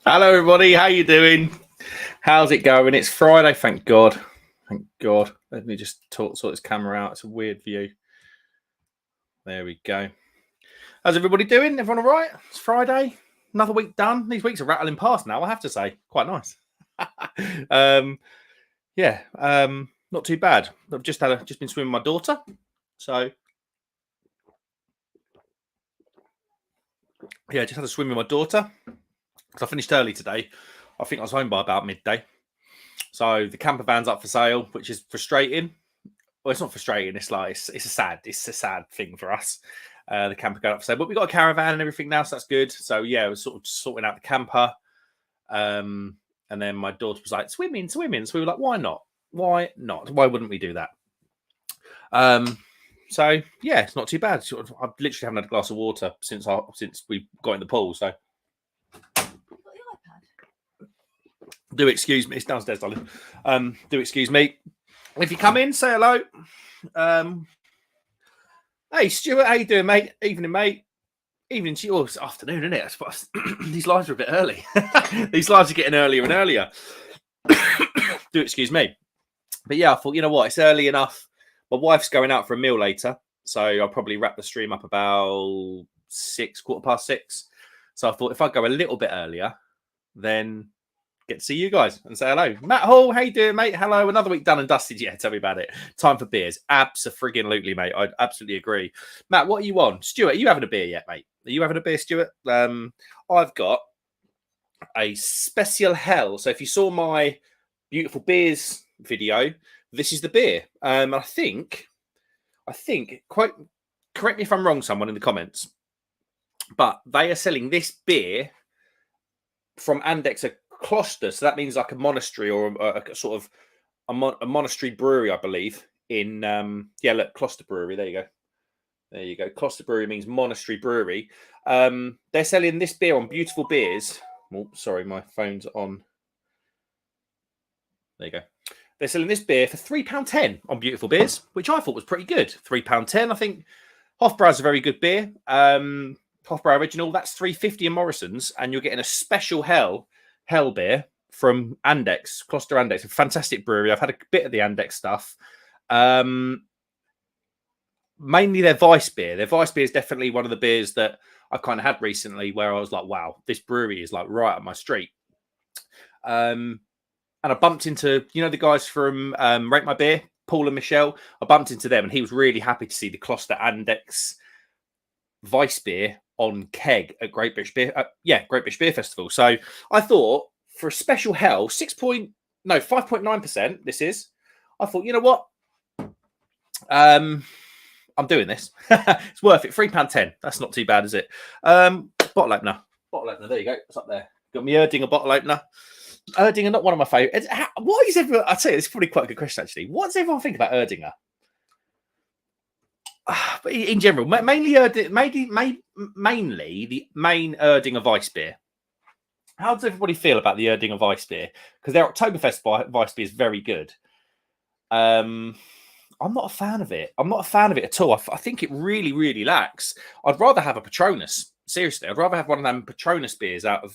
Hello, everybody. How you doing? How's it going? It's Friday, thank God. Thank God. Let me just sort this camera out. It's a weird view. There we go. How's everybody doing? Everyone all right? It's Friday. Another week done. These weeks are rattling past now, I have to say. Quite nice. Not too bad. I've just been swimming with my daughter. So yeah, just had a swim with my daughter. Because I finished early today. I think I was home by about midday. So the camper van's up for sale, which is frustrating. Well, it's not frustrating. It's like it's a sad thing for us. The camper going up for sale, but we got a caravan and everything now, so that's good. So yeah, we're sort of sorting out the camper. And then my daughter was like, swimming. So we were like, why not? Why not? Why wouldn't we do that? So yeah, it's not too bad. I literally haven't had a glass of water since we got in the pool. So do excuse me. It's downstairs, darling. Do excuse me. If you come in, say hello. Hey, Stuart, how you doing, mate? Evening, mate. Evening to you. Oh, it's afternoon, isn't it? I suppose these lives are a bit early. These lives are getting earlier and earlier. Do excuse me. But yeah, I thought, you know what? It's early enough. My wife's going out for a meal later, so I'll probably wrap the stream up about 6:15. So I thought if I go a little bit earlier, then get to see you guys and say hello. Matt Hall, how you doing, mate? Hello. Another week done and dusted. Yeah, tell me about it. Time for beers. Abso-friggin-lutely, mate. I absolutely agree. Matt, what are you on? Stuart, are you having a beer yet, mate? Are you having a beer, Stuart? I've got a special hell. So if you saw my beautiful beers video, this is the beer. I think, quite correct me if I'm wrong, someone in the comments, but they are selling this beer from Andex Closter, so that means like a monastery or a sort of a monastery brewery, I believe. In look, Closter Brewery. There you go. Closter Brewery means monastery brewery. They're selling this beer on Beautiful Beers. Oh, sorry, my phone's on. There you go. They're selling this beer for £3.10 on Beautiful Beers, which I thought was pretty good. £3.10. I think Hofbrau's a very good beer. Hofbrau Original, that's £3.50 in Morrison's, and you're getting a special hell beer from Andex, Closter Andex, a fantastic brewery. I've had a bit of the Andex stuff. Mainly their Weiss beer. Their Weiss beer is definitely one of the beers that I've kind of had recently where I was like, wow, this brewery is like right up my street. And I bumped into, the guys from Rate My Beer, Paul and Michelle. I bumped into them and he was really happy to see the Closter Andex Weiss beer on keg at Great British Beer Festival. So I thought for a special hell, 5.9%. This is. I thought, you know what? I'm doing this. It's worth it. £3.10. That's not too bad, is it? Bottle opener. There you go. It's up there. Got me Erdinger bottle opener. Erdinger, not one of my favourites. What is everyone? I'll tell you, it's probably quite a good question actually. What does everyone think about Erdinger? But in general, mainly the main Erdinger Weiss beer. How does everybody feel about the Erdinger Weiss beer? Because their Oktoberfest Weiss beer is very good. I'm not a fan of it. I'm not a fan of it at all. I think it really, really lacks. I'd rather have a Patronus. Seriously, I'd rather have one of them Patronus beers out of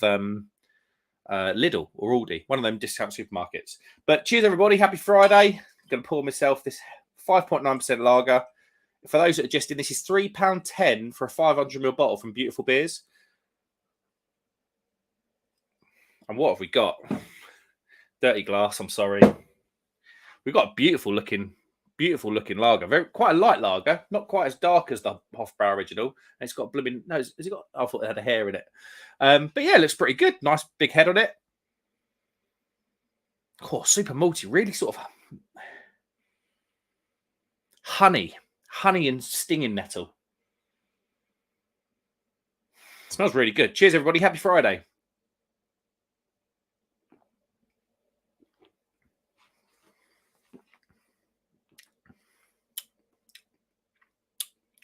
Lidl or Aldi, one of them discount supermarkets. But cheers, everybody. Happy Friday. I'm going to pour myself this 5.9% lager. For those that are just in, this is £3.10 for a 500ml bottle from Beautiful Beers. And what have we got? Dirty glass, I'm sorry. We've got a beautiful looking lager. Quite a light lager, not quite as dark as the Hofbrau Original. And it's got blooming... No, has it got... I thought it had a hair in it. But yeah, it looks pretty good. Nice big head on it. Oh, super malty. Really sort of... Honey and stinging nettle. It smells really good. Cheers, everybody. Happy Friday.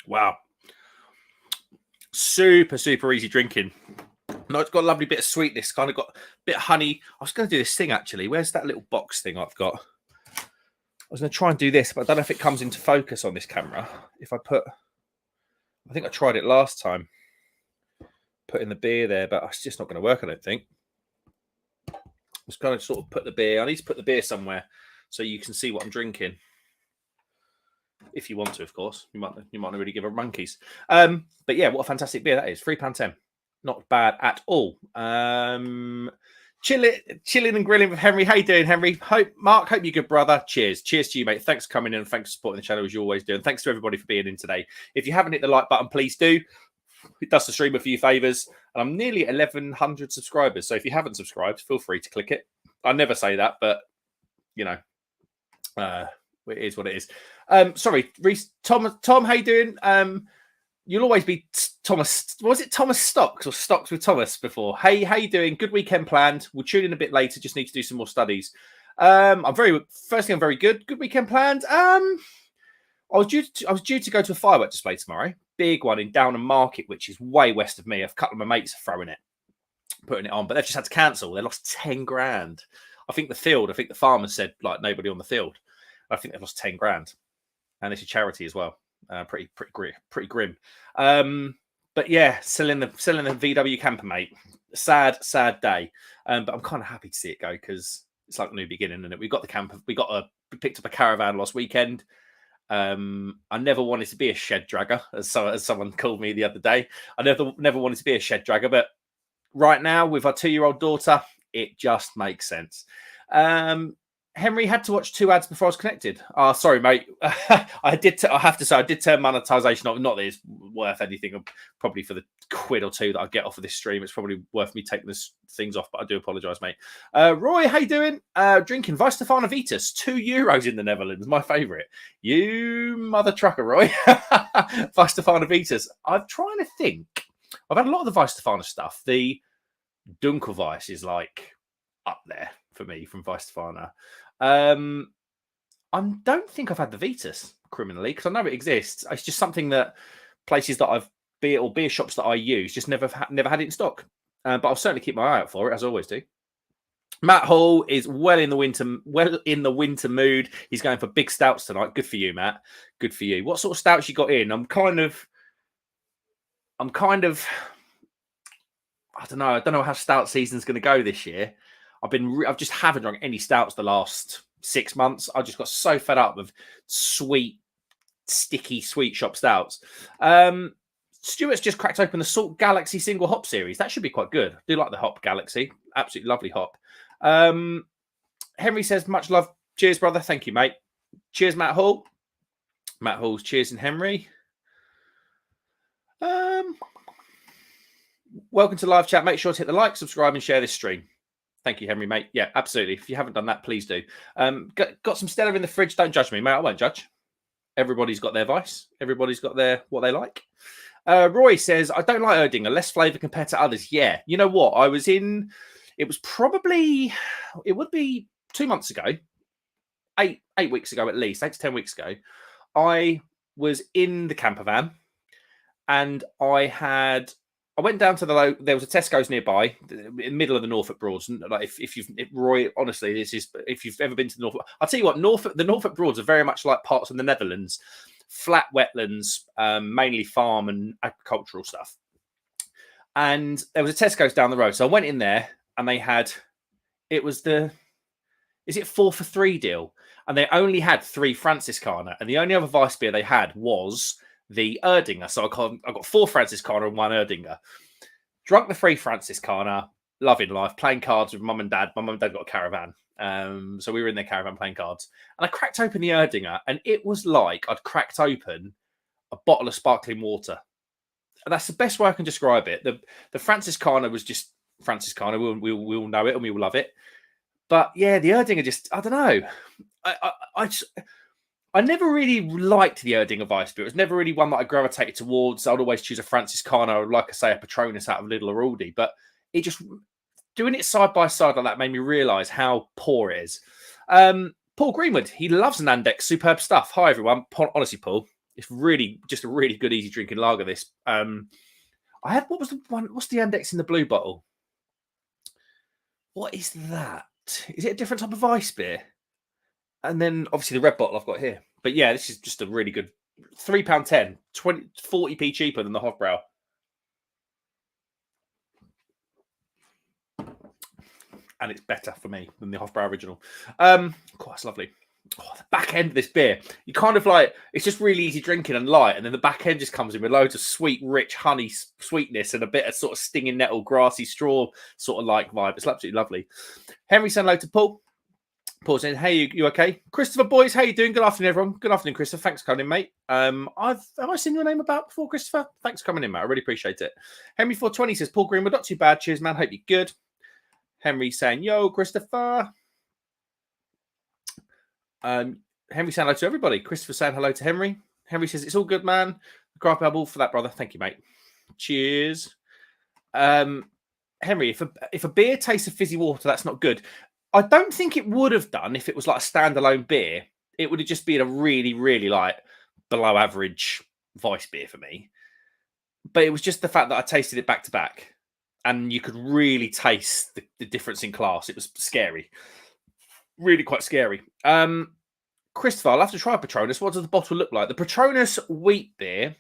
Wow. Super, super easy drinking. No, it's got a lovely bit of sweetness. Kind of got a bit of honey. I was going to do this thing, actually. Where's that little box thing I've got? I was going to try and do this, but I don't know if it comes into focus on this camera. If I think I tried it last time. Putting the beer there, but it's just not going to work, I don't think. Just kind of sort of put the beer. I need to put the beer somewhere so you can see what I'm drinking. If you want to, of course. You might not really give a monkeys. But yeah, what a fantastic beer that is. £3.10. Not bad at all. Chilling and grilling with Henry. How you doing, Henry? Mark, hope you're good, brother. Cheers to you, mate. Thanks for coming in and thanks for supporting the channel as you always do. And thanks to everybody for being in today. If you haven't hit the like button, please do. It does the stream a few favors. And I'm nearly 1,100 subscribers. So if you haven't subscribed, feel free to click it. I never say that, but you know, it is what it is. Sorry, Reese. Tom, how you doing? You'll always be Thomas. Was it Thomas Stocks or Stocks with Thomas before? Hey, how you doing? Good weekend planned. We'll tune in a bit later. Just need to do some more studies. I'm very good. Good weekend planned. I was due to go to a firework display tomorrow. Big one in Downham Market, which is way west of me. A couple of my mates are putting it on, but they've just had to cancel. They lost 10 grand. I think the farmers said like nobody on the field. I think they've lost 10 grand, and it's a charity as well. Pretty grim. But yeah, selling the VW camper, mate. Sad day. But I'm kind of happy to see it go because it's like a new beginning, and we got the camper. We picked up a caravan last weekend. I never wanted to be a shed dragger, as someone called me the other day. I never wanted to be a shed dragger, but right now with our 2-year-old daughter, it just makes sense. Henry had to watch 2 ads before I was connected. Oh, sorry, mate. I have to say, I did turn monetization off. Not that it's worth anything. Probably for the £1 or £2 that I get off of this stream, it's probably worth me taking this things off. But I do apologise, mate. Roy, how you doing? Drinking Weisstefana Vitus, €2 in the Netherlands. My favourite. You mother trucker, Roy. Weisstefana Vitus. I'm trying to think. I've had a lot of the Weisstefana stuff. The Dunkelweiss is like up there for me from Weisstefana. I don't think I've had the Vitus criminally because I know it exists. It's just something that places that I've beer shops that I use just never had it in stock. But I'll certainly keep my eye out for it as I always do. Matt Hall is well in the winter mood. He's going for big stouts tonight. Good for you, Matt. Good for you. What sort of stouts you got in? I'm kind of. I don't know. I don't know how stout season's going to go this year. I've just haven't drunk any stouts the last 6 months. I just got so fed up with sticky sweet shop stouts. Stuart's just cracked open the Salt Galaxy single hop series. That should be quite good. I do like the Hop Galaxy. Absolutely lovely hop. Henry says, much love. Cheers, brother. Thank you, mate. Cheers, Matt Hall. Matt Hall's cheers and Henry. Welcome to live chat. Make sure to hit the like, subscribe, and share this stream. Thank you, Henry, mate. Yeah, absolutely. If you haven't done that, please do. Got some Stella in the fridge. Don't judge me, mate. I won't judge. Everybody's got their vice. Everybody's got what they like. Roy says, I don't like Erdinger. Less flavour compared to others. Yeah. You know what? It would be 2 months ago. 8 weeks ago at least. 8 to 10 weeks ago. I was in the camper van and I went down to there was a Tesco's nearby, in the middle of the Norfolk Broads. Like Roy, honestly, if you've ever been to the Norfolk, I'll tell you what, the Norfolk Broads are very much like parts of the Netherlands, flat wetlands, mainly farm and agricultural stuff. And there was a Tesco's down the road, so I went in there, and it was is it 4 for 3 deal, and they only had 3 Franziskaner, and the only other Weiss beer they had was the Erdinger. So I got 4 Franziskaner and 1 Erdinger. Drunk the 3 Franziskaner, loving life, playing cards with mum and dad. My mum and dad got a caravan. So we were in their caravan playing cards. And I cracked open the Erdinger, and it was like I'd cracked open a bottle of sparkling water. And that's the best way I can describe it. The Franziskaner was just Franziskaner. We all know it and we all love it. But yeah, the Erdinger just, I don't know. I never really liked the Erdinger Weiss beer. It was never really one that I gravitated towards. I'd always choose a Franziskaner, or like I say, a Patronus out of Lidl or Aldi. But it just, doing it side by side like that made me realise how poor it is. Paul Greenwood, he loves an Andex. Superb stuff. Hi, everyone. Honestly, Paul, it's really just a really good, easy drinking lager, this. What's the Andex in the blue bottle? What is that? Is it a different type of Weiss beer? And then, obviously, the red bottle I've got here. But yeah, this is just a really good £3.10, 40p cheaper than the Hofbrau. and it's better for me than the Hofbrau original. God, that's lovely. Oh, the back end of this beer, you kind of like, it's just really easy drinking and light, and then the back end just comes in with loads of sweet, rich honey sweetness and a bit of sort of stinging nettle, grassy straw sort of like vibe. It's absolutely lovely. Henry saying hello to Paul. Paul saying, hey, you okay? Christopher Boys, how you doing? Good afternoon, everyone. Good afternoon, Christopher. Thanks for coming in, mate. Have I seen your name about before, Christopher? Thanks for coming in, mate. I really appreciate it. Henry 420 says, Paul Greenwood, not too bad. Cheers, man. Hope you're good. Henry saying, yo, Christopher. Henry saying hello to everybody. Christopher saying hello to Henry. Henry says, it's all good, man. Grab bubble for that, brother. Thank you, mate. Cheers. Henry, if a beer tastes of fizzy water, that's not good. I don't think it would have done if it was like a standalone beer. It would have just been a really, really like below average Vice beer for me. But it was just the fact that I tasted it back to back, and you could really taste the difference in class. It was scary. Really quite scary. Christopher, I'll have to try Patronus. What does the bottle look like? The Patronus wheat beer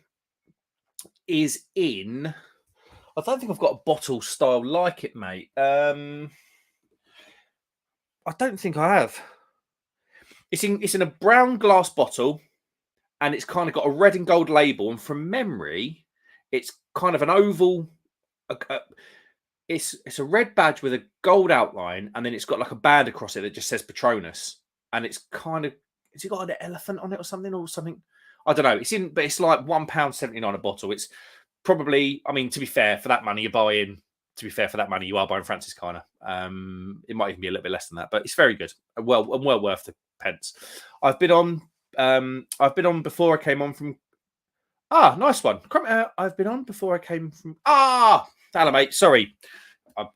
is in... I don't think I've got a bottle style like it, mate. I don't think I have. It's in a brown glass bottle, and it's kind of got a red and gold label. And from memory, it's kind of an oval... It's a red badge with a gold outline, and then it's got like a band across it that just says Patronus. And it's kind of... Has it got an elephant on it or something? I don't know. But it's like £1.79 a bottle. It's probably, I mean, to be fair, for that money, you are buying Francis Kleiner. It might even be a little bit less than that, but it's very good. Well worth the pence. I've been on before I came on from... nice one. I've been on before I came from... hello, mate. Sorry.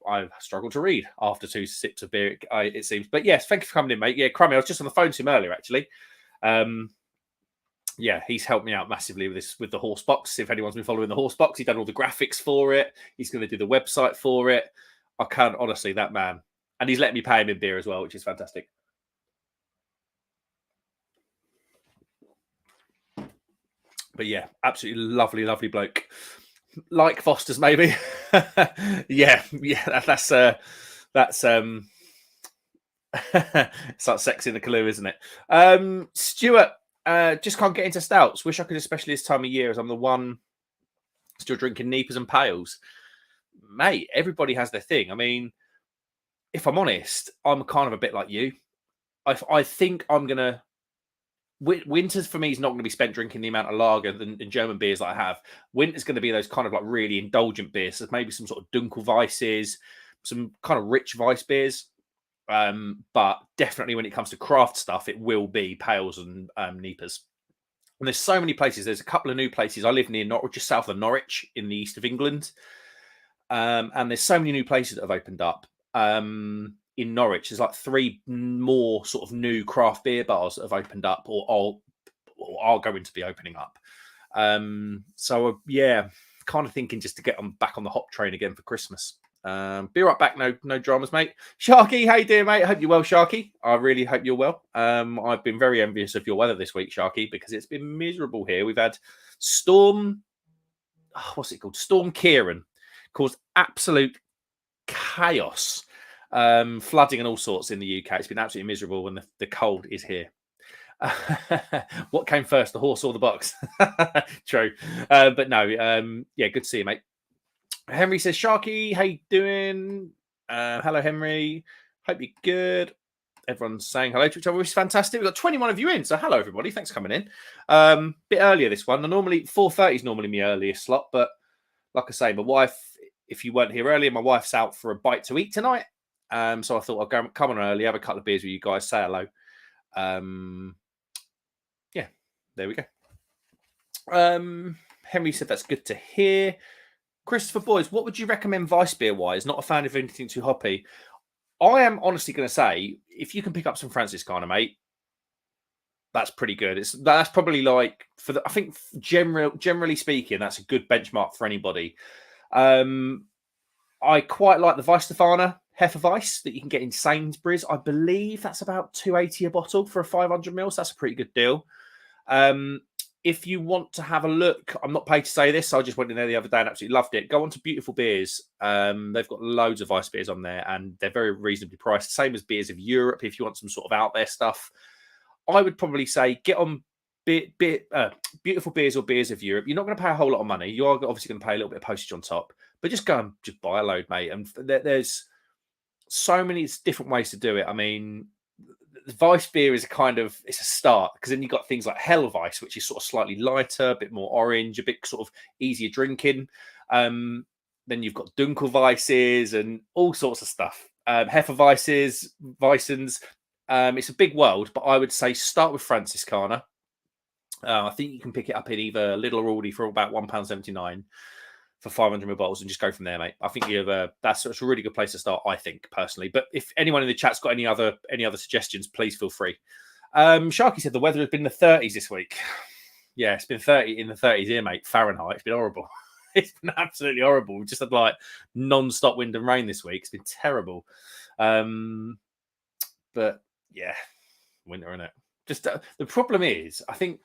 I struggled to read after 2 sips of beer, it seems. But yes, thank you for coming in, mate. Yeah, Crummy, I was just on the phone to him earlier, actually. Yeah, he's helped me out massively with the horse box. If anyone's been following the horse box, he's done all the graphics for it. He's going to do the website for it. I can't, honestly, that man. And he's let me pay him in beer as well, which is fantastic. But yeah, absolutely lovely, lovely bloke. Like Foster's, maybe. yeah, that's it's like Sex in the Canoe, isn't it? Stuart, just can't get into stouts. Wish I could, especially this time of year, as I'm the one still drinking Neepers and Pales. Mate, everybody has their thing. I mean, if I'm honest, I'm kind of a bit like you. I think I'm gonna... Winters for me is not going to be spent drinking the amount of lager and German beers that I have. Winter's going to be those kind of like really indulgent beers. So maybe some sort of Dunkelweisses, some kind of rich Weiss beers. But definitely when it comes to craft stuff, it will be Pales and Neepers. And there's so many places. There's a couple of new places. I live near Norwich, just south of Norwich in the east of England. And there's so many new places that have opened up. In Norwich, there's like 3 more sort of new craft beer bars that have opened up or are going to be opening up. So yeah, kind of thinking just to get back on the hop train again for Christmas. Be right back. No dramas, mate. Sharky, how you doing, mate? I hope you're well, Sharky. I really hope you're well. I've been very envious of your weather this week, Sharky, because it's been miserable here. We've had Storm Kieran, caused absolute chaos. Flooding and all sorts in the UK. It's been absolutely miserable when the cold is here. What came first, the horse or the box? True. But no, yeah, good to see you, mate. Henry says, Sharky, how you doing? Hello, Henry. Hope you're good. Everyone's saying hello to each other, which is fantastic. We've got 21 of you in, so hello, everybody. Thanks for coming in. Bit earlier this one. Normally, 4:30 is normally my earliest slot, but like I say, my wife, if you weren't here earlier, my wife's out for a bite to eat tonight. So I thought I'd come on early, have a couple of beers with you guys, say hello. Yeah, there we go. Henry said that's good to hear. Christopher Boys, what would you recommend Vice beer wise? Not a fan of anything too hoppy. I am honestly going to say, if you can pick up some Francis Kleiner, mate, that's pretty good. That's probably like I think generally speaking, that's a good benchmark for anybody. I quite like the Weisstefana Hefeweiss that you can get in Sainsbury's. I believe that's about $2.80 a bottle for a 500ml. So that's a pretty good deal. if you want to have a look, I'm not paid to say this. I just went in there the other day and absolutely loved it. Go on to Beautiful Beers. They've got loads of ice beers on there, and they're very reasonably priced. Same as Beers of Europe. If you want some sort of out there stuff, I would probably say get on Beautiful Beers or Beers of Europe. You're not going to pay a whole lot of money. You are obviously going to pay a little bit of postage on top, but just go and just buy a load, mate. And there's so many different ways to do it. I mean, the Weiss beer is it's a start, because then you've got things like Hellweiss, which is sort of slightly lighter, a bit more orange, a bit sort of easier drinking. Then you've got Dunkelweisses and all sorts of stuff. Hefeweisses, Weissens. It's a big world, but I would say start with Franziskaner. I think you can pick it up in either Lidl or Aldi for about £1.79 for 500 ml bottles, and just go from there, mate. I think that's a really good place to start, I think, personally. But if anyone in the chat's got any other suggestions, please feel free. Sharky said the weather has been in the 30s this week. Yeah, it's been 30 in the 30s here, mate. Fahrenheit. It's been horrible. It's been absolutely horrible. We've just had like non-stop wind and rain this week. It's been terrible. But yeah, winter, innit? Just the problem is, I think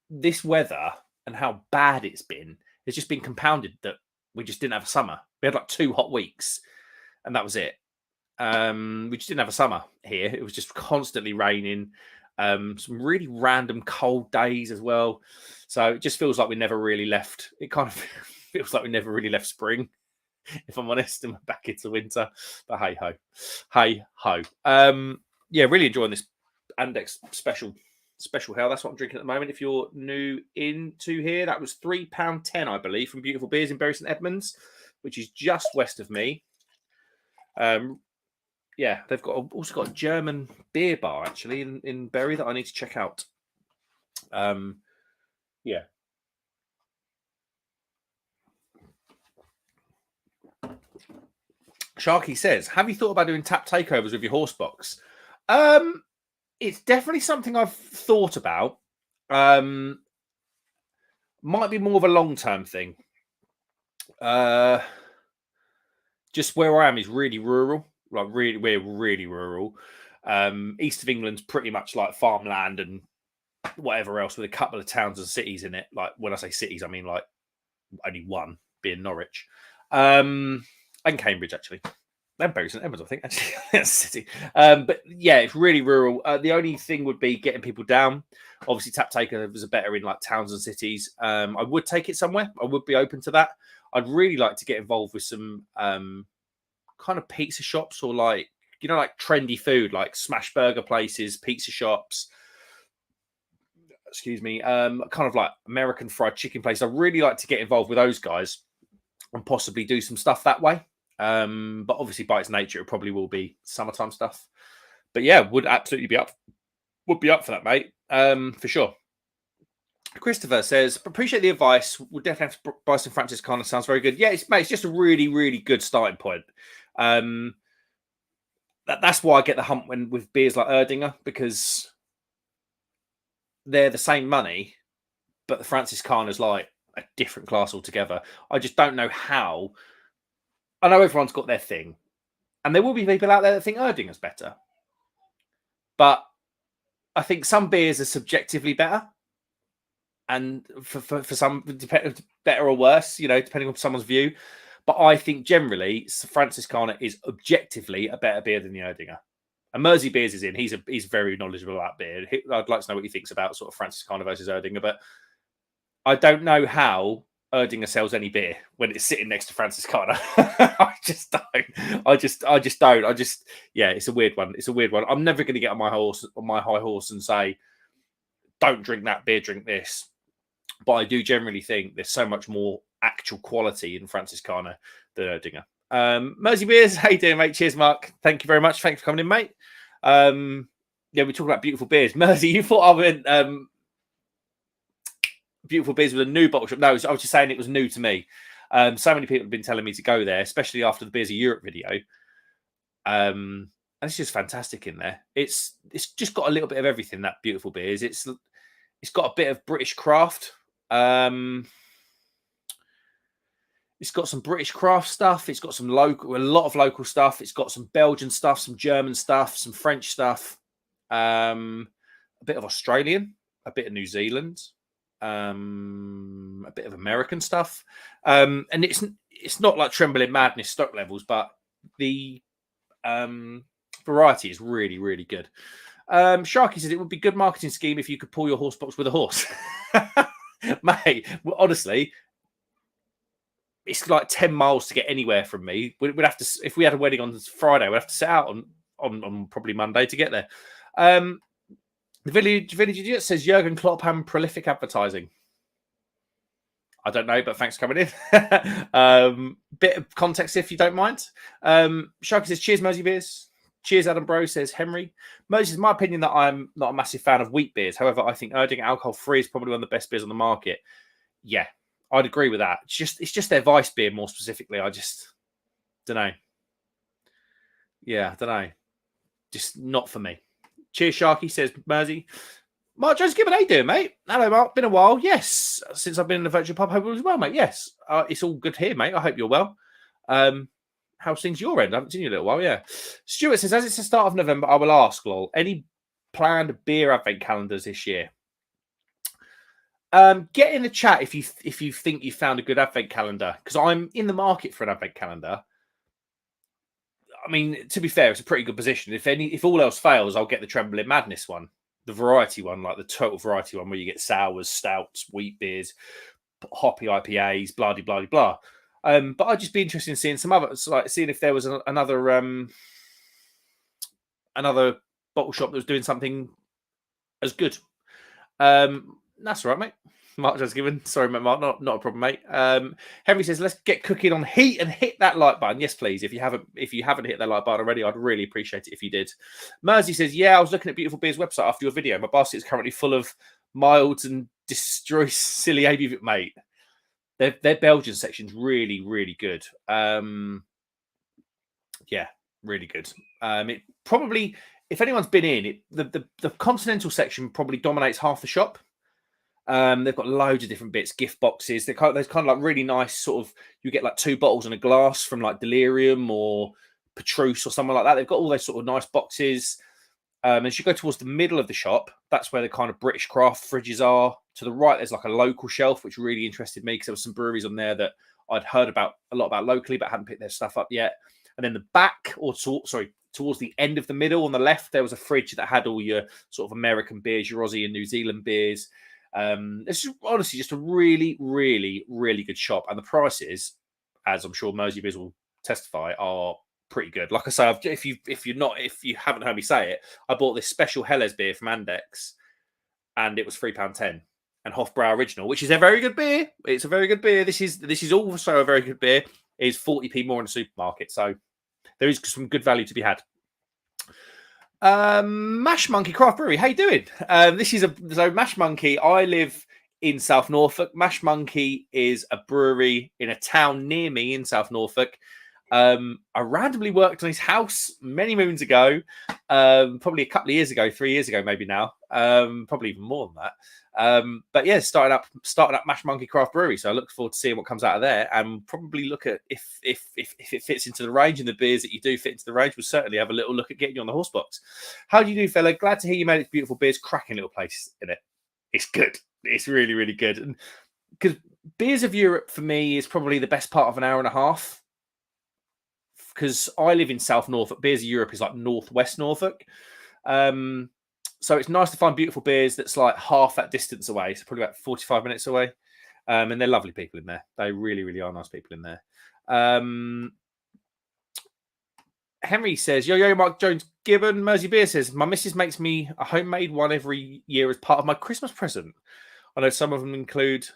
this weather and how bad it's been has just been compounded that we just didn't have a summer. We had like 2 hot weeks, and that was it. We just didn't have a summer here. It was just constantly raining. Some really random cold days as well. So it just feels like we never really left. It kind of feels like we never really left spring, if I'm honest, and we're back into winter. But hey ho. Hey ho. Yeah, really enjoying this Andex special hell. That's what I'm drinking at the moment. If you're new into here, that was £3.10, I believe, from Beautiful Beers in Bury St Edmunds, which is just west of me. Yeah, they've also got a German beer bar actually in Bury that I need to check out. Yeah. Sharky says, have you thought about doing tap takeovers with your horse box? It's definitely something I've thought about. Might be more of a long-term thing. Just where I am is really rural. Like we're really rural. East of England's pretty much like farmland and whatever else, with a couple of towns and cities in it. Like when I say cities, I mean like only one, being Norwich, and Cambridge actually. And Bury St Edmunds, I think, actually. That's a city. But yeah, it's really rural. The only thing would be getting people down. Obviously, tap takeovers are better in like towns and cities. I would take it somewhere. I would be open to that. I'd really like to get involved with some kind of pizza shops, or like, you know, like trendy food, like smash burger places, pizza shops. Excuse me. Kind of like American fried chicken places. I'd really like to get involved with those guys and possibly do some stuff that way. But obviously by its nature, it probably will be summertime stuff. But yeah, would absolutely be up for that, mate. For sure. Christopher says, appreciate the advice. We'll definitely have to buy some Franziskaner. Sounds very good. Yeah, it's just a really, really good starting point. That's why I get the hump with beers like Erdinger, because they're the same money, but the Franziskaner's like a different class altogether. I just don't know how. I know everyone's got their thing, and there will be people out there that think Erdinger's better. But I think some beers are subjectively better, and for some, better or worse, you know, depending on someone's view. But I think generally, Franziskaner is objectively a better beer than the Erdinger. And Mersey Beers is in. He's very knowledgeable about beer. I'd like to know what he thinks about sort of Franziskaner versus Erdinger, but I don't know how Erdinger sells any beer when it's sitting next to Franziskaner. I just don't. Yeah, it's a weird one. I'm never going to get on my high horse and say, don't drink that beer, drink this. But I do generally think there's so much more actual quality in Franziskaner than Erdinger. Mersey Beers, how you doing, mate? Cheers, Mark. Thank you very much. Thanks for coming in, mate. Yeah, we're talking about beautiful beers. Mersey, you thought I went beautiful beers with a new bottle shop. No, I was just saying it was new to me. So many people have been telling me to go there, especially after the Beers of Europe video. And it's just fantastic in there. It's just got a little bit of everything, that beautiful beers. It's got a bit of British craft. It's got some British craft stuff. It's got a lot of local stuff. It's got some Belgian stuff, some German stuff, some French stuff, a bit of Australian, a bit of New Zealand. a bit of American stuff, and it's not like Trembling Madness stock levels, but the variety is really, really good. Sharky says it would be good marketing scheme if you could pull your horse box with a horse. Mate, well, honestly, it's like 10 miles to get anywhere from me. We'd have to, if we had a wedding on Friday, we'd have to set out on probably Monday to get there. The Village Idiot says Jurgen Klopp and prolific advertising. I don't know, but thanks for coming in. Bit of context if you don't mind. Sharky says, cheers, Mersey Beers. Cheers, Adam Bro, says Henry. Moses, in my opinion, that I'm not a massive fan of wheat beers. However, I think Erding alcohol-free is probably one of the best beers on the market. Yeah, I'd agree with that. It's just their Vice beer more specifically. I just don't know. Yeah, I don't know. Just not for me. Cheers, Sharky, says Mersey. Mark Jones Gibbon, how you doing, mate? Hello, Mark. Been a while. Yes, since I've been in the virtual pub, hope all is well, mate. Yes, it's all good here, mate. I hope you're well. How's things your end? I haven't seen you in a little while, yeah. Stuart says, as it's the start of November, I will ask, lol, any planned beer advent calendars this year? Get in the chat if you think you found a good advent calendar, because I'm in the market for an advent calendar. I mean, to be fair, it's a pretty good position. If all else fails, I'll get the Trembling Madness one, the variety one, like the total variety one, where you get sours, stouts, wheat beers, hoppy IPAs, blah blah blah blah. But I'd just be interested in seeing some others, like seeing if there was another bottle shop that was doing something as good. That's all right, mate. Mark just given. Sorry, mate, Mark, not a problem, mate. Henry says, let's get cooking on heat and hit that like button. Yes, please. If you haven't hit that like button already, I'd really appreciate it if you did. Mersey says, yeah, I was looking at Beautiful Beer's website after your video. My basket is currently full of milds and destroy silly ABV, mate. Their Belgian section's really, really good. Yeah, really good. It probably, if anyone's been in it, the continental section probably dominates half the shop. They've got loads of different bits, gift boxes. There's kind of like really nice sort of, you get like 2 bottles and a glass from like Delirium or Petrus or something like that. They've got all those sort of nice boxes. As you go towards the middle of the shop, that's where the kind of British craft fridges are. To the right, there's like a local shelf, which really interested me because there were some breweries on there that I'd heard a lot about locally, but hadn't picked their stuff up yet. And then the back, towards the end of the middle on the left, there was a fridge that had all your sort of American beers, your Aussie and New Zealand beers. It's honestly just a really, really, really good shop. And the prices, as I'm sure Mersey Beers will testify, are pretty good. Like I say, if you haven't heard me say it, I bought this special Helles beer from Andex, and it was £3.10. And Hofbrau Original, which is a very good beer. It's a very good beer. This is also a very good beer. Is 40p more in the supermarket, so there is some good value to be had. Mash Monkey Craft Brewery, how you doing? So Mash Monkey. I live in South Norfolk. Mash Monkey is a brewery in a town near me in South Norfolk. I randomly worked on his house many moons ago, probably a couple of years ago, 3 years ago, maybe now, probably even more than that. But yeah, starting up Mash Monkey Craft Brewery. So I look forward to seeing what comes out of there, and probably look at if it fits into the range, and the beers that you do fit into the range, we'll certainly have a little look at getting you on the horse box. How do you do, fella? Glad to hear you made it. Beautiful Beers, cracking little place in it. It's good. It's really, really good. And because Beers of Europe for me is probably the best part of an hour and a half. Because I live in South Norfolk. Beers of Europe is like northwest Norfolk. So it's nice to find Beautiful Beers that's like half that distance away. So probably about 45 minutes away. And they're lovely people in there. They really, really are nice people in there. Henry says, yo, Mark Jones Gibbon. Mersey Beer says, my missus makes me a homemade one every year as part of my Christmas present. I know some of them include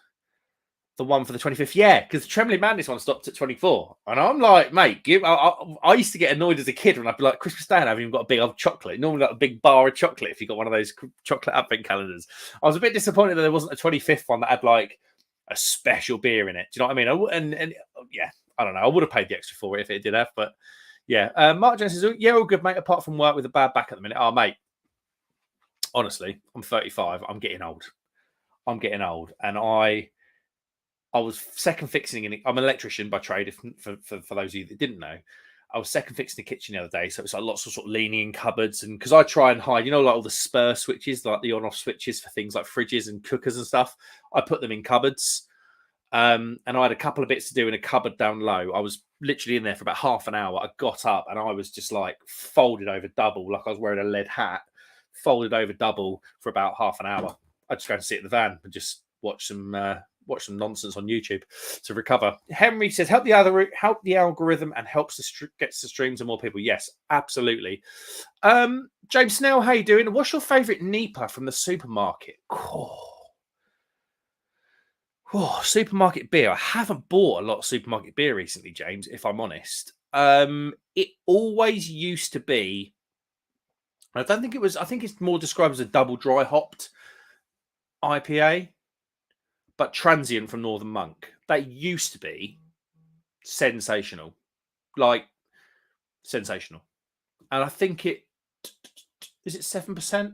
the one for the 25th. Yeah, because the Trembling Madness one stopped at 24. And I'm like, mate, I used to get annoyed as a kid when I'd be like, Christmas Day, and I haven't even got a big old chocolate. Normally, like a big bar of chocolate if you got one of those chocolate advent calendars. I was a bit disappointed that there wasn't a 25th one that had like a special beer in it. Do you know what I mean? And yeah, I don't know. I would have paid the extra for it if it did have, but yeah. Mark Jones says, yeah, all good, mate, apart from work with a bad back at the minute. Oh, mate, honestly, I'm 35. I'm getting old. And I was second fixing, and I'm an electrician by trade, for those of you that didn't know. I was second fixing the kitchen the other day, so it's like lots of sort of leaning in cupboards, and because I try and hide, like all the spur switches, like the on-off switches for things like fridges and cookers and stuff, I put them in cupboards. And I had a couple of bits to do in a cupboard down low. I was literally in there for about half an hour. I got up and I was just like folded over double, like I was wearing a lead hat, folded over double for about half an hour. I just go and sit in the van and just watch some nonsense on YouTube to recover. Henry says, help the algorithm and gets the streams to more people. Yes, absolutely. James Snell, how you doing? What's your favourite NEPA from the supermarket? Supermarket beer. I haven't bought a lot of supermarket beer recently, James, if I'm honest. It always used to be, I don't think it was, I think it's more described as a double dry hopped IPA, but Transient from Northern Monk. That used to be sensational. Like, sensational. And I think is it 7%?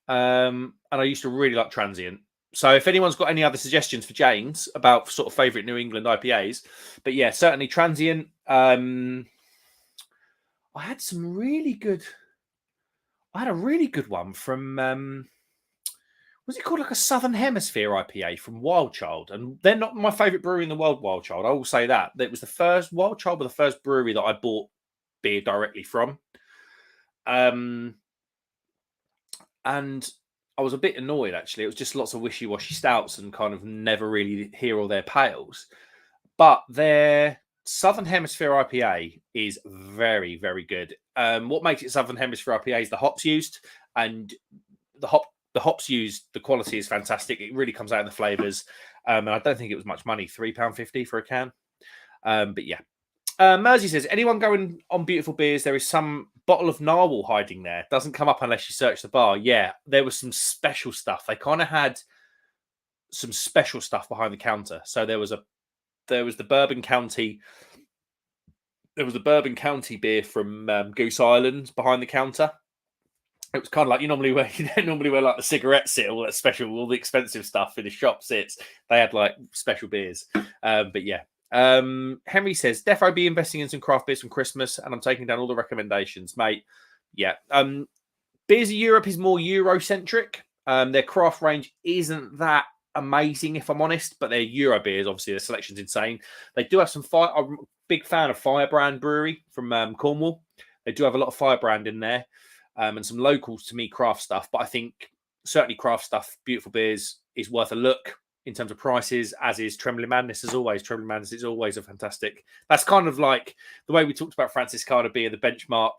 And I used to really like Transient. So if anyone's got any other suggestions for James about sort of favourite New England IPAs, but yeah, certainly Transient. I had a really good one from was it called like a Southern Hemisphere IPA from Wild Child? And they're not my favourite brewery in the world, Wild Child. I will say that. It was the first Wild Child, was the first brewery that I bought beer directly from. And I was a bit annoyed, actually. It was just lots of wishy-washy stouts and kind of never really hear all their pales. But their Southern Hemisphere IPA is very, very good. What makes it Southern Hemisphere IPA is the hops used, and the hops used, the quality is fantastic. It really comes out in the flavours. And I don't think it was much money, £3.50 for a can. But yeah. Mersey says, anyone going on Beautiful Beers, there is some bottle of narwhal hiding there. Doesn't come up unless you search the bar. Yeah, there was some special stuff. They kind of had some special stuff behind the counter. So there was the Bourbon County. There was the Bourbon County beer from Goose Island behind the counter. It was kind of like you don't normally wear like the cigarette sit, all that special, all the expensive stuff in the shop sits. They had like special beers. But yeah. Henry says, defo be investing in some craft beers from Christmas, and I'm taking down all the recommendations, mate. Yeah. Beers of Europe is more Eurocentric. Their craft range isn't that amazing, if I'm honest, but their Euro beers, obviously, their selection's insane. They do have some I'm a big fan of Firebrand Brewery from Cornwall. They do have a lot of Firebrand in there, and some locals to me craft stuff, but I think certainly craft stuff, Beautiful Beers, is worth a look in terms of prices, as is Trembling Madness, as always. Trembling Madness is always a fantastic. That's kind of like the way we talked about Franciscana being the benchmark,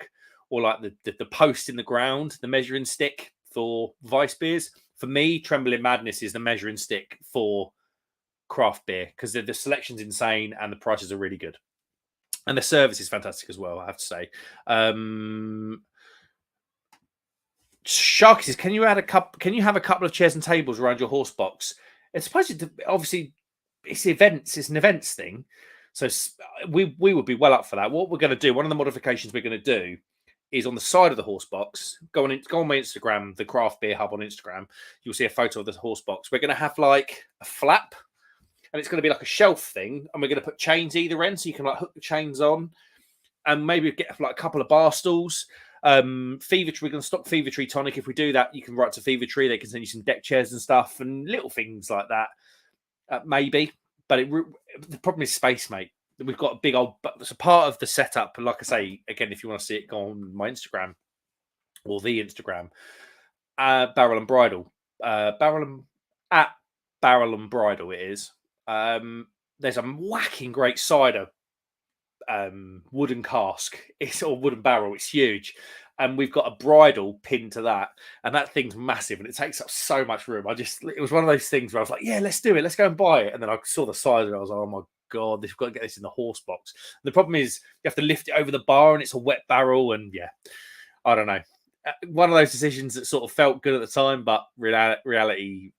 or like the post in the ground, the measuring stick for Vice beers. For me, Trembling Madness is the measuring stick for craft beer, because the selection's insane and the prices are really good. And the service is fantastic as well, I have to say. Sharky says, can you have a couple of chairs and tables around your horse box? It's supposed to, obviously, it's events. It's an events thing, so we would be well up for that. What we're going to do, one of the modifications we're going to do, is on the side of the horse box. Go on my Instagram, the Craft Beer Hub on Instagram. You'll see a photo of the horse box. We're going to have like a flap, and it's going to be like a shelf thing, and we're going to put chains either end, so you can like hook the chains on, and maybe get like a couple of bar stools. Fever Tree, we're going to stock Fever Tree tonic. If we do that, you can write to Fever Tree. They can send you some deck chairs and stuff and little things like that, maybe. But the problem is space, mate. We've got a big old, but it's a part of the setup. Like I say, again, if you want to see it, go on my Instagram or the Instagram, Barrel and Bridle, Barrel and Bridle. It is. There's a whacking great cider wooden cask, or wooden barrel. It's huge, and we've got a bridle pinned to that, and that thing's massive, and it takes up so much room. It was one of those things where I was like, yeah, let's do it, let's go and buy it. And then I saw the size, and I was like, oh my god, we've got to get this in the horse box. And the problem is you have to lift it over the bar, and it's a wet barrel, and yeah, I don't know. One of those decisions that sort of felt good at the time, but reality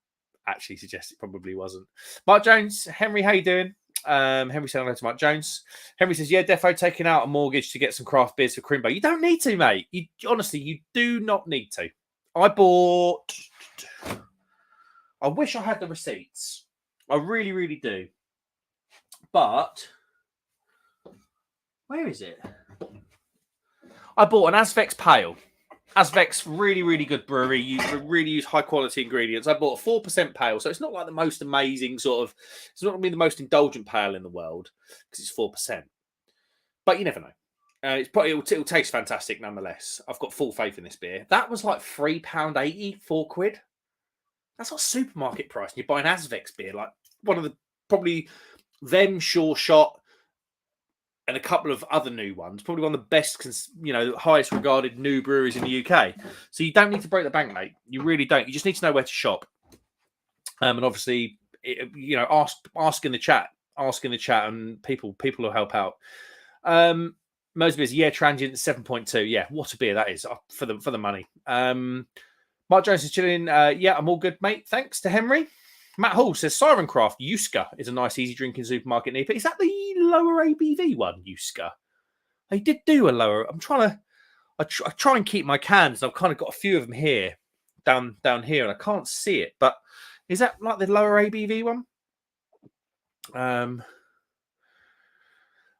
actually suggests it probably wasn't. Mark Jones, Henry, how you doing? Henry said hello to Mark Jones. Henry says, yeah, defo taking out a mortgage to get some craft beers for Crimbo. You don't need to, mate. Honestly, you do not need to. I wish I had the receipts. I really, really do. But Where is it? I bought an Azvex Pale. Azvex, really, really good brewery. You really use high quality ingredients. I bought a 4% pale, so it's not like the most amazing sort of. It's not going to be the most indulgent pale in the world because it's 4%. But you never know. It's probably it'll taste fantastic nonetheless. I've got full faith in this beer. That was like £3.80, £4. That's not supermarket price. And you buy an Azvex beer, like one of the probably them Sure Shot and a couple of other new ones, probably one of the best, highest regarded new breweries in the UK. So you don't need to break the bank, mate. You really don't. You just need to know where to shop. And obviously, ask in the chat, and people will help out. Most beers, transient 7.2. Yeah, what a beer that is for the money. Mark Jones is chilling. I'm all good, mate. Thanks to Henry. Matt Hall says Sirencraft Yuska is a nice, easy drinking supermarket near. Is that the lower ABV one, Yuska? They did do a lower. I try and keep my cans. I've kind of got a few of them here, down here, and I can't see it. But is that like the lower ABV one?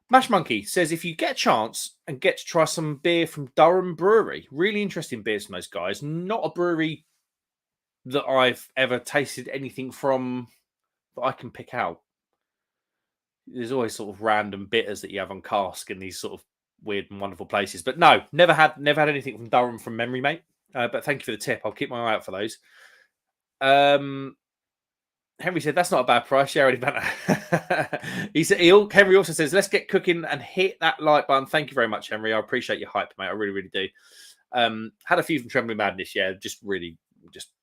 Mash Monkey says if you get a chance and get to try some beer from Durham Brewery, really interesting beers from those guys. Not a brewery that I've ever tasted anything from that I can pick out. There's always sort of random bitters that you have on cask in these sort of weird and wonderful places. But no, never had anything from Durham from memory, mate. But thank you for the tip. I'll keep my eye out for those. Henry said that's not a bad price. Yeah, already banter. Henry also says let's get cooking and hit that like button. Thank you very much, Henry. I appreciate your hype, mate. I really, really do. Had a few from Trembling Madness. Yeah, just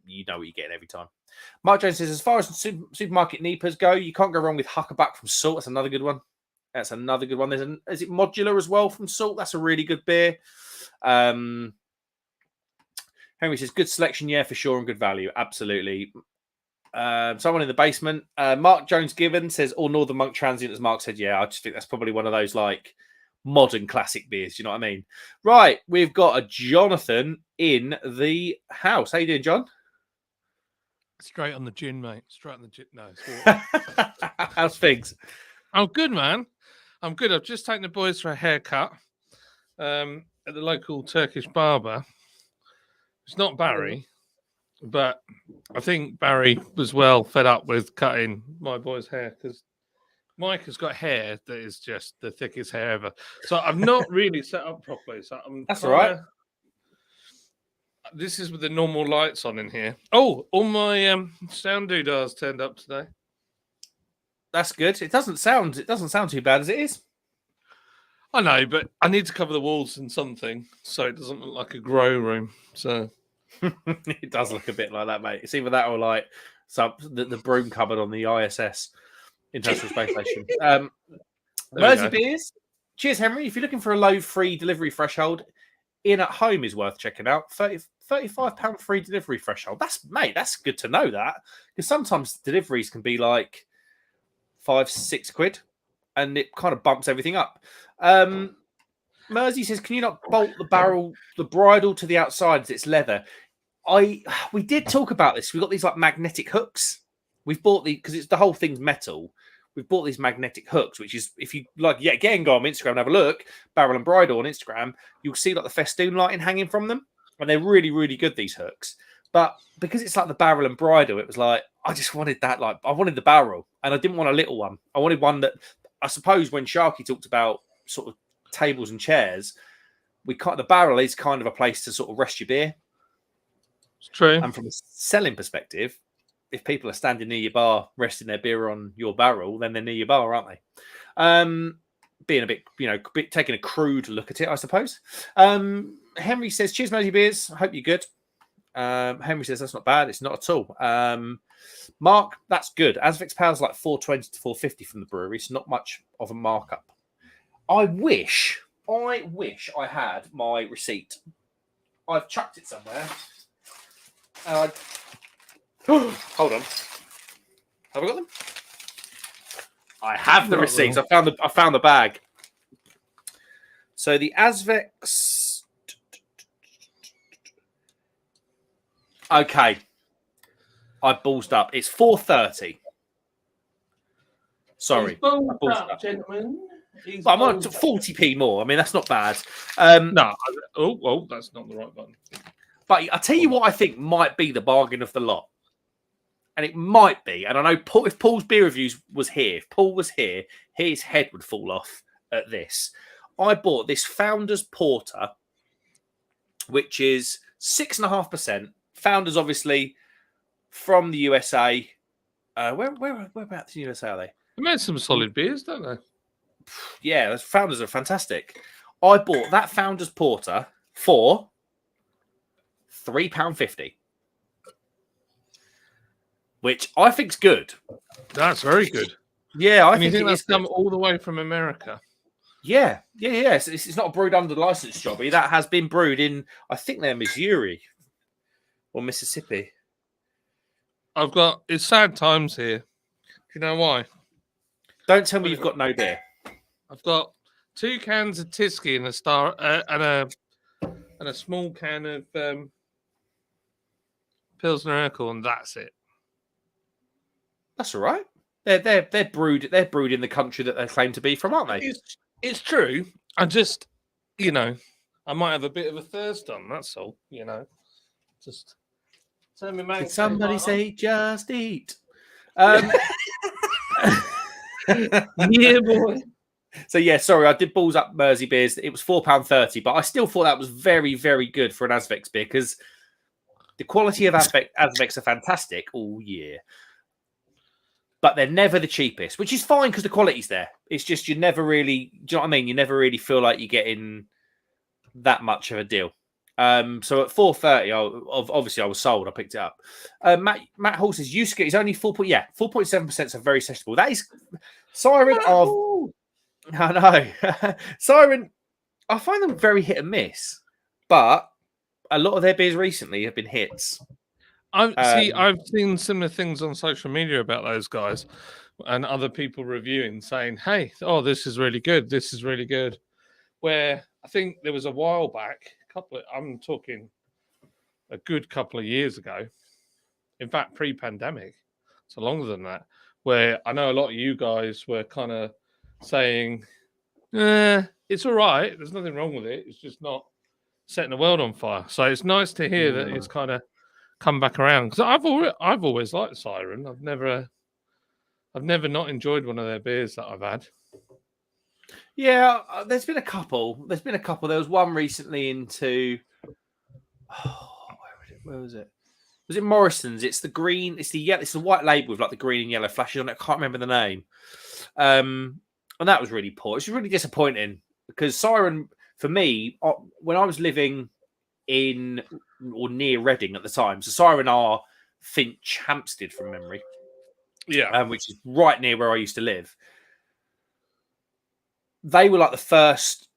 you know what you're getting every time. Mark Jones says as far as supermarket NEPAs go, you can't go wrong with Huckabuck from Salt. That's another good one. Is it Modular as well from Salt? That's a really good beer. Henry says good selection, yeah, for sure, and good value. Absolutely. Someone in the basement. Mark Jones Given says all Northern Monk Transient, as Mark said. Yeah, I just think that's probably one of those like modern classic beers. Do you know what I mean? Right, we've got a Jonathan in the house. How you doing, John? Straight on the gin, mate. Straight on the gin. No, how's things? I'm good, man. I'm good. I've just taken the boys for a haircut at the local Turkish barber. It's not Barry, but I think Barry was well fed up with cutting my boy's hair because Mike has got hair that is just the thickest hair ever. So I've not really set up properly. So that's all right. This is with the normal lights on in here. Oh, all my sound doodahs turned up today. That's good. It doesn't sound too bad as it is. I know, but I need to cover the walls in something so it doesn't look like a grow room. So it does look a bit like that, mate. It's either that or like the broom cupboard on the ISS, International Space Station. Mersey beers. Cheers, Henry. If you're looking for a low free delivery threshold, In at Home is worth checking out. £35 free delivery threshold. That's good to know that, because sometimes deliveries can be like £5-6, and it kind of bumps everything up. Mersey says, "Can you not bolt the bridle to the outside as it's leather?" We did talk about this. We've got these like magnetic hooks. We've bought because the whole thing's metal. We've bought these magnetic hooks, which is, if you like, again, go on Instagram and have a look, Barrel and Bridle on Instagram, you'll see like the festoon lighting hanging from them. And they're really, really good, these hooks. But because it's like the Barrel and Bridle, it was like, I just wanted that. Like, I wanted the barrel, and I didn't want a little one. I wanted one that, I suppose, when Sharky talked about sort of tables and chairs, the barrel is kind of a place to sort of rest your beer. It's true. And from a selling perspective, if people are standing near your bar, resting their beer on your barrel, then they're near your bar, aren't they? Being a bit, taking a crude look at it, I suppose. Henry says, "Cheers, Mosey Beers. I hope you're good." Henry says, "That's not bad. It's not at all." Mark, that's good. Azvex Power's like $4.20 to $4.50 from the brewery. It's not much of a markup. I wish I had my receipt. I've chucked it somewhere. Hold on. Have I got them? I have the receipts. I found the bag. So the Azvex. Okay. I ballsed up. It's $4.30. Sorry. Ballsed up, gentlemen. He's But I'm on old. 40p more. I mean, that's not bad. No. Oh, that's not the right button. But I'll tell you what I think might be the bargain of the lot. And it might be. And I know Paul, if Paul's beer reviews was here, if Paul was here, his head would fall off at this. I bought this Founders Porter, which is 6.5%. Founders, obviously, from the USA. Whereabouts in the USA are they? They made some solid beers, don't they? Yeah, those Founders are fantastic. I bought that Founders Porter for £3.50, which I think's good. That's very good. Yeah, I And you think think it that's is good. come all the way from America? Yeah. It's not brewed under license, Jobby. That has been brewed in, I think they're Missouri or Mississippi. It's sad times here. Do you know why? Don't tell me you've got no beer. I've got 2 cans of Tyskie and a small can of Pilsner Urquell, and that's it. That's all right. They're brewed in the country that they claim to be from, aren't they? It's true. I just, I might have a bit of a thirst on. That's all. Just tell me, mate. Did somebody say just eat? Yeah, boy. So yeah, sorry, I did balls up Mersey beers. It was £4.30, but I still thought that was very, very good for an Azvex beer because the quality of Azvex are fantastic all year. But they're never the cheapest, which is fine because the quality's there. It's just you never really, do you know what I mean? You never really feel like you're getting that much of a deal. So at £4.30, obviously I was sold. I picked it up. Matt Hall says Yusuke is only 4.7%. So very sessionable. That is Siren of. I know. Siren, I find them very hit and miss, but a lot of their beers recently have been hits. I've seen similar things on social media about those guys and other people reviewing, saying, "Hey, this is really good. This is really good." Where I think there was a while back, I'm talking a good couple of years ago. In fact, pre-pandemic, so longer than that. Where I know a lot of you guys were kind of saying, it's all right. There's nothing wrong with it. It's just not setting the world on fire. So it's nice to hear that it's kind of come back around. Because I've always liked Siren. I've never not enjoyed one of their beers that I've had. Yeah, there's been a couple. There was one recently into. Where was it? Was it Morrison's? It's the green. It's the yellow. It's the white label with like the green and yellow flashes on it. I can't remember the name. And that was really poor. It's really disappointing because Siren, for me, when I was living in or near Reading at the time, so Siren are Finch Hampstead from memory. Yeah, which is right near where I used to live. They were like the first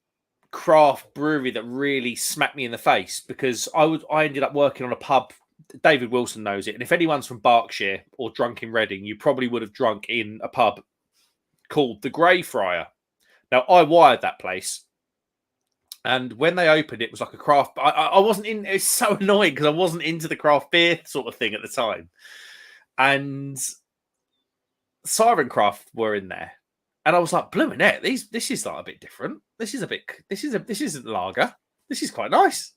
craft brewery that really smacked me in the face because I ended up working on a pub. David Wilson knows it. And if anyone's from Berkshire or drunk in Reading, you probably would have drunk in a pub called the Greyfriar. Now, I wired that place. And when they opened, it was like a craft. I wasn't in. It's so annoying because I wasn't into the craft beer sort of thing at the time. And Siren Craft were in there. And I was like, blooming heck, this is like a bit different. This isn't lager. This is quite nice.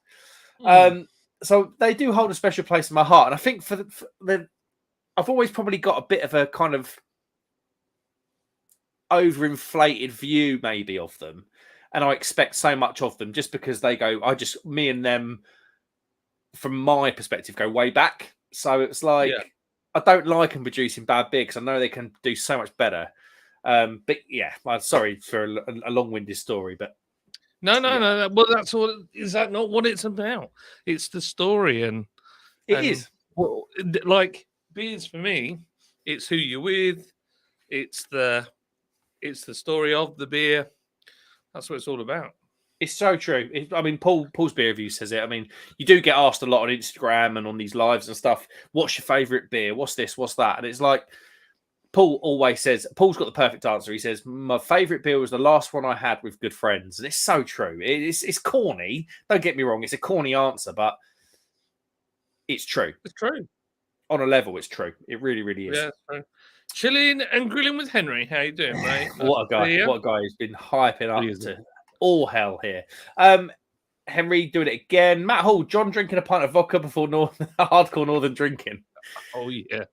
So they do hold a special place in my heart. And I think I've always probably got a bit of a kind of overinflated view maybe of them. And I expect so much of them just because they go, me and them, from my perspective, go way back. So it's like, I don't like them producing bad beer because I know they can do so much better. But yeah, I'm sorry for a long-winded story, but no. Well, that's all. Is that not what it's about? It's the story, and it is. Well, like beers for me, it's who you're with. It's the story of the beer. That's what it's all about. It's so true. Paul's beer review says it. I mean, you do get asked a lot on Instagram and on these lives and stuff. What's your favourite beer? What's this? What's that? And it's like Paul always says. Paul's got the perfect answer. He says my favourite beer was the last one I had with good friends, and it's so true. It's corny. Don't get me wrong. It's a corny answer, but it's true. It's true. On a level, it's true. It really, really is. Yeah, it's true. Chilling and grilling with Henry. How you doing, mate? What a guy! Yeah. What a guy! He's been hyping up Please. to all hell here. Henry doing it again. Matt Hall, John drinking a pint of vodka before hardcore northern drinking. Oh yeah.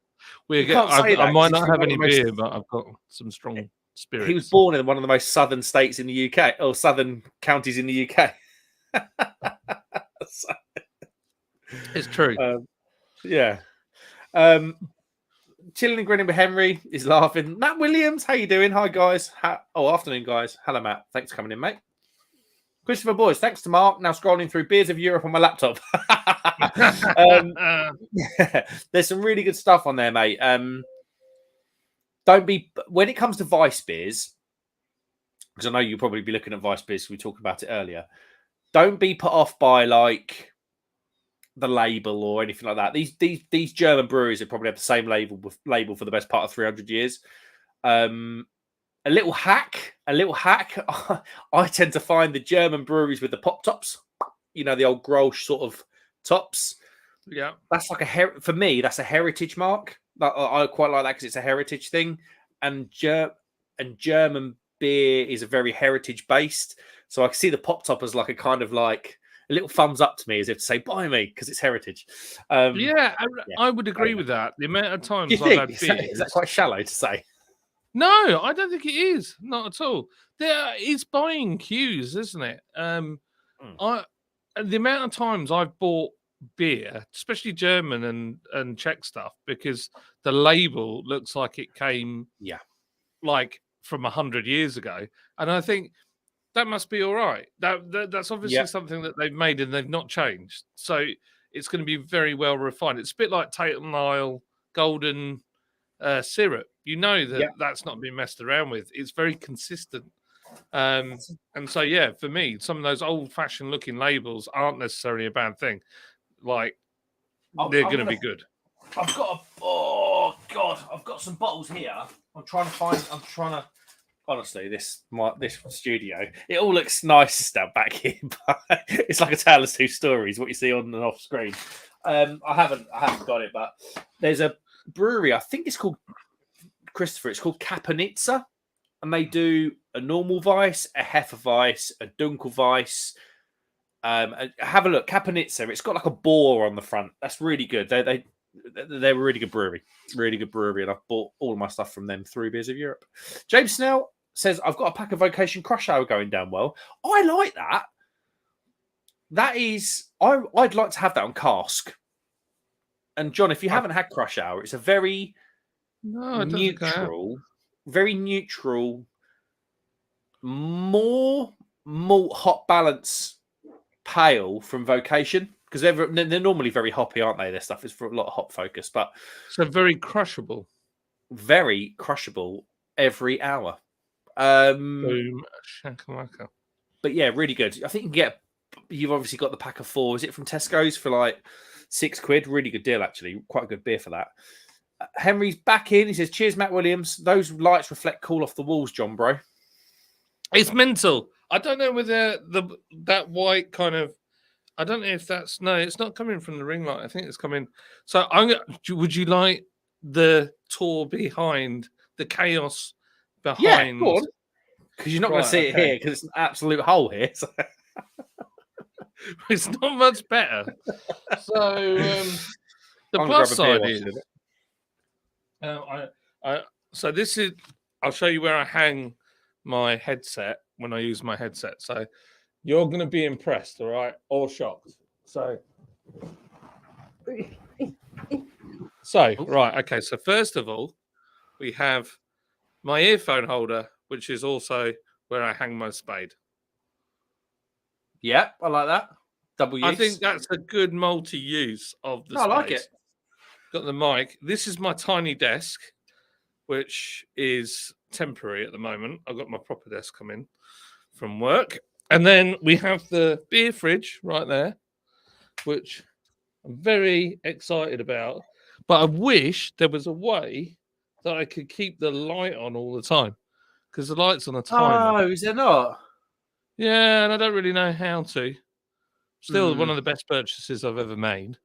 I might not have any beer, but I've got some strong spirits. He was born in one of the most southern states in the UK, or southern counties in the UK. It's true. Yeah. Chilling and grinning with Henry is laughing. Matt Williams, how you doing? Hi guys. Afternoon guys. Hello Matt. Thanks for coming in, mate. Christopher Boys, thanks to Mark. Now scrolling through Beers of Europe on my laptop. There's some really good stuff on there, mate. When it comes to Vice beers, because I know you'll probably be looking at Vice beers, we talked about it earlier. Don't be put off by like the label or anything like that. These German breweries have probably had the same label for the best part of 300 years. A little hack. I tend to find the German breweries with the pop tops, the old Grolsch sort of tops. Yeah, that's like for me. That's a heritage mark. I quite like that because it's a heritage thing, and German beer is a very heritage based. So I see the pop top as like a kind of like a little thumbs up to me, as if to say buy me because it's heritage. I would agree with that. The amount of times I've had beers, is that quite shallow to say? No, I don't think it is. Not at all. It's buying cues, isn't it? The amount of times I've bought beer, especially German and Czech stuff, because the label looks like it came like from 100 years ago, and I think that must be all right. That's obviously something that they've made and they've not changed, so it's going to be very well refined. It's a bit like Tate and Lyle golden syrup. That's not been messed around with. It's very consistent. And so, for me, some of those old-fashioned looking labels aren't necessarily a bad thing. Like, they're going to be good. I've got some bottles here. Honestly, this studio, it all looks nice down back here, but it's like a tale of two stories, what you see on and off screen. I haven't got it, but there's a brewery, I think it's called Christopher, it's called Kapanitsa, and they do a normal Weiss, a Hefeweiss, a Dunkelweiss. Have a look, Kapanitsa. It's got like a boar on the front. That's really good. They're a really good brewery, and I've bought all of my stuff from them through Beers of Europe. James Snell says, I've got a pack of Vocation Crush Hour going down well. I like that. That is, I'd like to have that on cask. And John, if you haven't had Crush Hour, it's a very neutral, more malt hop balance pale from Vocation, because they're normally very hoppy, aren't they? Their stuff is for a lot of hop focus, but so very crushable every hour. Boom shakalaka. But yeah, really good. I think you've obviously got the pack of 4. Is it from Tesco's for like £6? Really good deal, actually. Quite a good beer for that. Henry's back in. He says, cheers, Matt Williams. Those lights reflect cool off the walls, John, bro. It's mental. I don't know whether that white kind of, I don't know if that's, no, it's not coming from the ring light. I think it's coming. So would you like the tour behind, the chaos behind? Yeah, go on. Because you're not going to see it here, because it's an absolute hole here. So. It's not much better. So the plus side is, so this is, I'll show you where I hang my headset when I use my headset. So you're going to be impressed, all right, or shocked. So right, okay. So first of all, we have my earphone holder, which is also where I hang my spade. Yeah, I like that. Double use. I think that's a good multi-use of the spade. I like it. Got the mic. This is my tiny desk, which is temporary at the moment. I've got my proper desk coming from work. And then we have the beer fridge right there, which I'm very excited about. But I wish there was a way that I could keep the light on all the time, because the light's on a timer. Oh, is there not? Yeah, and I don't really know how to. Still one of the best purchases I've ever made.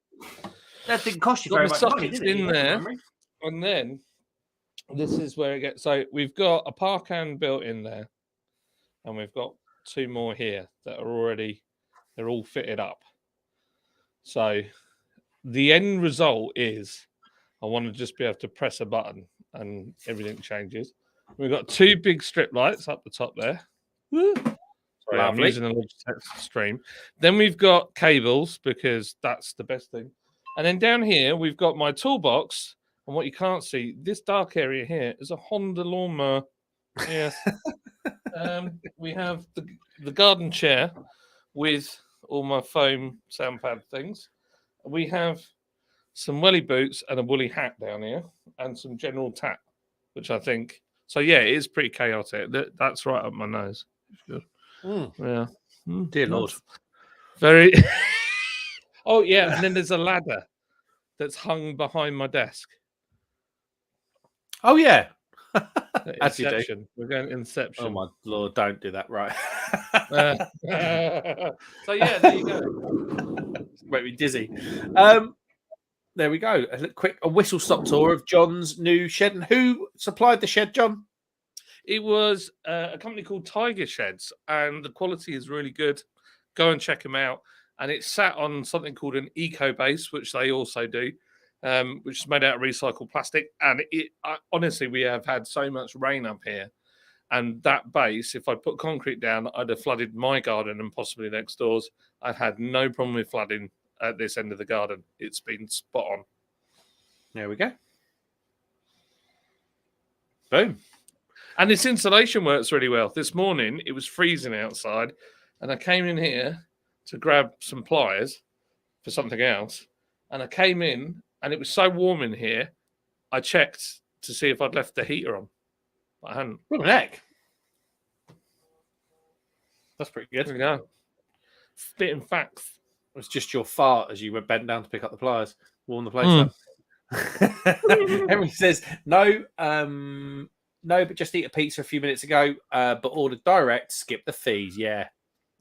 That didn't cost you very much money, did it? In there, and then this is where it gets. So we've got a parkan built in there, and we've got 2 more here that are already. They're all fitted up. So the end result is, I want to just be able to press a button and everything changes. We've got 2 big strip lights up the top there. Woo. Sorry, I'm Lovely. using a Logitech stream. Then we've got cables because that's the best thing. And then down here, we've got my toolbox. And what you can't see, this dark area here is a Honda lawnmower. Yes. We have the garden chair with all my foam sound pad things. We have some welly boots and a woolly hat down here and some general tap, which I think. So, yeah, it is pretty chaotic. That's right up my nose. Good. Yeah. Dear Lord. Very. Oh, yeah. And then there's a ladder that's hung behind my desk. Oh, yeah. As Inception. We're going Inception. Oh, my Lord. Don't do that. Right. So, yeah, there you go. Make me dizzy. There we go. A whistle stop tour of John's new shed. And who supplied the shed, John? It was a company called Tiger Sheds, and the quality is really good. Go and check them out. And it's sat on something called an eco base, which they also do, which is made out of recycled plastic. And honestly, we have had so much rain up here. And that base, if I put concrete down, I'd have flooded my garden and possibly next door's. I've had no problem with flooding at this end of the garden. It's been spot on. There we go. Boom. And this insulation works really well. This morning, it was freezing outside, and I came in here to grab some pliers for something else. And I came in, and it was so warm in here, I checked to see if I'd left the heater on. I hadn't. What the heck? That's pretty good. There we go. Spitting facts. It was just your fart as you went bent down to pick up the pliers. Warm the place up. Henry says, no, but just eat a pizza a few minutes ago, but ordered direct, skip the fees. Yeah.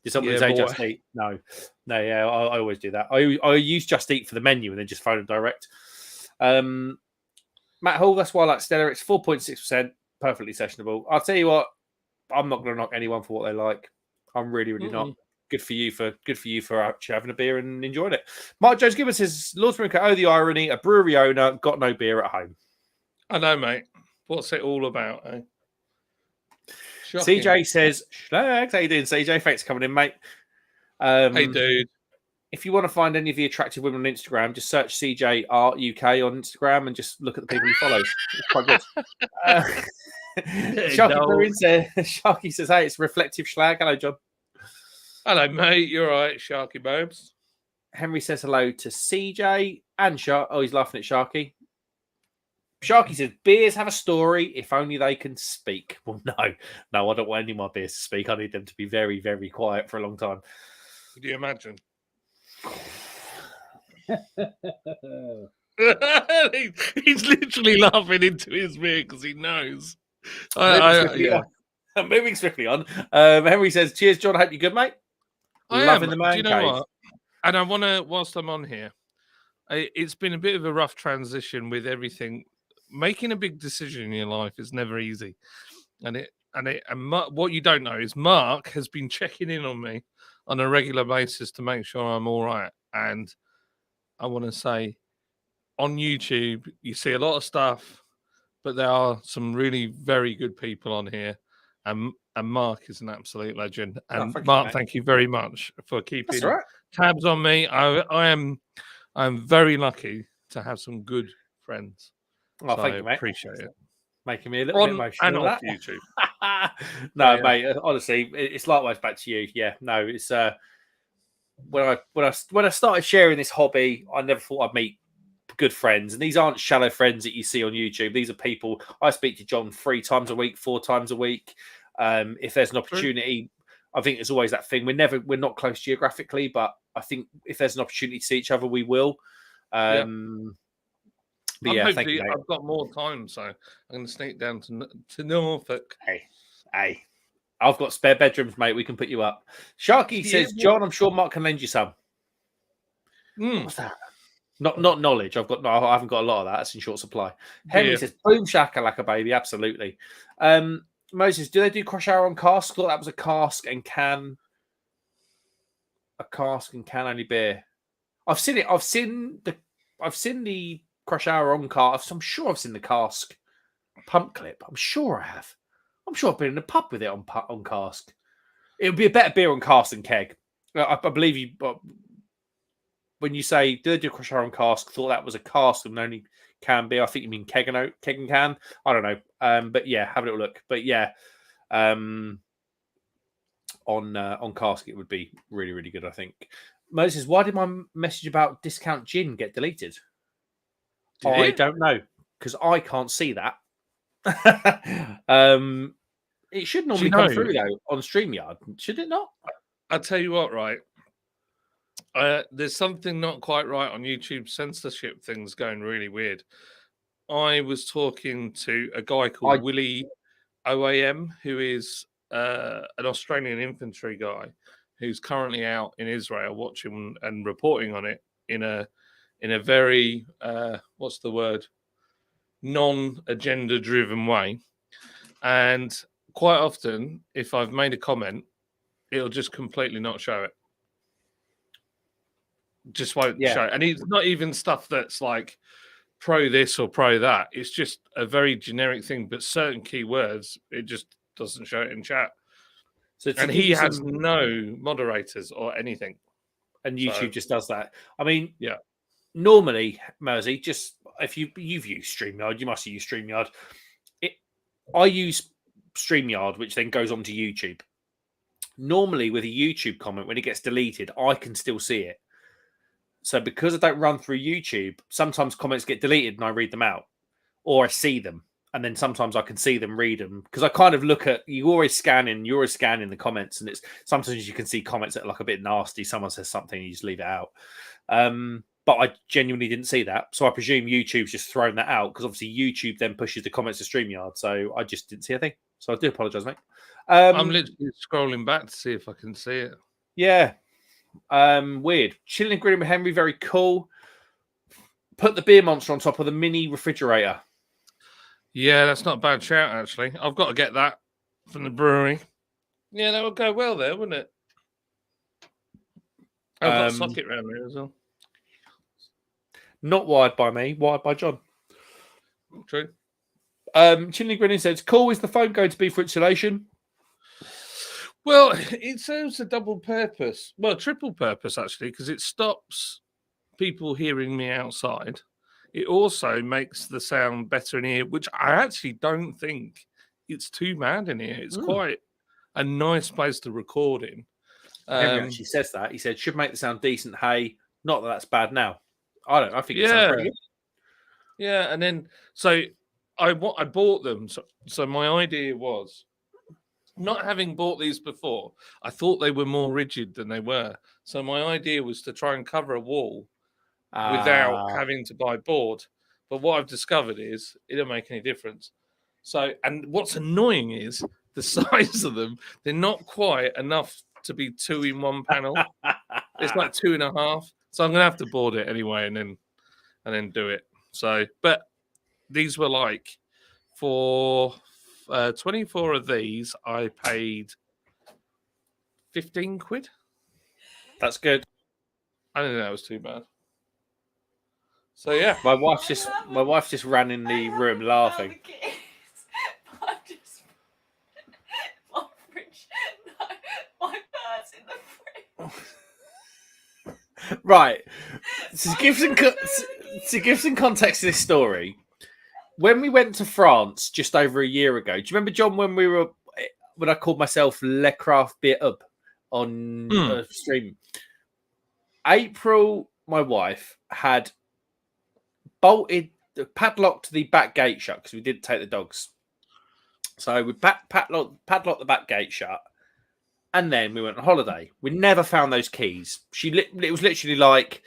Did somebody say Just Eat? No, yeah, I always do that. I use Just Eat for the menu and then just phone them direct. Matt Hall, that's why I like Stella. It's 4.6%, perfectly sessionable. I'll tell you what, I'm not going to knock anyone for what they like. I'm really, really not. Good for you for actually having a beer and enjoying it. Mark Jones Gibbons says, Lord Sprinker, oh the irony, a brewery owner got no beer at home. I know, mate. What's it all about, eh? Shocking. CJ says, Schlags, how you doing, CJ? Thanks for coming in, mate. Hey, dude. If you want to find any of the attractive women on Instagram, just search CJ Art UK on Instagram and just look at the people he follows. It's quite good. Sharky says, hey, it's reflective schlag. Hello, John. Hello, mate. You're right, Sharky Bobes. Henry says hello to CJ and Shark. Oh, he's laughing at Sharky. Sharky says, beers have a story if only they can speak. Well, no, I don't want any of my beers to speak. I need them to be very, very quiet for a long time. Could you imagine? He's literally laughing into his beer because he knows. Moving swiftly on. Henry says, cheers, John. I hope you're good, mate. Loving the man cave. Do you know what? And I want to, whilst I'm on here, it's been a bit of a rough transition with everything. Making a big decision in your life is never easy. And what you don't know is Mark has been checking in on me on a regular basis to make sure I'm all right. And I want to say, on YouTube, you see a lot of stuff, but there are some really very good people on here. And Mark is an absolute legend. And Mark, thank you very much for keeping tabs on me. I'm very lucky to have some good friends. Oh, thank you, mate. Appreciate it. Making me a little bit emotional. And off YouTube. Mate. Honestly, it's likewise back to you. Yeah, no, it's when I started sharing this hobby, I never thought I'd meet good friends, and these aren't shallow friends that you see on YouTube. These are people I speak to John 3 times a week, 4 times a week. If there's an opportunity, I think there's always that thing. We're not close geographically, but I think if there's an opportunity to see each other, we will. But yeah, thank you, mate. I've got more time, so I'm going to sneak down to Norfolk. Hey, I've got spare bedrooms, mate. We can put you up. Sharky says, John, I'm sure Mark can lend you some. What's that? Not knowledge. I haven't got a lot of that. It's in short supply. Henry Beer. says, "Boom shakalaka, baby." Absolutely. Moses, do they do crush hour on cask? I thought that was a cask and can only beer. I've seen it. I've seen the crush hour on cask. I'm sure I've seen the cask pump clip. I'm sure I have. I'm sure I've been in a pub with it on cask. It would be a better beer on cask than keg. I believe you. But when you say do they do crush hour on cask, thought that was a cask and only can beer. I think you mean keg and can. I don't know. But yeah, have a little look. But yeah, on cask it would be really, really good. I think. Moses, why did my message about discount gin get deleted? I don't know because I can't see that. It should normally come through though on StreamYard, should it not? I'll tell you what, right? There's something not quite right on YouTube censorship things going really weird. I was talking to a guy called Willie OAM, who is an Australian infantry guy who's currently out in Israel watching and reporting on it in a very what's the word, non-agenda driven way. And quite often, if I've made a comment, it'll just completely not show it. Just won't show it. And it's not even stuff that's like pro this or pro that. It's just a very generic thing, but certain keywords, it just doesn't show it in chat. So and he has no moderators or anything. And YouTube just does that. I mean, yeah. Normally, Mersey, just if you've used StreamYard, you must use StreamYard. I use StreamYard, which then goes on to YouTube. Normally, with a YouTube comment, when it gets deleted, I can still see it. So because I don't run through YouTube, sometimes comments get deleted and I read them out, or I see them, and then sometimes I can see them, read them, because I kind of look at you're always scanning the comments, and it's sometimes you can see comments that are like a bit nasty. Someone says something, you just leave it out. But I genuinely didn't see that, so I presume YouTube's just thrown that out because obviously YouTube then pushes the comments to StreamYard. So I just didn't see a thing. So I do apologise, mate. I'm literally scrolling back to see if I can see it. Yeah. Weird. Chilling and grilling with Henry, very cool. Put the beer monster on top of the mini refrigerator. Yeah, that's not a bad shout, actually. I've got to get that from the brewery. Yeah, that would go well there, wouldn't it? I've got a socket around there as well. Not wired by me, wired by John. True. Chilling and grilling says, cool, is the foam going to be for insulation? Well, it serves a double purpose. Well, triple purpose, actually, because it stops people hearing me outside. It also makes the sound better in here, which I actually don't think it's too bad in here. It's quite a nice place to record in. Henry actually says that. He said, should make the sound decent. Hey, not that that's bad now. I think it sounds pretty good. Yeah, and then, so I bought them. So my idea was, not having bought these before, I thought they were more rigid than they were. So my idea was to try and cover a wall without having to buy board. But what I've discovered is it don't make any difference. So, and what's annoying is the size of them. They're not quite enough to be 2 in 1 panel. It's like 2.5. So I'm gonna have to board it anyway, and then do it. So, but these were like for 24 of these, I paid 15 quid. That's good. I didn't think that was too bad. So yeah, my wife just ran in the room laughing. My bird's in the fridge. Right. To give some context to this story, when we went to France just over a year ago, do you remember, John, when I called myself Le Craft Beer Up on stream? April, my wife, had padlocked the back gate shut because we didn't take the dogs. So we padlocked the back gate shut, and then we went on holiday. We never found those keys. It was literally like,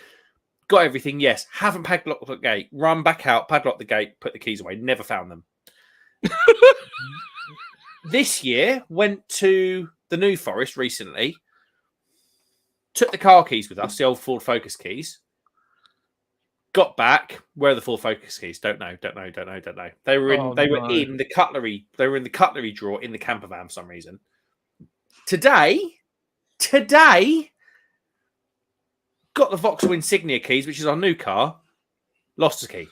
got everything, yes, haven't padlocked the gate, run back out, padlock the gate, put the keys away, never found them. This year, went to the New Forest recently, took the car keys with us, the old Ford Focus keys. Got back. Where are the 4 focus keys? Don't know. They were in. They were in the cutlery. They were in the cutlery drawer in the camper van for some reason. Today, got the Vauxhall Insignia keys, which is our new car. Lost the key.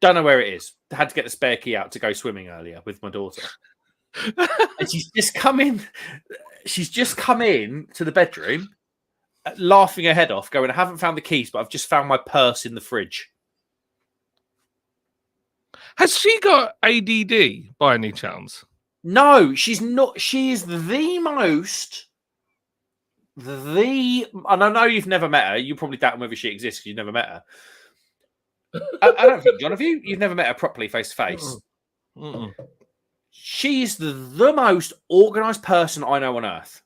Don't know where it is. Had to get the spare key out to go swimming earlier with my daughter. And she's just come in. She's just come in to the bedroom, laughing her head off, going, "I haven't found the keys, but I've just found my purse in the fridge." Has she got ADD by any chance? No, she's not. She is the most. And I know you've never met her. You probably doubt whether she exists because you've never met her. I don't think, John, have you? You've never met her properly face to face. She's the most organised person I know on earth.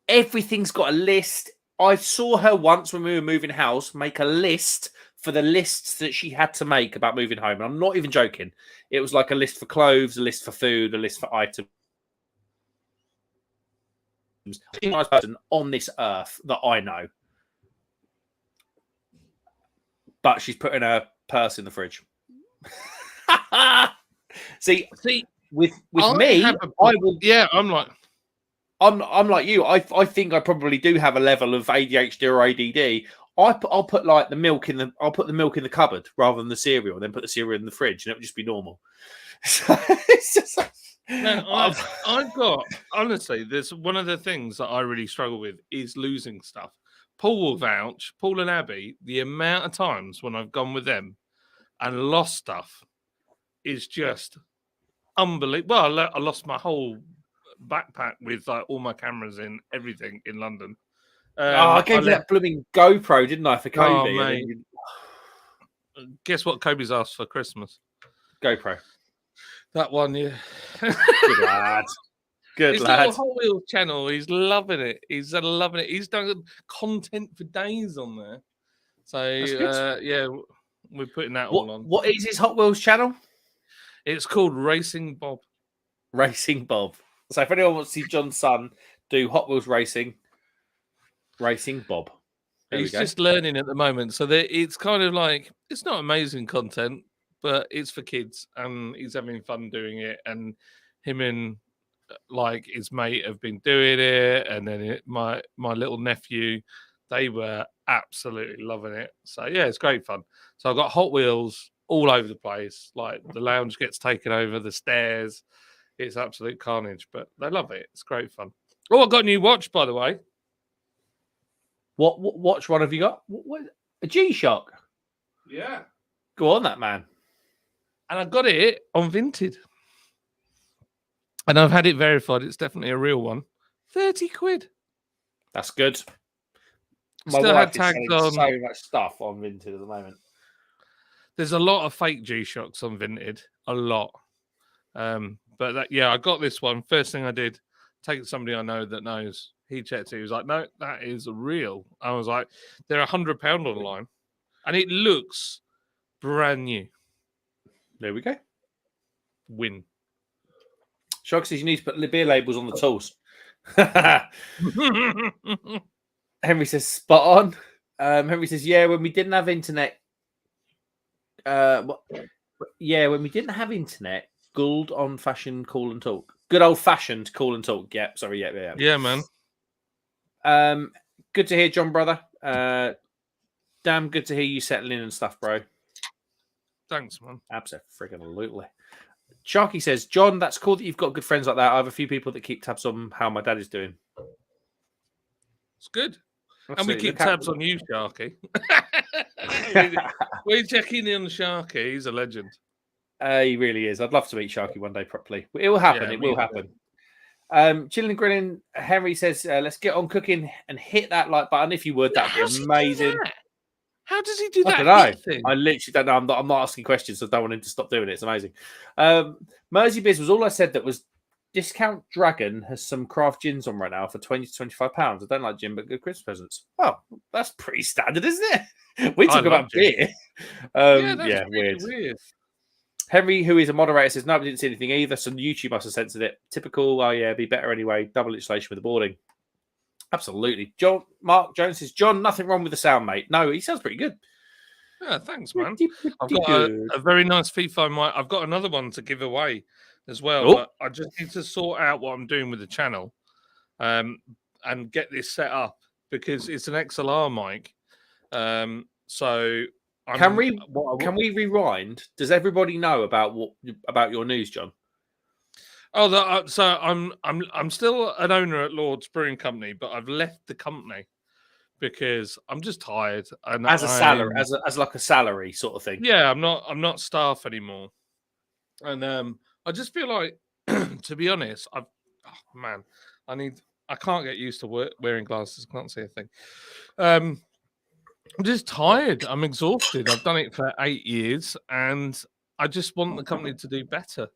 Everything's got a list. I saw her once when we were moving house make a list for the lists that she had to make about moving home. And I'm not even joking. It was like a list for clothes, a list for food, a list for items. The most person on this earth that I know. But she's putting her purse in the fridge. See, with me, I will. Yeah, I'm like you. I think I probably do have a level of ADHD or ADD. I'll put like the milk in the. I'll put the milk in the cupboard rather than the cereal, and then put the cereal in the fridge, and it would just be normal. So it's just. Man, I've got honestly. There's one of the things that I really struggle with is losing stuff. Paul will vouch. Paul and Abby. The amount of times when I've gone with them and lost stuff is just unbelievable. Well, I lost my whole backpack with like all my cameras in everything in London. I gave you that blooming GoPro, didn't I, for Kobe? Oh, mate. Guess what Kobe's asked for Christmas? GoPro. That one, yeah. Good lad. Good lad. His little Hot Wheels channel. He's loving it. He's loving it. He's done content for days on there. So, yeah, we're putting that all on. What is his Hot Wheels channel? It's called Racing Bob. Racing Bob. So if anyone wants to see John's son do Hot Wheels racing, Racing Bob. He's just learning at the moment. So it's kind of like, it's not amazing content, but it's for kids and he's having fun doing it. And him and like his mate have been doing it. And then my little nephew, they were absolutely loving it. So yeah, it's great fun. So I've got Hot Wheels all over the place. Like the lounge gets taken over, the stairs. It's absolute carnage, but they love it. It's great fun. Oh, I got a new watch, by the way. What watch one have you got? What a G-Shock? Yeah. Go on, that man. And I got it on Vinted. And I've had it verified. It's definitely a real one. 30 quid. That's good. My Still wife had tags is on. so much stuff on Vinted at the moment. There's a lot of fake G-Shocks on Vinted. A lot. But I got this one. First thing I did, take it to somebody I know that knows. He checked it. He was like, no, that is real. I was like, they're £100 online. And it looks brand new. There we go. Win. Shock says you need to put beer labels on the tools. Henry says, spot on. Henry says, yeah, when we didn't have internet. When we didn't have internet, good on fashion, call and talk. Good old fashioned call and talk. Yeah, sorry, yeah. Yeah, man. Good to hear, John, brother. Damn good to hear you settling and stuff, bro. Thanks, man. Absolutely. Sharky says, John, that's cool that you've got good friends like that. I have a few people that keep tabs on how my dad is doing. It's good. Absolutely. And we keep tabs on you, Sharky. We're checking in on Sharky. He's a legend. He really is. I'd love to meet Sharky one day properly. It will happen. Yeah, it will happen. Chilling and grinning. Henry says, let's get on cooking and hit that like button if you would. That'd be amazing. How does he do that? I don't know. Thing? I literally don't know. I'm not asking questions, so I don't want him to stop doing it. It's amazing. Mersey Biz was all I said that was Discount Dragon has some craft gins on right now for £20 to £25. I don't like gin, but good Christmas presents. Oh, that's pretty standard, isn't it? We talk about beer. That's really weird. Henry, who is a moderator, says, no, we didn't see anything either, so YouTube must have censored it. Typical, be better anyway. Double installation with the boarding. Absolutely. Mark Jones says, John, nothing wrong with the sound, mate. No, he sounds pretty good. Yeah, thanks, man. Pretty I've got good. a very nice FIFA mic. I've got another one to give away as well, Oh. but I just need to sort out what I'm doing with the channel, and get this set up because it's an XLR mic. So Can we rewind? Does everybody know about your news, John? Oh, so I'm still an owner at Lord's Brewing Company, but I've left the company because I'm just tired. And As a salary, as like a salary sort of thing. Yeah, I'm not staff anymore, and I just feel like, to be honest, I can't get used to wearing glasses. Can't see a thing. I'm just tired. I'm exhausted. I've done it for 8 years, and I just want the company to do better.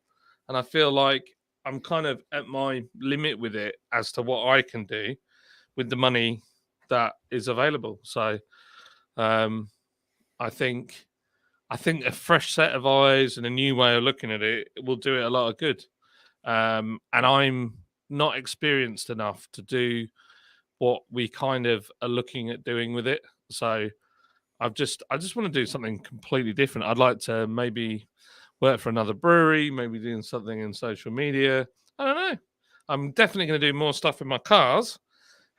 And I feel like I'm kind of at my limit with it as to what I can do with the money that is available. So I think a fresh set of eyes and a new way of looking at it will do it a lot of good. And I'm not experienced enough to do what we kind of are looking at doing with it. So I just want to do something completely different. I'd like to maybe work for another brewery, maybe doing something in social media. I don't know. I'm definitely going to do more stuff with my cars.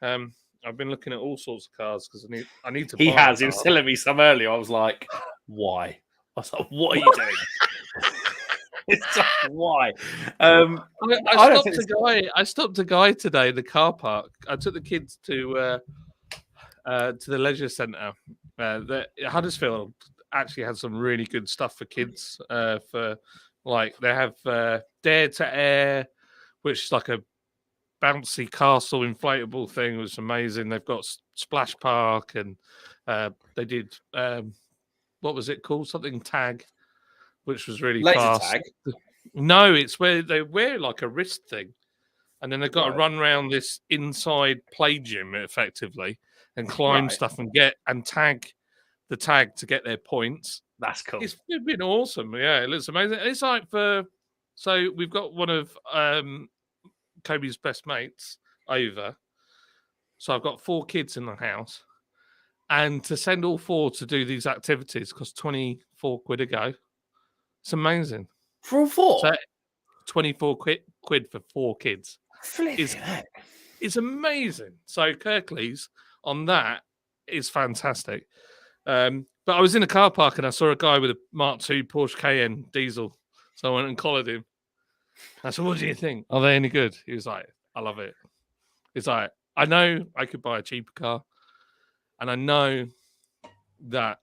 I've been looking at all sorts of cars because I need to. He has. He was telling me some earlier. I was like, why? I was like, what are you doing? It's like, why? I stopped a guy today in the car park. I took the kids to the leisure centre. Huddersfield actually had some really good stuff for kids. For like they have Dare to Air, which is like a bouncy castle inflatable thing. It was amazing. They've got Splash Park, and they did what was it called? Something tag, which was really laser fast. tag. No, it's where they wear like a wrist thing, and then they've got to run around this inside play gym effectively and climb stuff and tag the tag to get their points. That's cool. It's been awesome. Yeah, it looks amazing. It's like so we've got one of Kobe's best mates over. So I've got 4 kids in the house, and to send all 4 to do these activities costs 24 quid a go. It's amazing. For all 4? So 24 quid for 4 kids. It's amazing. So Kirklees on that is fantastic. But I was in a car park and I saw a guy with a Mark II Porsche Cayenne diesel. So I went and collared him. I said, what do you think? Are they any good? He was like, I love it. He's like, I know I could buy a cheaper car. And I know that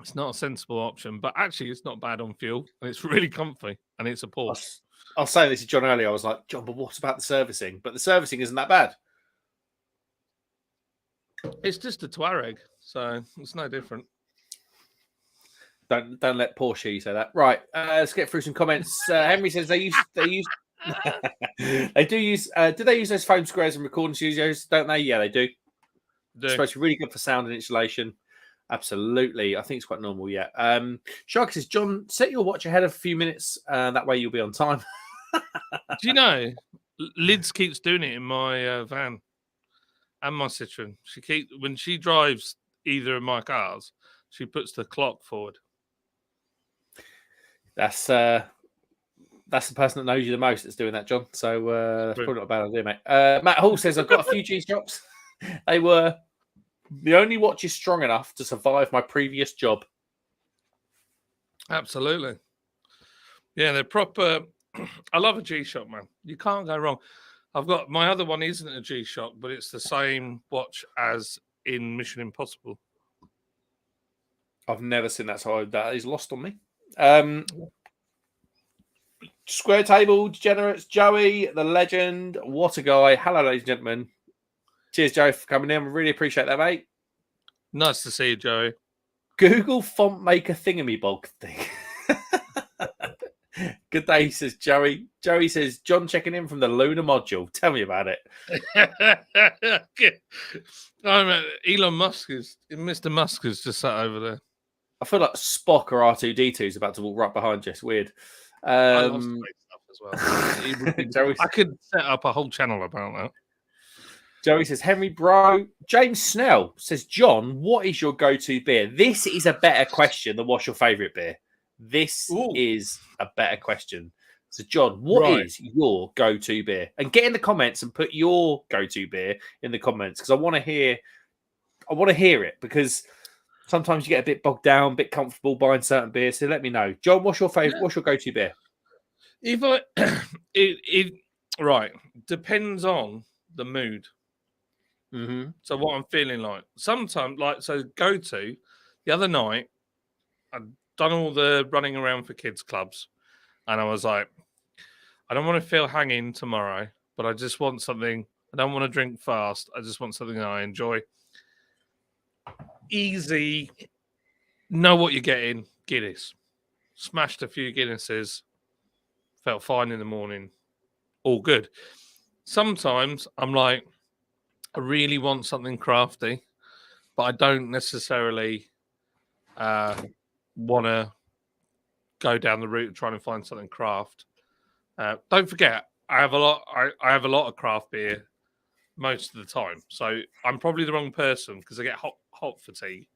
it's not a sensible option, but actually it's not bad on fuel. And it's really comfy. And it's a Porsche. I was saying this to John earlier. I was like, John, but what about the servicing? But the servicing isn't that bad. It's just a Touareg, so it's no different. Don't let Porsche say that. Right, let's get through some comments. Henry says they use they do use. Do they use those foam squares in recording studios? Don't they? Yeah, they do. It's supposed to be really good for sound and insulation. Absolutely, I think it's quite normal. Yeah. Shark says, John, set your watch ahead of a few minutes. That way you'll be on time. Do you know, Lids keeps doing it in my van and my Citroen. When she drives either of my cars, she puts the clock forward. That's the person that knows you the most that's doing that, John. So that's probably not a bad idea, mate. Matt Hall says, I've got a few G-Shocks. They were the only watches strong enough to survive my previous job. Absolutely. Yeah, they're proper. I love a G-Shock, man. You can't go wrong. I've got my other one isn't a G-Shock, but it's the same watch as in Mission Impossible. I've never seen that, so that is lost on me. Square Table, Degenerates, Joey, the legend. What a guy. Hello, ladies and gentlemen. Cheers, Joe, for coming in. We really appreciate that, mate. Nice to see you, Joey. Google font maker thingamybog thing. Good day, says Joey. Joey says, John checking in from the lunar module. Tell me about it. Elon Musk Mr. Musk is just sat over there. I feel like Spock or R2D2 is about to walk right behind you. It's weird. I love space stuff as well. I could set up a whole channel about that. Joey says, Henry Bro. James Snell says, John, what is your go-to beer? This is a better question than what's your favourite beer. This is a better question. So, John, what is your go-to beer? And get in the comments and put your go-to beer in the comments because I want to hear it because sometimes you get a bit bogged down, a bit comfortable buying certain beers. So let me know. John, what's your favourite? What's your go-to beer? If I it depends on the mood. Mm-hmm. So what I'm feeling like. Sometimes, go to the other night, I'd done all the running around for kids clubs, and I was like, I don't want to feel hanging tomorrow, but I just want something. I don't want to drink fast. I just want something that I enjoy. Easy, know what you're getting. Guinness. Smashed a few Guinnesses. Felt fine in the morning. All good. Sometimes I'm like, I really want something crafty, but I don't necessarily want to go down the route of trying to find something craft. Don't forget, I have a lot. I have a lot of craft beer most of the time, so I'm probably the wrong person because I get hot fatigue.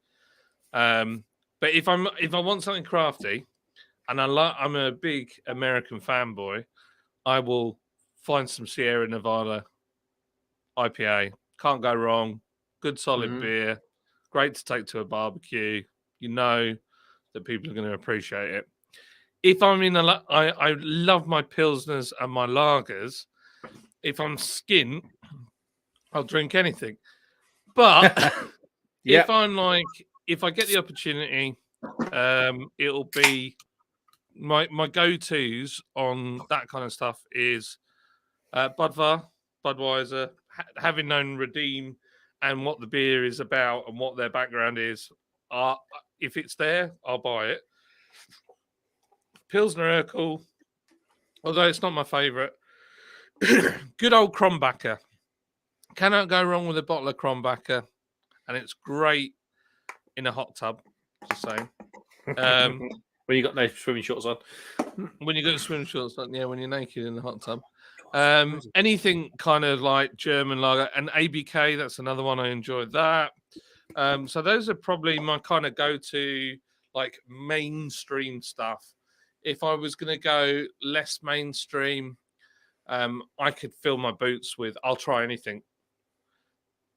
But if I want something crafty, and I'm a big American fanboy, I will find some Sierra Nevada IPA. Can't go wrong. Good solid beer. Great to take to a barbecue. You know that people are going to appreciate it. If I'm I love my pilsners and my lagers. If I'm skint, I'll drink anything. But if I get the opportunity, it'll be my go-tos on that kind of stuff is Budweiser, having known Redeem and what the beer is about and what their background is. If it's there, I'll buy it. Pilsner Urquell, although it's not my favourite. Good old Krombacher. Cannot go wrong with a bottle of Krombacher, and it's great in a hot tub. Just saying. When you got no swimming shorts on. When you got swimming shorts on, yeah, when you're naked in the hot tub. Anything kind of like German lager and ABK, that's another one I enjoyed that. So those are probably my kind of go-to like mainstream stuff. If I was going to go less mainstream, I could fill my boots with I'll try anything.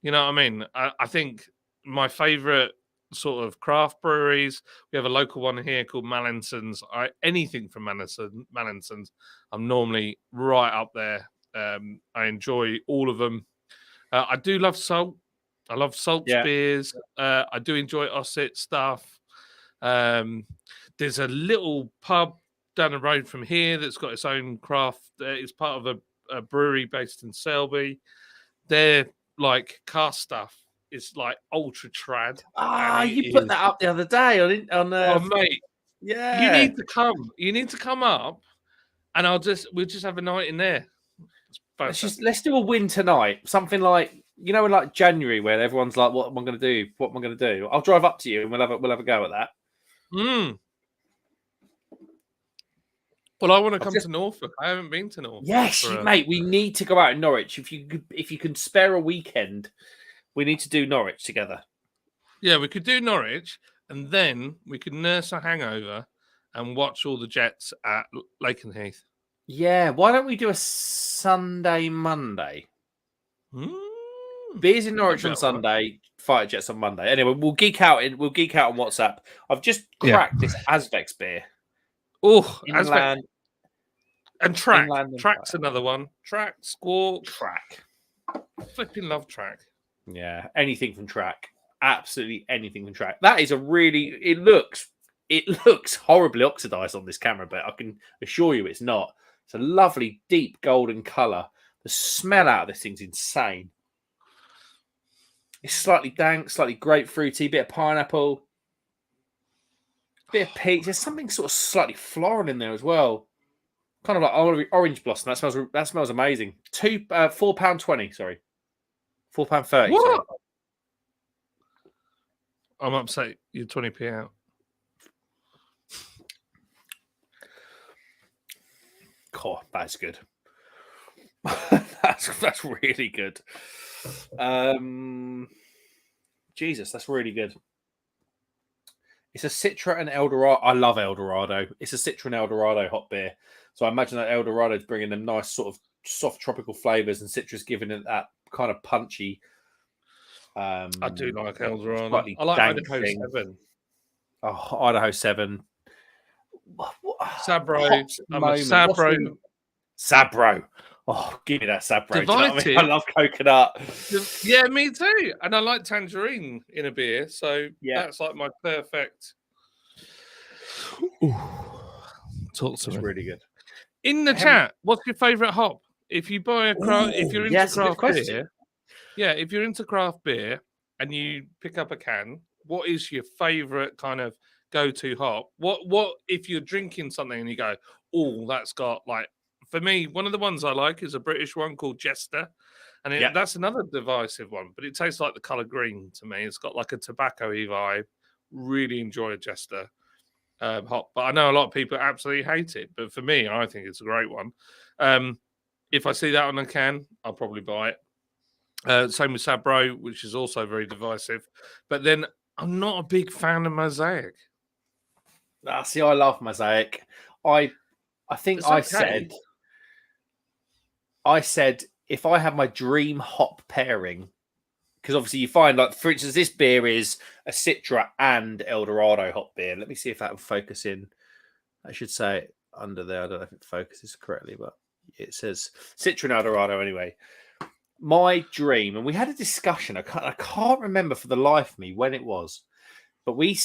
You know what I mean? I think my favorite sort of craft breweries, we have a local one here called Mallinson's. Anything from Mallinson's, I'm normally right up there. I enjoy all of them. I do love salt. I love salt beers. I do enjoy Osset stuff. There's a little pub down the road from here that's got its own craft. It's part of a brewery based in Selby. Their like cast stuff is like ultra trad. You put that up the other day on oh mate, yeah. You need to come. You need to come up, and we'll just have a night in there. Let's do a winter night. Something like in like January where everyone's like, "What am I going to do? What am I going to do?" I'll drive up to you and we'll have a go at that. Well, I want to come to Norfolk. I haven't been to Norfolk. Yes, mate. We need to go out in Norwich. If you can spare a weekend, we need to do Norwich together. Yeah, we could do Norwich, and then we could nurse a hangover and watch all the Jets at Lakenheath. Yeah, why don't we do a Sunday, Monday? Beers in Norwich on Sunday, Fighter Jets on Monday. Anyway, we'll geek out on WhatsApp. I've just cracked this Azvex beer. Oh, Azvex. And Track. Track's another one. Track, Squawk. Track. Flipping love Track. Yeah, anything from Track. Absolutely anything from Track. That is it looks horribly oxidized on this camera, but I can assure you it's not. It's a lovely, deep golden colour. The smell out of this thing's insane. It's slightly dank, slightly grapefruity, bit of pineapple, bit of peach. There's something sort of slightly floral in there as well. Kind of like orange blossom. That smells amazing. £4.20. Sorry, £4.30. What? Sorry. I'm upset. You're 20p out. Oh, that's good. That's really good. Jesus, that's really good. It's a Citra and Eldorado. I love Eldorado. It's a Citra and Eldorado hot beer. So I imagine that Eldorado is bringing them nice sort of soft tropical flavors, and Citra's giving it that kind of punchy. I do like Eldorado. Slightly I like dank Idaho thing. 7. Oh, Idaho 7. Sabro. Hops at the I'm a moment. Sabro. Sabro. Oh, give me that Sabro. Do you know what I mean? Divided. I love coconut. Yeah, me too. And I like tangerine in a beer. So Yeah. that's like my perfect. Talk to It's me. really good. In the chat, what's your favourite hop? If you buy a craft, if you're into craft beer, if you're into craft beer and you pick up a can, what is your favourite kind of go-to hop? What if you're drinking something and you go, oh, that's got like, for me, one of the ones I like is a British one called Jester, and that's another divisive one, but it tastes like the colour green to me. It's got like a tobacco-y vibe. Really enjoy a Jester. Hop, but I know a lot of people absolutely hate it. But for me, I think it's a great one. If I see that on a can, I'll probably buy it. Same with Sabro, which is also very divisive. But then I'm not a big fan of Mosaic. See, I love Mosaic. I think It's I okay. said if I had my dream hop pairing, because obviously you find, like, for instance, this beer is a Citra and Eldorado hop beer. Let me see if that will focus in. I should say it under there. I don't know if it focuses correctly, but it says Citra and Eldorado anyway. My dream, and we had a discussion. I can't remember for the life of me when it was, but we've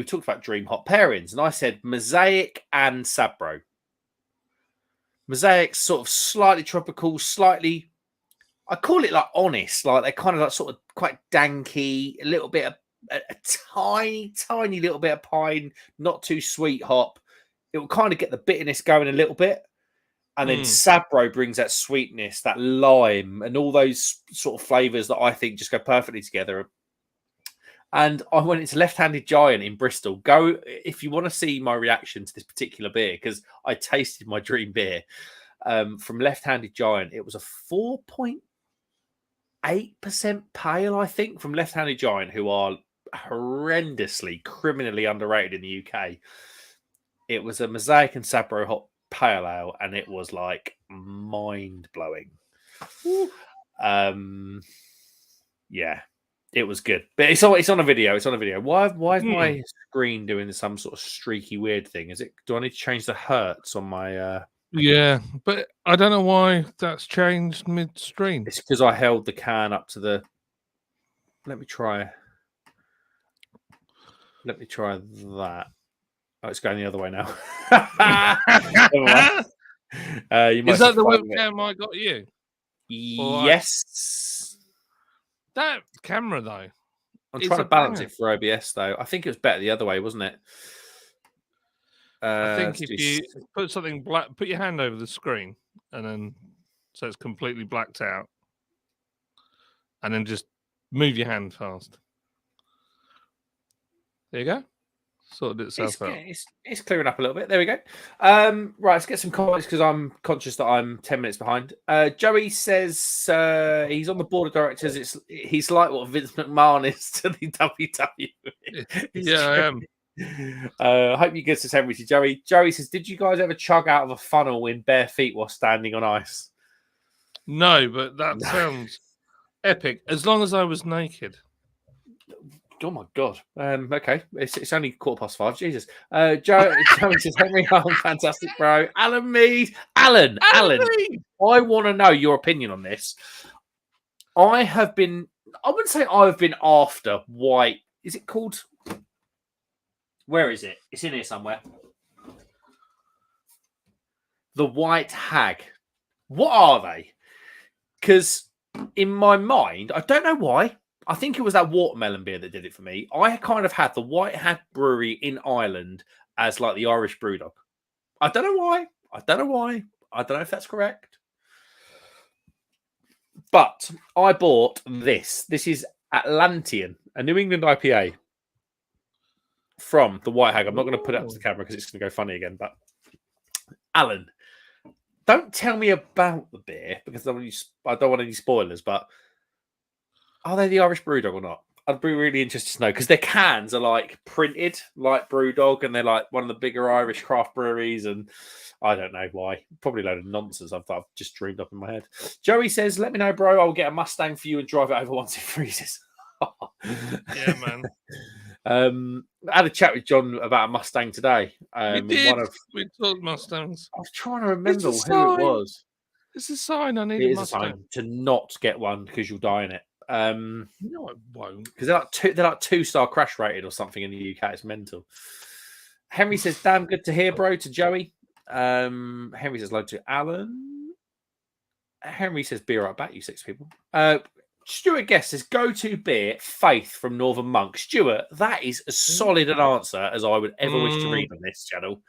talked about dream hop pairings, and I said Mosaic and Sabro. Mosaic's sort of slightly tropical, slightly, I call it like honest, like they're kind of like sort of quite danky, a little bit of a tiny little bit of pine, not too sweet hop. It will kind of get the bitterness going a little bit. And then Sabro brings that sweetness, that lime, and all those sort of flavors that I think just go perfectly together. And I went into Left-Handed Giant in Bristol. Go if you want to see my reaction to this particular beer, because I tasted my dream beer from Left-Handed Giant. It was a 4.8% pale, I think, from Left-Handed Giant, who are horrendously, criminally underrated in the UK. It was a Mosaic and Sabro hop pale ale, and it was like mind-blowing. Yeah. It was good, but it's on a video. It's on a video. Why is my screen doing some sort of streaky weird thing? Do I need to change the hertz on my? Yeah, but I don't know why that's changed midstream. It's because I held the can up to the. Let me try that. Oh, it's going the other way now. Is that the webcam I got you? Yes. That camera, though. I'm trying to balance it for OBS, though. I think it was better the other way, wasn't it? I think if you put something black, put your hand over the screen, and then so it's completely blacked out, and then just move your hand fast. There you go. Sorted itself out. It's clearing up a little bit. There we go. Right, let's get some comments because I'm conscious that I'm 10 minutes behind. Joey says he's on the board of directors. He's like what Vince McMahon is to the WWE. Yeah, I am. I hope you get to send me to Joey. Joey says, did you guys ever chug out of a funnel in bare feet while standing on ice? No, but that sounds epic. As long as I was naked. Oh my god. Okay. It's only 5:15. Jesus. Joey says, Henry, fantastic, bro. Alan Mead. Alan. Mead. I want to know your opinion on this. I wouldn't say I've been after white. Is it called? Where is it? It's in here somewhere. The White Hag. What are they? Because in my mind, I don't know why. I think it was that watermelon beer that did it for me. I kind of had the White Hag Brewery in Ireland as like the Irish Brewdog. I don't know why. I don't know if that's correct. But I bought this. This is Atlantean, a New England IPA from the White Hag. I'm not going to put it up to the camera because it's going to go funny again. But Alan, don't tell me about the beer because I don't want any spoilers. But are they the Irish Brewdog or not? I'd be really interested to know because their cans are like printed like Brewdog, and they're like one of the bigger Irish craft breweries. And I don't know why. Probably a load of nonsense I've just dreamed up in my head. Joey says, "Let me know, bro. I'll get a Mustang for you and drive it over once it freezes." Yeah, man. I had a chat with John about a Mustang today. We did. We talked Mustangs. I was trying to remember who sign. it was. It's a sign. I need It a is Mustang. a sign to not get one because you'll die in it. No, I won't. Because they're like 2-star crash rated or something in the UK. It's mental. Henry says, "Damn good to hear, bro." To Joey. Henry says, "Hello to Alan." Henry says, "Be right back, you 6 people." Stuart Guest says, "Go-to beer, Faith from Northern Monk." Stuart, that is as solid an answer as I would ever wish to read on this channel.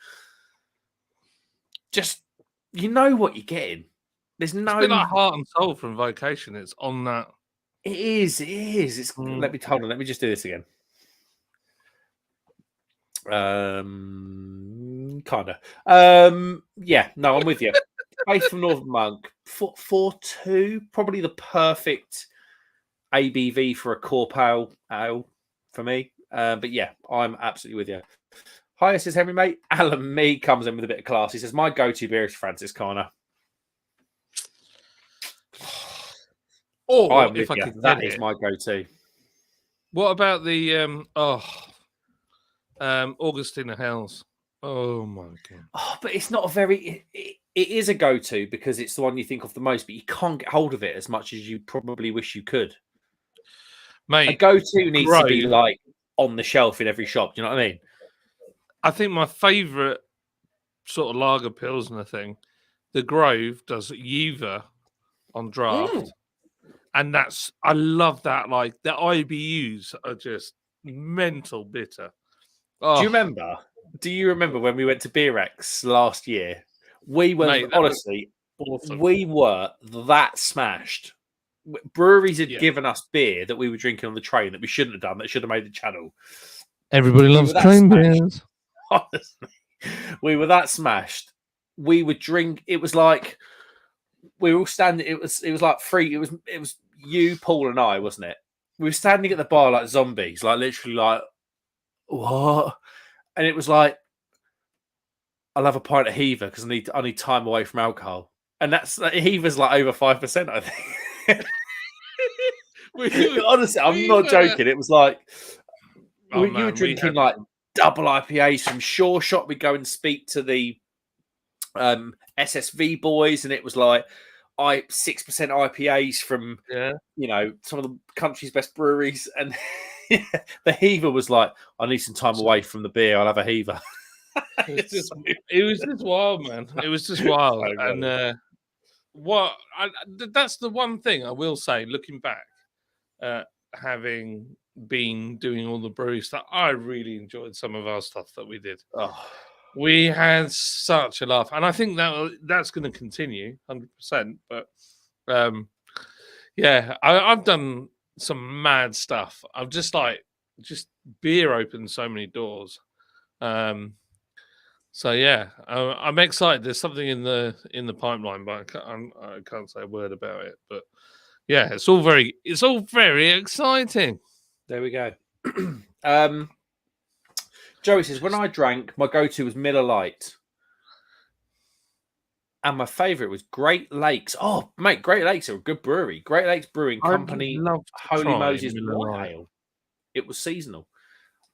Just, you know what you're getting. There's no... It's a bit like Heart and Soul from Vocation. It's on that. It is. It's... Let me just do this again. Kind of. Yeah, no, I'm with you. Faith from Northern Monk. 4.2, probably the perfect ABV for a core ale for me. But yeah, I'm absolutely with you. Hi, says Henry, mate. Alan Me comes in with a bit of class. He says, "My go-to beer is Franciscana." Or I'm if with I you. could That get is it. my go-to. What about the Augustina Hells? Oh my god! Oh, but it's not a very... It is a go-to because it's the one you think of the most, but you can't get hold of it as much as you probably wish you could. Mate, a go-to needs to be like on the shelf in every shop. Do you know what I mean? I think my favourite sort of lager pilsner thing, the Grove does Juva on draft, and I love that. Like the IBUs are just mental bitter. Oh, Do you remember when we went to Beer X last year? We were honestly, awesome. We were that smashed. Breweries had given us beer that we were drinking on the train that we shouldn't have done. That should have made the channel. Everybody loves train beers. Honestly, we were that smashed. We would drink. It was like we were all standing. It was like free. It was you, Paul, and I, wasn't it? We were standing at the bar like zombies, like literally, like what? And it was like, "I'll have a pint of Heaver because I need time away from alcohol." And that's Heaver's like over 5%, I think. Honestly, I'm not joking. It was like you were drinking like double IPAs from Sure Shot. We'd go and speak to the SSV boys, and it was like 6% IPAs from some of the country's best breweries. And the Heaver was like, "I need some time away from the beer. I'll have a Heaver." It was just wild, man. It was just wild. And that's the one thing I will say, looking back, having been doing all the brewery stuff, I really enjoyed some of our stuff that we did. Oh. We had such a laugh, and I think that's going to continue 100%. But I've done some mad stuff. I've just beer opened so many doors. So yeah, I'm excited. There's something in the pipeline, but I can't say a word about it. But yeah, it's all very exciting. There we go. Joey says, "When I drank, my go-to was Miller Lite, and my favourite was Great Lakes." Oh, mate, Great Lakes are a good brewery. Great Lakes Brewing Company, Holy Moses White Ale. It was seasonal.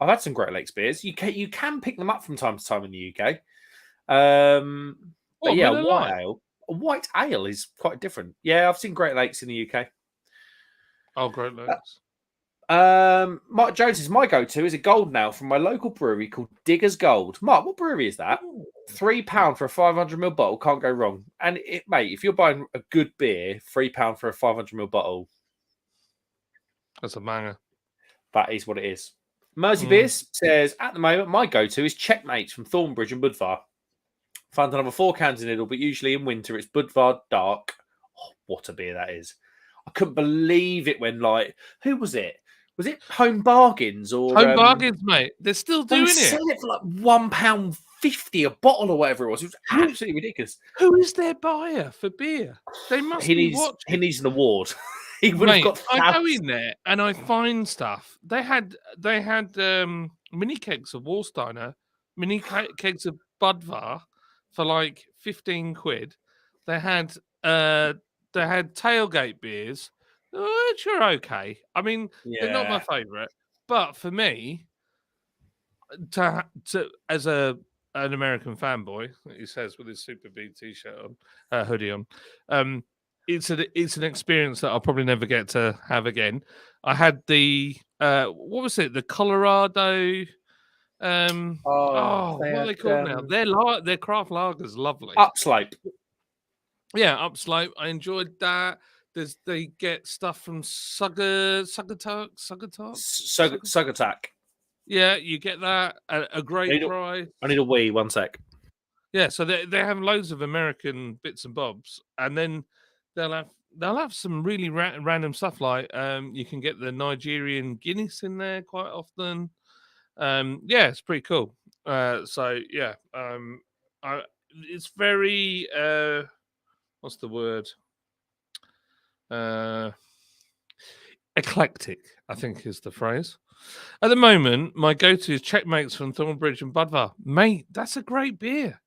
I've had some Great Lakes beers. You can pick them up from time to time in the UK. But yeah, white ale is quite different. Yeah, I've seen Great Lakes in the UK. Oh, Great Lakes. Mark Jones says, "My go-to is a golden ale from my local brewery called Digger's Gold." Mark, what brewery is that? £3 for a 500ml bottle. Can't go wrong. And mate, if you're buying a good beer, £3 for a 500ml bottle. That's a banger. That is what it is. Mersey Beers says, "At the moment, my go-to is Checkmates from Thornbridge and Budvar. Found another 4 cans in Lidl, but usually in winter it's Budvar Dark." Oh, what a beer that is. I couldn't believe it when, like, who was it? Was it Home Bargains or Home Bargains, mate? They're still doing it. Selling it for like £1.50 $1.50 a bottle or whatever it was. It was absolutely ridiculous. Who is their buyer for beer? They must He be needs watching. an award. He would have Mate, got I go thousands. in there and I find stuff. They had mini kegs of Warsteiner, mini kegs of Budvar for like 15 quid. They had tailgate beers, which are okay. I mean, they're not my favourite, but for me, to as an American fanboy, he says with his Super B t-shirt on, hoodie on, it's an experience that I'll probably never get to have again. I had the what was it? The Colorado. What are they called now? Their craft lager's lovely. Upslope. Yeah, Upslope. I enjoyed that. They get stuff from Suggertalk. Yeah, you get that at a great price. I need a wee. 1 sec. Yeah, so they have loads of American bits and bobs, and then they'll have some really random stuff like you can get the Nigerian Guinness in there quite often. Yeah, it's pretty cool. So yeah, it's very what's the word? Eclectic, I think is the phrase. At the moment, my go-to is Checkmates from Thornbridge and Budvar. Mate, that's a great beer.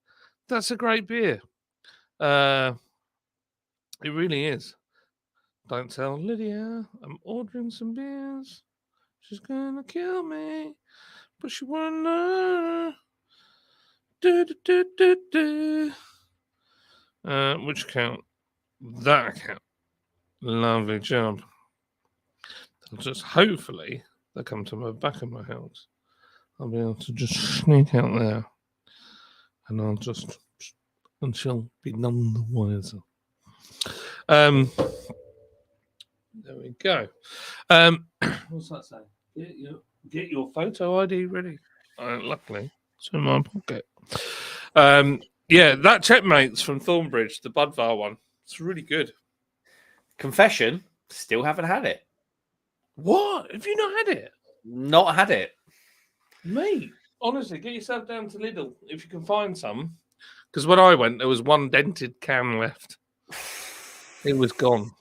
That's a great beer. It really is. Don't tell Lydia I'm ordering some beers. She's gonna kill me, but she won't know. Which account? That account. Lovely job. They'll just hopefully they'll come to the back of my house. I'll be able to just sneak out there, and she'll be none the wiser. There we go. What's that saying? Get your photo ID ready. Luckily, it's in my pocket. Yeah, that Checkmates from Thornbridge, the Budvar one, it's really good. Confession, still haven't had it. What? Have you not had it? Not had it. Mate, honestly, get yourself down to Lidl if you can find some. Because when I went, there was one dented can left. It was gone.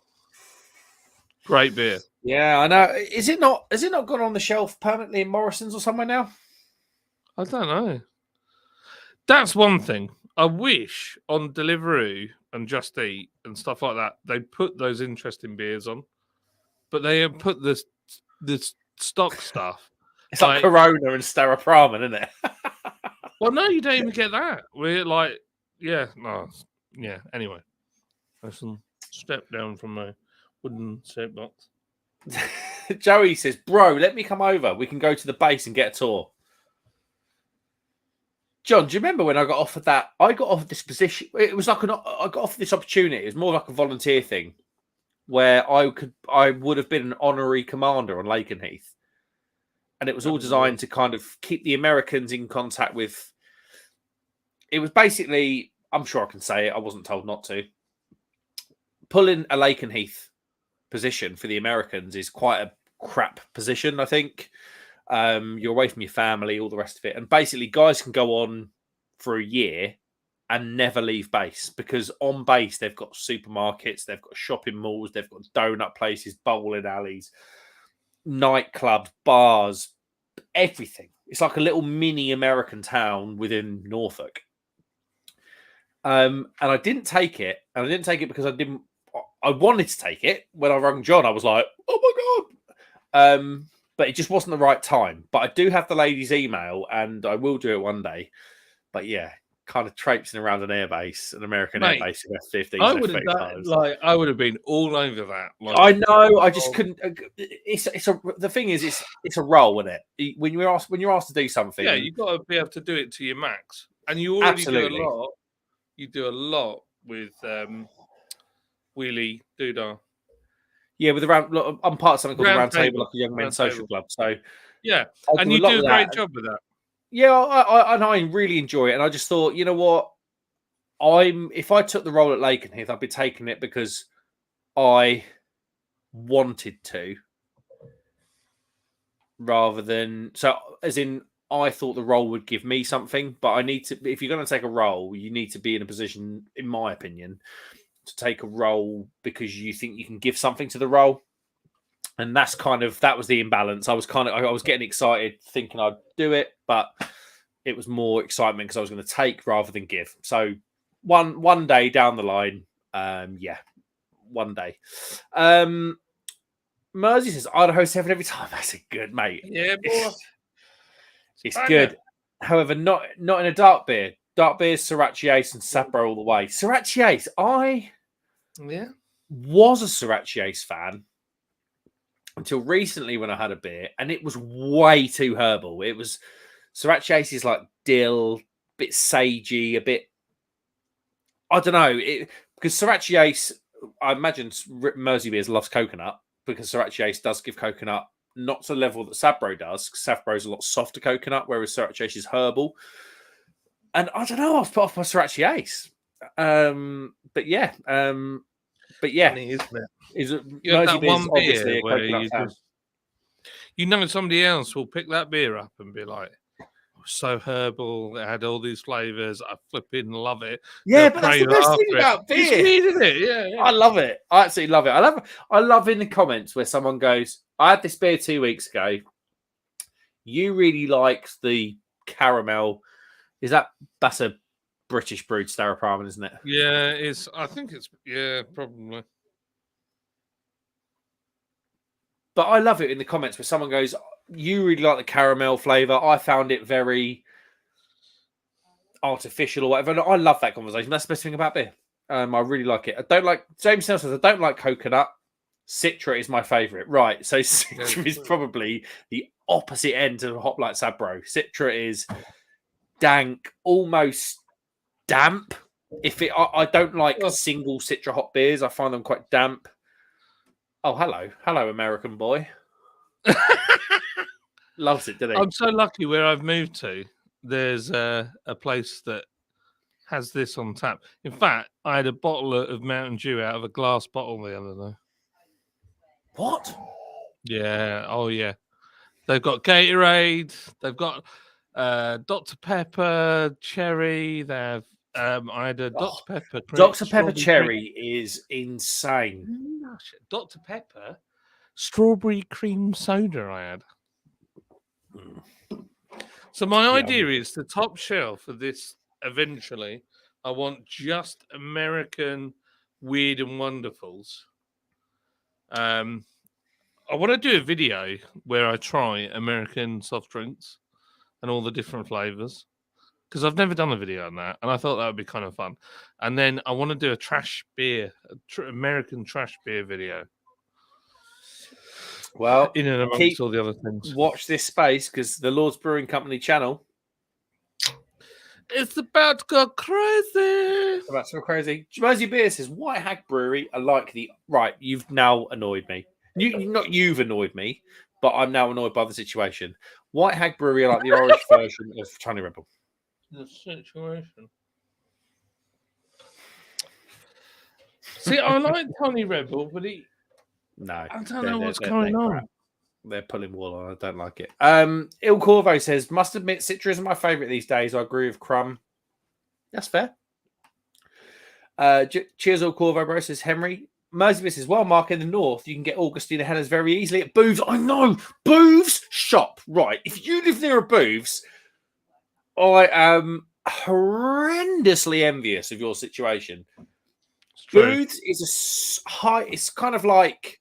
Great beer. Yeah, I know. Has it not gone on the shelf permanently in Morrison's or somewhere now? I don't know. That's one thing. I wish on Deliveroo and Just Eat and stuff like that, they put those interesting beers on. But they have put this stock stuff. It's like Corona and Staropramen, isn't it? Well, no, you don't even get that. We're like, anyway. I shall step down from my wooden soapbox. Joey says, bro, let me come over. We can go to the base and get a tour. John, do you remember when I got offered that? I got offered this position. It was like I got offered this opportunity. It was more like a volunteer thing where I would have been an honorary commander on Lakenheath. And it was all designed to kind of keep the Americans in contact with. It was basically, I'm sure I can say it, I wasn't told not to. Pulling a Lakenheath position for the Americans is quite a crap position, I think. You're away from your family, all the rest of it. And basically, guys can go on for a year and never leave base because on base, they've got supermarkets, they've got shopping malls, they've got donut places, bowling alleys, nightclubs, bars, everything. It's like a little mini American town within Norfolk. And I didn't take it. And I didn't take it because I wanted to take it. When I rang John, I was like, oh my God. But it just wasn't the right time. But I do have the lady's email and I will do it one day. But yeah, kind of traipsing around an airbase, an American airbase in F-15. I would have been all over that. Like, I know. I just couldn't. The thing is, it's a role, isn't it? When you're asked to do something, yeah, you've got to be able to do it to your max, and you already do a lot. You do a lot with wheelie doodah. Yeah, with I'm part of something called the Round Table, like a young men's social club. So yeah, and you do a great job with that. Yeah, I really enjoy it, and I just thought, you know what, if I took the role at Lakenheath, I'd be taking it because I wanted to, rather than as in I thought the role would give me something, but I need to. If you're going to take a role, you need to be in a position, in my opinion, to take a role because you think you can give something to the role. And that was the imbalance. I was getting excited thinking I'd do it, but it was more excitement because I was going to take rather than give. So one day down the line, one day. Mersey says Idaho 7 every time. That's good, mate. Yeah, boy. It's good. However, not in a dark beer. Dark beer, Sriracha Ace and Sabro all the way. Sriracha Ace. I was a Sriracha Ace fan until recently when I had a beer, and it was way too herbal. It was Sriracha Ace is like dill, a bit sagey, a bit. I don't know because Sriracha Ace. I imagine Mersey Beers loves coconut because Sriracha Ace does give coconut, not to the level that Sabro does. Because Sabro is a lot softer coconut, whereas Sriracha Ace is herbal. And I don't know. I was put off by Sriracha Ace. But yeah. Funny, isn't it? You have that one beer where you know somebody else will pick that beer up and be like, so herbal, it had all these flavors. I flipping love it. Yeah, but that's the best thing about beer. It's weird, isn't it? Yeah. I love it. I absolutely love it. I love in the comments where someone goes, I had this beer 2 weeks ago. You really liked the caramel. That's a British brewed Staropramen, isn't it? Yeah, I think it's probably. But I love it in the comments where someone goes, you really like the caramel flavour. I found it very artificial or whatever. And I love that conversation. That's the best thing about beer. I really like it. I don't like, James Snell says, I don't like coconut. Citra is my favourite. Right. So Citra is probably the opposite end of Hop Like Sabro. Citra is dank, almost damp. I don't like single Citra hop beers. I find them quite damp. Oh, hello, American boy. Loves it, doesn't he? I'm so lucky where I've moved to. There's a place that has this on tap. In fact, I had a bottle of Mountain Dew out of a glass bottle the other day. What? Yeah. Oh, yeah. They've got Gatorade. They've got Dr. Pepper, cherry. They have. I had a Dr. Pepper. Dr. Pepper cherry is insane. Dr. Pepper strawberry cream soda. I had. So my idea is the top shelf of this. Eventually, I want just American weird and wonderfuls. I want to do a video where I try American soft drinks and all the different flavors. Because I've never done a video on that, and I thought that would be kind of fun. And then I want to do a trash beer, American trash beer video. Well, in and amongst all the other things. Watch this space because the Lord's Brewing Company channel. It's about to go crazy. About to go crazy. Mersey Beer says, White Hag Brewery, I like the... Right, you've now annoyed me. You've annoyed me, but I'm now annoyed by the situation. White Hag Brewery, I like the Irish version of Tiny Rebel. The situation. See, I like Tony Rebel, but I don't know what's going on. Crap. They're pulling wool on. I don't like it. Il Corvo says, must admit, Citra isn't my favourite these days. I agree with Crumb. That's fair. Cheers, Il Corvo, bro, says Henry. Mersey says, well, Mark, in the north, you can get Augustina Hellers very easily at Booths. I know. Booths shop. Right. If you live near a Booths, I am horrendously envious of your situation. Booths is it's kind of like,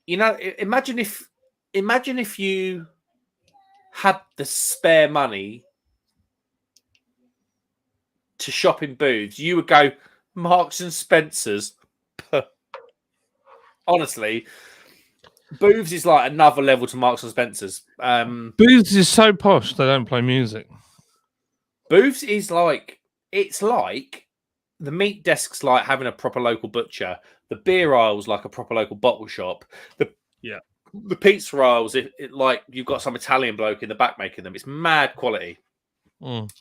imagine if you had the spare money to shop in Booths, you would go Marks and Spencer's. Honestly, Booths is like another level to Marks and Spencer's. Booths is so posh they don't play music. Booths is like, it's like the meat desk's like having a proper local butcher. The beer aisle's like a proper local bottle shop. The pizza aisles, it like you've got some Italian bloke in the back making them. It's mad quality.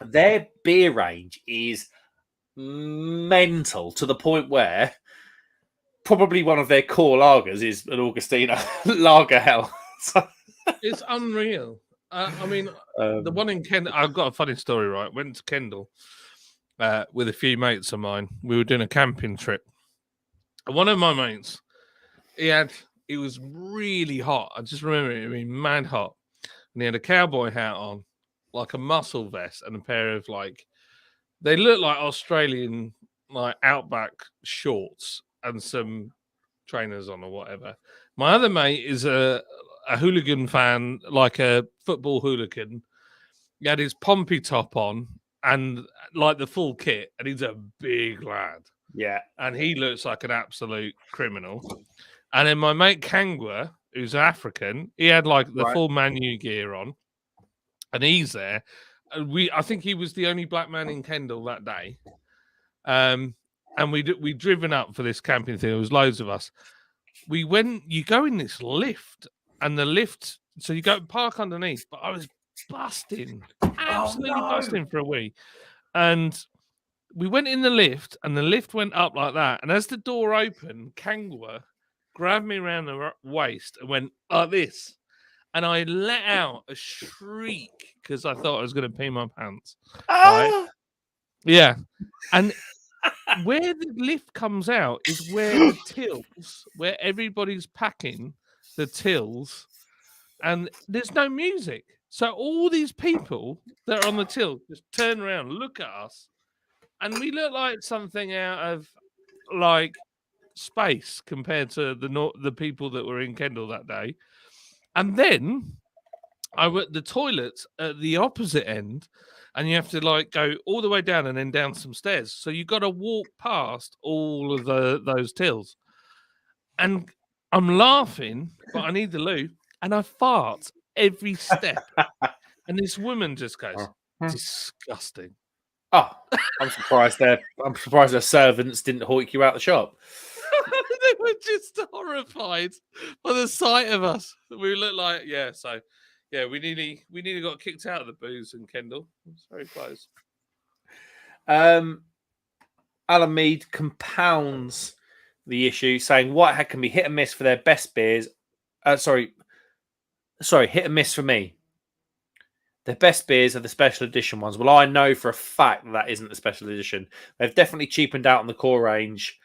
Their beer range is mental to the point where probably one of their core lagers is an Augustina lager hell. It's unreal. I mean, the one in Kendal. I've got a funny story. Right, went to Kendal with a few mates of mine. We were doing a camping trip. And one of my mates, it was really hot. I just remember it being mad hot, and he had a cowboy hat on, like a muscle vest, and a pair of they look like Australian outback shorts and some trainers on or whatever. My other mate is a hooligan fan, like a football hooligan. He had his Pompey top on and like the full kit, and he's a big lad. Yeah. And he looks like an absolute criminal. And then my mate Kangwa, who's African, he had like the full Manu gear on, and he's there. I think he was the only black man in Kendal that day. And we'd driven up for this camping thing. There was loads of us. You go in this lift, and the lift, so you go park underneath, but I was busting, absolutely busting for a wee. And we went in the lift, and the lift went up like that. And as the door opened, Kangwa grabbed me around the waist and went like this. And I let out a shriek because I thought I was going to pee my pants. Right? Yeah. And where the lift comes out is where the tills, where everybody's packing the tills, and there's no music. So all these people that are on the till just turn around, look at us, and we look like something out of like space compared to the people that were in Kendal that day. And then I went to the toilets at the opposite end, and you have to go all the way down and then down some stairs. So you got to walk past all of those tills. And I'm laughing, but I need the loo, and I fart every step. And this woman just goes, disgusting. Oh, I'm surprised their servants didn't hoik you out the shop. They were just horrified by the sight of us. We looked like, we nearly got kicked out of the booze in Kendal. It's very close. Alan Mead compounds the issue, saying Whitehead can be hit and miss for their best beers. Sorry, hit and miss for me. The best beers are the special edition ones. Well, I know for a fact that isn't the special edition. They've definitely cheapened out on the core range.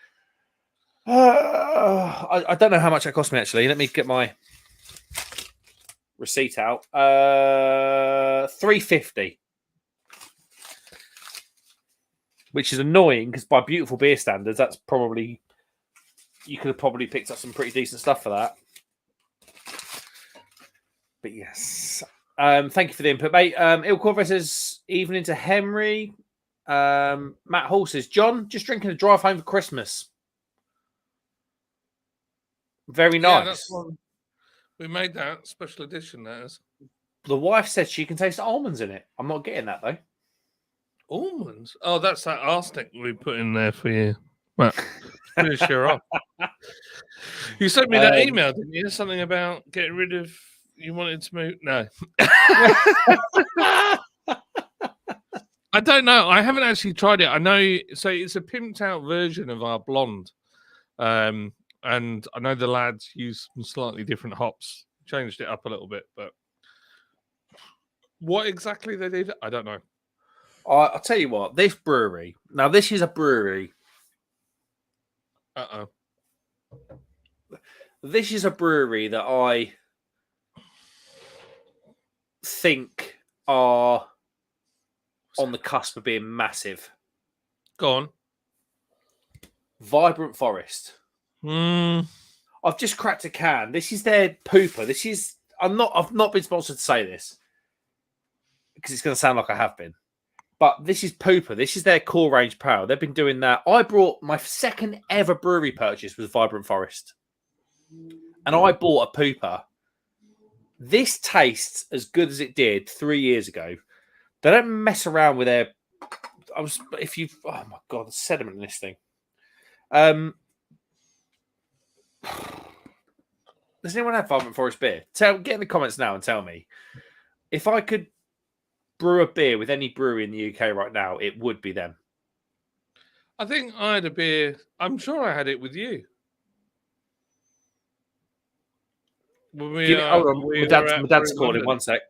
I don't know how much that cost me, actually. Let me get my receipt out. $3.50, which is annoying because by beautiful beer standards, that's probably, you could have probably picked up some pretty decent stuff for that. But yes, thank you for the input, mate. Il Corvo says evening to Henry. Matt Hall says, John, just drinking a drive home for Christmas. Very nice. Yeah, that's one. We made that special edition. That is. The wife said she can taste almonds in it. I'm not getting that though. Almonds? Oh, that's that arsenic we put in there for you. Well, pretty sure off. You sent me that email, didn't you? Something about getting rid of. You wanted to move? No. I don't know. I haven't actually tried it. I know. So it's a pimped out version of our blonde. And I know the lads use some slightly different hops, changed it up a little bit, but what exactly they did, I don't know. I'll tell you what, this brewery, now this is a brewery. This is a brewery that I think are on the cusp of being massive. Go on. Vibrant Forest. I've just cracked a can. This is their pooper. I've not been sponsored to say this because it's going to sound like I have been. But this is pooper. This is their core range power. They've been doing that. I brought my second ever brewery purchase was Vibrant Forest. And I bought a pooper. This tastes as good as it did 3 years ago. They don't mess around with their... oh my God, the sediment in this thing. Does anyone have Vibrant Forest beer? Get in the comments now and tell me. If I could brew a beer with any brewery in the UK right now, it would be them. I think I had a beer. I'm sure I had it with you. My dad's calling. 1 sec.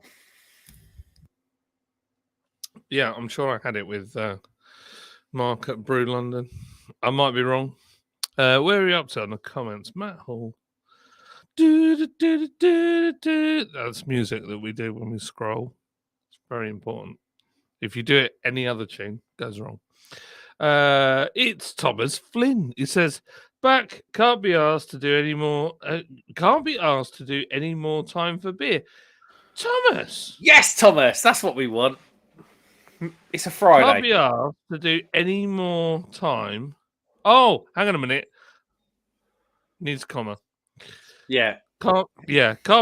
Yeah, I'm sure I had it with Mark at Brew London. I might be wrong. Where are you up to on the comments? Matt Hall. That's music that we do when we scroll. It's very important. If you do it any other tune, it goes wrong. It's Thomas Flynn. He says, "Back, can't be asked to do any more. Can't be asked to do any more time for beer." Thomas, Yes, Thomas, that's what we want. It's a can't Friday. be asked to do any more time. Oh, hang on a minute. Needs a comma. Yeah. Can't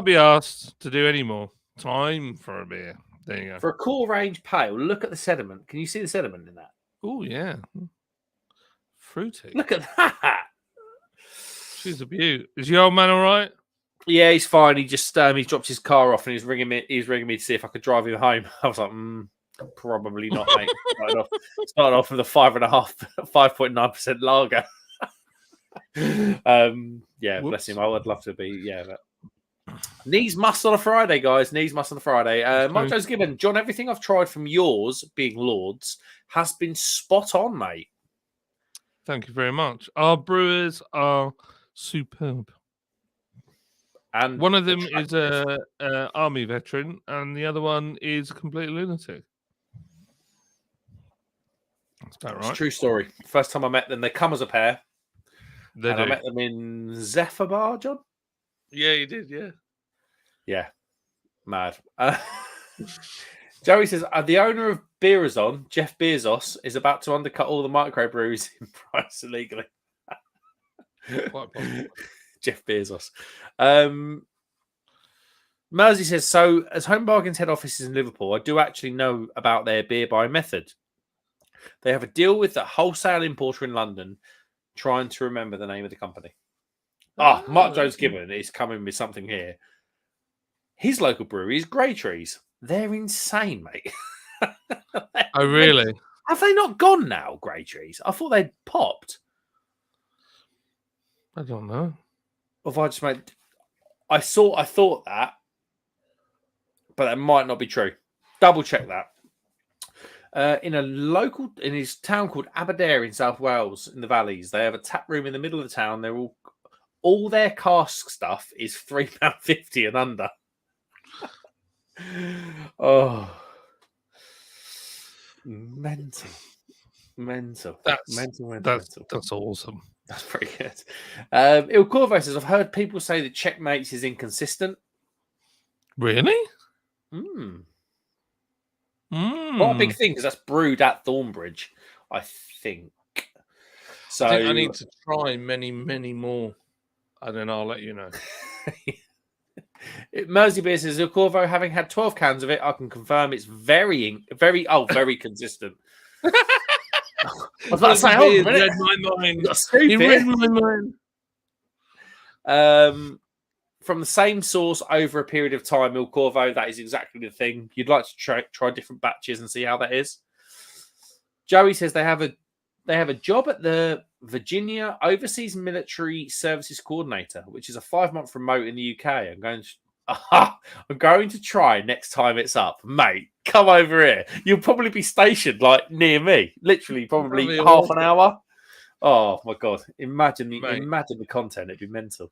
be asked to do any more time for a beer. There you go. For a core range pale, look at the sediment. Can you see the sediment in that? Oh yeah, fruity. Look at that. She's a beaut. Is your old man all right? Yeah, he's fine. He just he dropped his car off and he's ringing me. He's ringing me to see if I could drive him home. I was like, probably not, mate. Started off with a 5.9% lager. Yeah, Whoops. bless him. I would love to be. Yeah, but... knees must on a Friday, guys. Knees must on a Friday. Mark Jones Gibbon, John. Everything I've tried from yours, being Lords, has been spot on, mate. Thank you very much. Our brewers are superb. And one of them is a army veteran, and the other one is a complete lunatic. That's about right. It's a true story. First time I met them, they come as a pair. They and do. I met them in Zephyr Bar, John. Yeah, you did. Yeah. Yeah. Mad. Joey says, the owner of Beerazon, Jeff Bezos, is about to undercut all the microbrews in price illegally. Quite possible. Jeff Bezos. Mersey says, so as Home Bargains head office is in Liverpool, I do actually know about their beer buy method. They have a deal with the wholesale importer in London, trying to remember the name of the company. Mark Jones Gibbon is coming with something here. His local brewery is Grey Trees. They're insane, mate. Oh, really? Have they not gone now, Grey Trees? I thought they'd popped. I don't know. Or if I just made... I thought that, but that might not be true. Double check that. In his town called Aberdare in South Wales, in the valleys, they have a tap room in the middle of the town. They're all their cask stuff is £3.50 and under. Oh, mental. That's awesome. That's pretty good. Il Corvo says, I've heard people say that Checkmates is inconsistent. Really? Not a big thing because that's brewed at Thornbridge, I think. So I need to try many, many more, and then I'll let you know. Mersey Beer says, Il Corvo, having had 12 cans of it, I can confirm it's very consistent. I was about to say, hold on a minute. Read my mind. He read my mind. From the same source over a period of time, Il Corvo, that is exactly the thing. You'd like to try different batches and see how that is. Joey says they have a job at the Virginia Overseas Military Services Coordinator, which is a 5-month remote in the UK. I'm going to try next time it's up. Mate, come over here. You'll probably be stationed like near me. Literally, probably half an hour. Oh my god. Imagine the content, it'd be mental.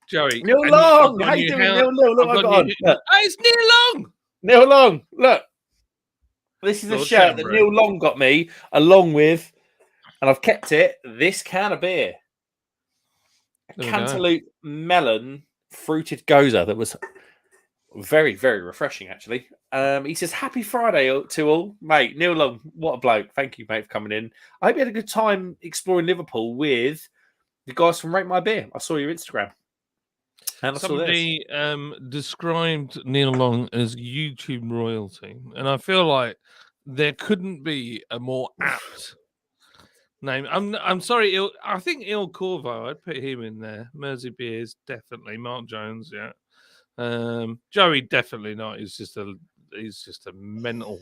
Joey. Neil Long! How you doing, Neil Long? Look what I got on. It's Neil Long! Neil Long, look. This is a shirt that Neil Long got me, along with, and I've kept it, this can of beer. A Cantaloupe melon fruited goza that was very, very refreshing, actually. He says, happy Friday to all. Mate, Neil Long, what a bloke. Thank you, mate, for coming in. I hope you had a good time exploring Liverpool with the guys from Rate My Beer. I saw your Instagram. And somebody described Neil Long as YouTube royalty, and I feel like there couldn't be a more apt name. I'm sorry, I think Il Corvo, I'd put him in there. Mersey Beers, definitely. Mark Jones, yeah. Joey, definitely not. He's just a mental.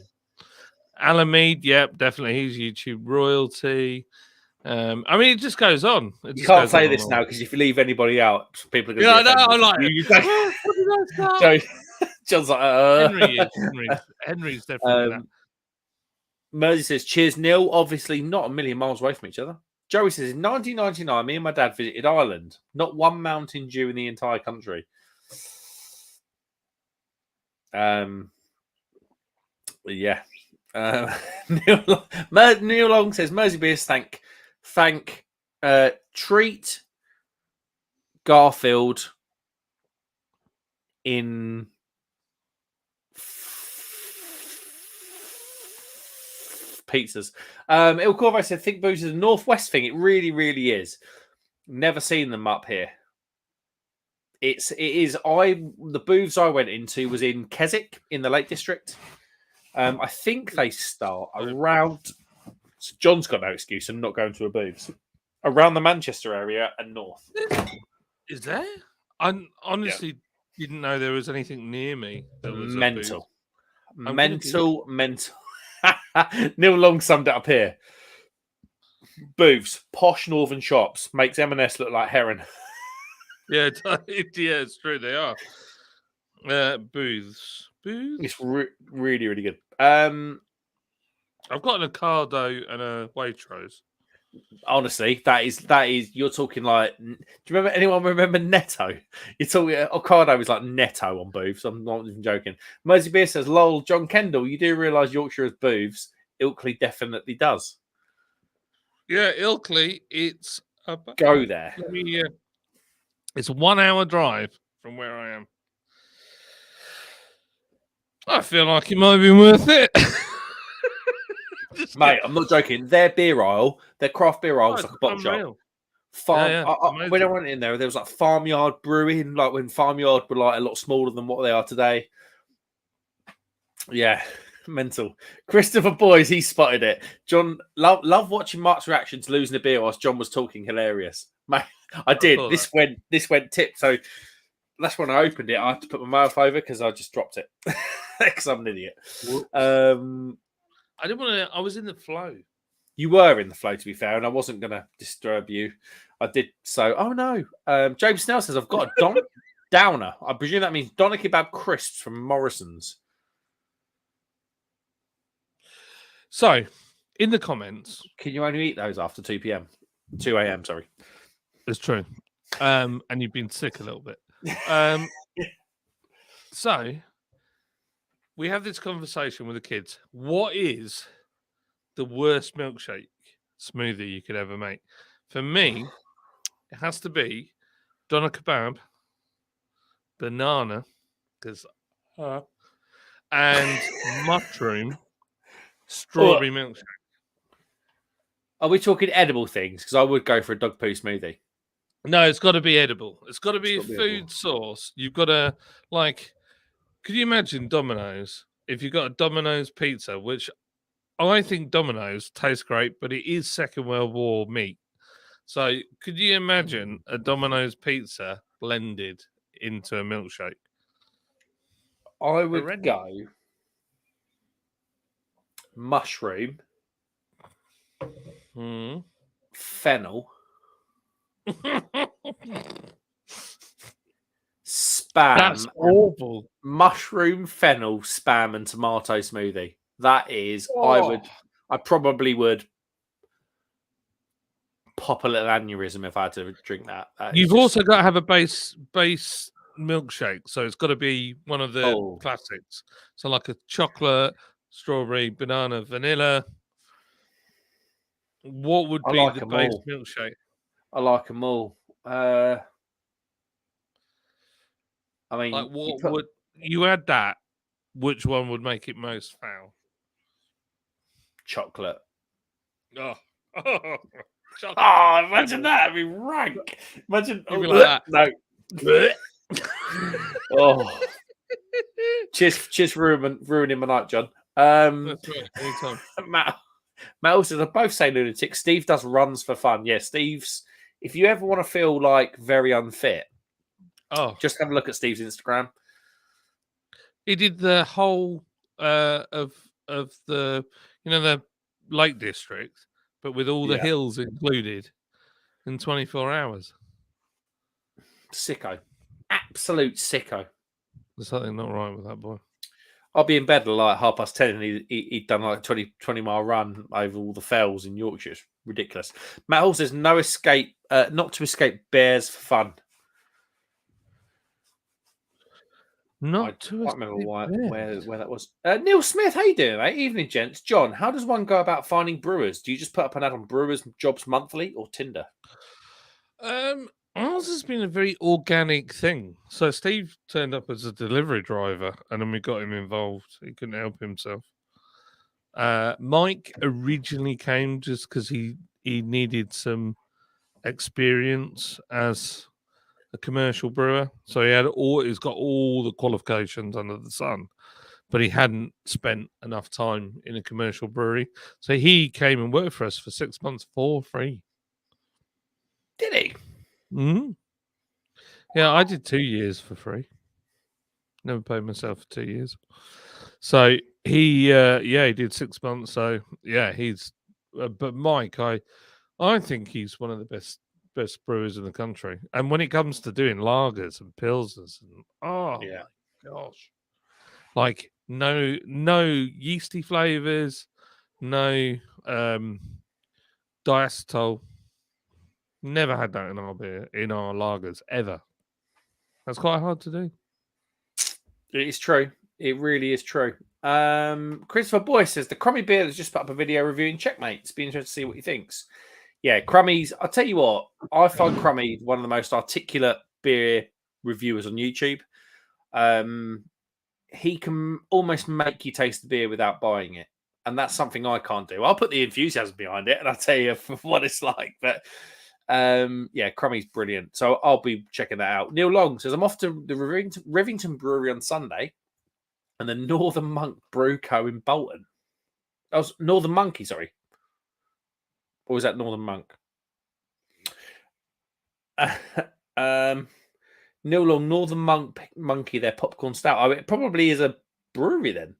Alamede, yep, definitely. He's YouTube royalty. I mean, it just goes on. You can't say this now because if you leave anybody out, people are going to. Yeah, I know. I'm like, John's like, Henry's definitely that. Mersey says, cheers, Neil. Obviously not a million miles away from each other. Joey says, in 1999, me and my dad visited Ireland. Not one mountain dew in the entire country. Yeah. Neil Long says, Mersey Beers, thank Treat Garfield in pizzas. Il Corvo said, think booze is a Northwest thing. It really, really is. Never seen them up here. It is. The booths I went into was in Keswick in the Lake District. I think they start around. John's got no excuse. I'm not going to a booths around the Manchester area and north. Is there? I honestly didn't know there was anything near me that was mental. Neil Long summed it up here. Booths, posh northern shops, makes M&S look like heron. Yeah, it's true. They are. Booths. It's really, really good. I've got an Ocado and a Waitrose. Honestly, that is. You're talking like. Do you remember Netto? You're talking. Ocado was like Netto on booths. I'm not even joking. Mersey Beer says, "Lol, John Kendall. You do realise Yorkshire has booths? Ilkley definitely does. Yeah, Ilkley. It's go there. It's a 1 hour drive from where I am. I feel like it might be worth it. Mate, I'm not joking. Their beer aisle, their craft beer aisle was like a bottle shop. When I went in there was like Farmyard Brewing, like when Farmyard were like a lot smaller than what they are today. Yeah, mental. Christopher Boys, he spotted it. John, love watching Mark's reaction to losing a beer whilst John was talking. Hilarious. Mate, I did. This went tip. So that's when I opened it. I had to put my mouth over because I just dropped it because I'm an idiot. I didn't want to. I was in the flow. You were in the flow, to be fair, and I wasn't going to disturb you. I did so. Oh no, James Snell says I've got a downer. I presume that means doner kebab crisps from Morrison's. So, in the comments, can you only eat those after 2 p.m? 2 a.m. Sorry, it's true. And you've been sick a little bit. So. We have this conversation with the kids. What is the worst milkshake smoothie you could ever make? For me, it has to be doner kebab, banana, and mushroom strawberry milkshake. Are we talking edible things? Because I would go for a dog poo smoothie. No, it's got to be edible. It's got to be a food source. You've got to, like... Could you imagine Domino's if you got a Domino's pizza, which I think Domino's tastes great, but it is Second World War meat. So could you imagine a Domino's pizza blended into a milkshake? I would go mushroom, fennel, spam. That's awful. Mushroom, fennel, spam, and tomato smoothie. That is, I probably would pop a little aneurysm if I had to drink that. You've also got to have a base milkshake, so it's got to be one of the classics. So like a chocolate, strawberry, banana, vanilla. What would be the base milkshake? I like them all. I mean, like what would you add that? Which one would make it most foul? Chocolate. Chocolate. Imagine that. It'd be rank. Imagine like that. No. Cheers for ruining my night, John. That's right. Anytime. Matt also, they both say lunatic. Steve does runs for fun. Yeah, Steve's. If you ever want to feel like very unfit, just have a look at Steve's Instagram. He did the whole of the the Lake District, but with all the hills included in 24 hours. Sicko, absolute sicko. There's something not right with that boy. I'll be in bed at like 10:30, and he'd done like a 20 mile run over all the fells in Yorkshire. It's ridiculous. Matt Hall says no escape, not to escape bears for fun. I Not to can't remember where escape that was. Neil Smith, how you doing, mate? Evening, gents. John, how does one go about finding brewers? Do you just put up an ad on Brewers Jobs Monthly or Tinder? Ours has been a very organic thing. So Steve turned up as a delivery driver, and then we got him involved. He couldn't help himself. Mike originally came just because he needed some experience as a commercial brewer. So he's got all the qualifications under the sun, but he hadn't spent enough time in a commercial brewery. So he came and worked for us for 6 months for free. Did he? Mm-hmm. Yeah, I did 2 years for free. Never paid myself for 2 years. So he did 6 months. So yeah, he's. But Mike, I think he's one of the best brewers in the country. And when it comes to doing lagers and pilsners, and Yeah. my gosh, like no yeasty flavors, no diacetyl. Never had that in our beer, in our lagers ever. That's quite hard to do. It is true. It really is true. Christopher Boyce says the Crummy Beer has just put up a video reviewing Checkmate. It's been interesting to see what he thinks. Yeah, Crummy's. I'll tell you what, I find Crummy one of the most articulate beer reviewers on YouTube. He can almost make you taste the beer without buying it. And that's something I can't do. I'll put the enthusiasm behind it and I'll tell you what it's like. But yeah, Crummy's brilliant. So I'll be checking that out. Neil Long says, I'm off to the Rivington Brewery on Sunday and the Northern Monk Brew Co. in Bolton. That was Northern Monkey, sorry. Or was that Northern Monk? Neil Long, Northern Monkey, their popcorn stout. Oh, it probably is a brewery then.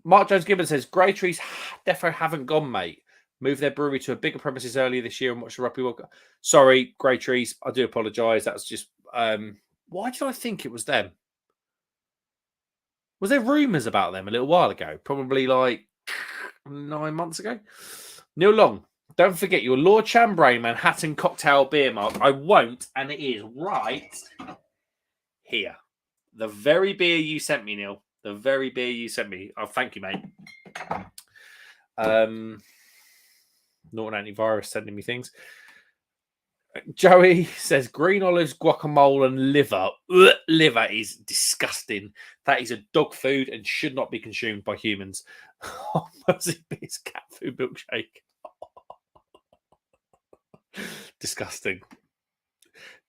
Mark Jones Gibbons says, Grey Trees defo haven't gone, mate. Moved their brewery to a bigger premises earlier this year and watched the Rugby World Cup. Sorry, Grey Trees. I do apologise. That's just... why did I think it was them? Was there rumours about them a little while ago? Probably like 9 months ago? Neil Long, don't forget your Lord Chambray Manhattan cocktail beer, Mark. I won't, and it is right here. The very beer you sent me, Neil. The very beer you sent me. Oh, thank you, mate. Norton Antivirus sending me things. Joey says green olives, guacamole, and liver. Ugh, liver is disgusting. That is a dog food and should not be consumed by humans. Mercy Beer's cat food milkshake. Disgusting.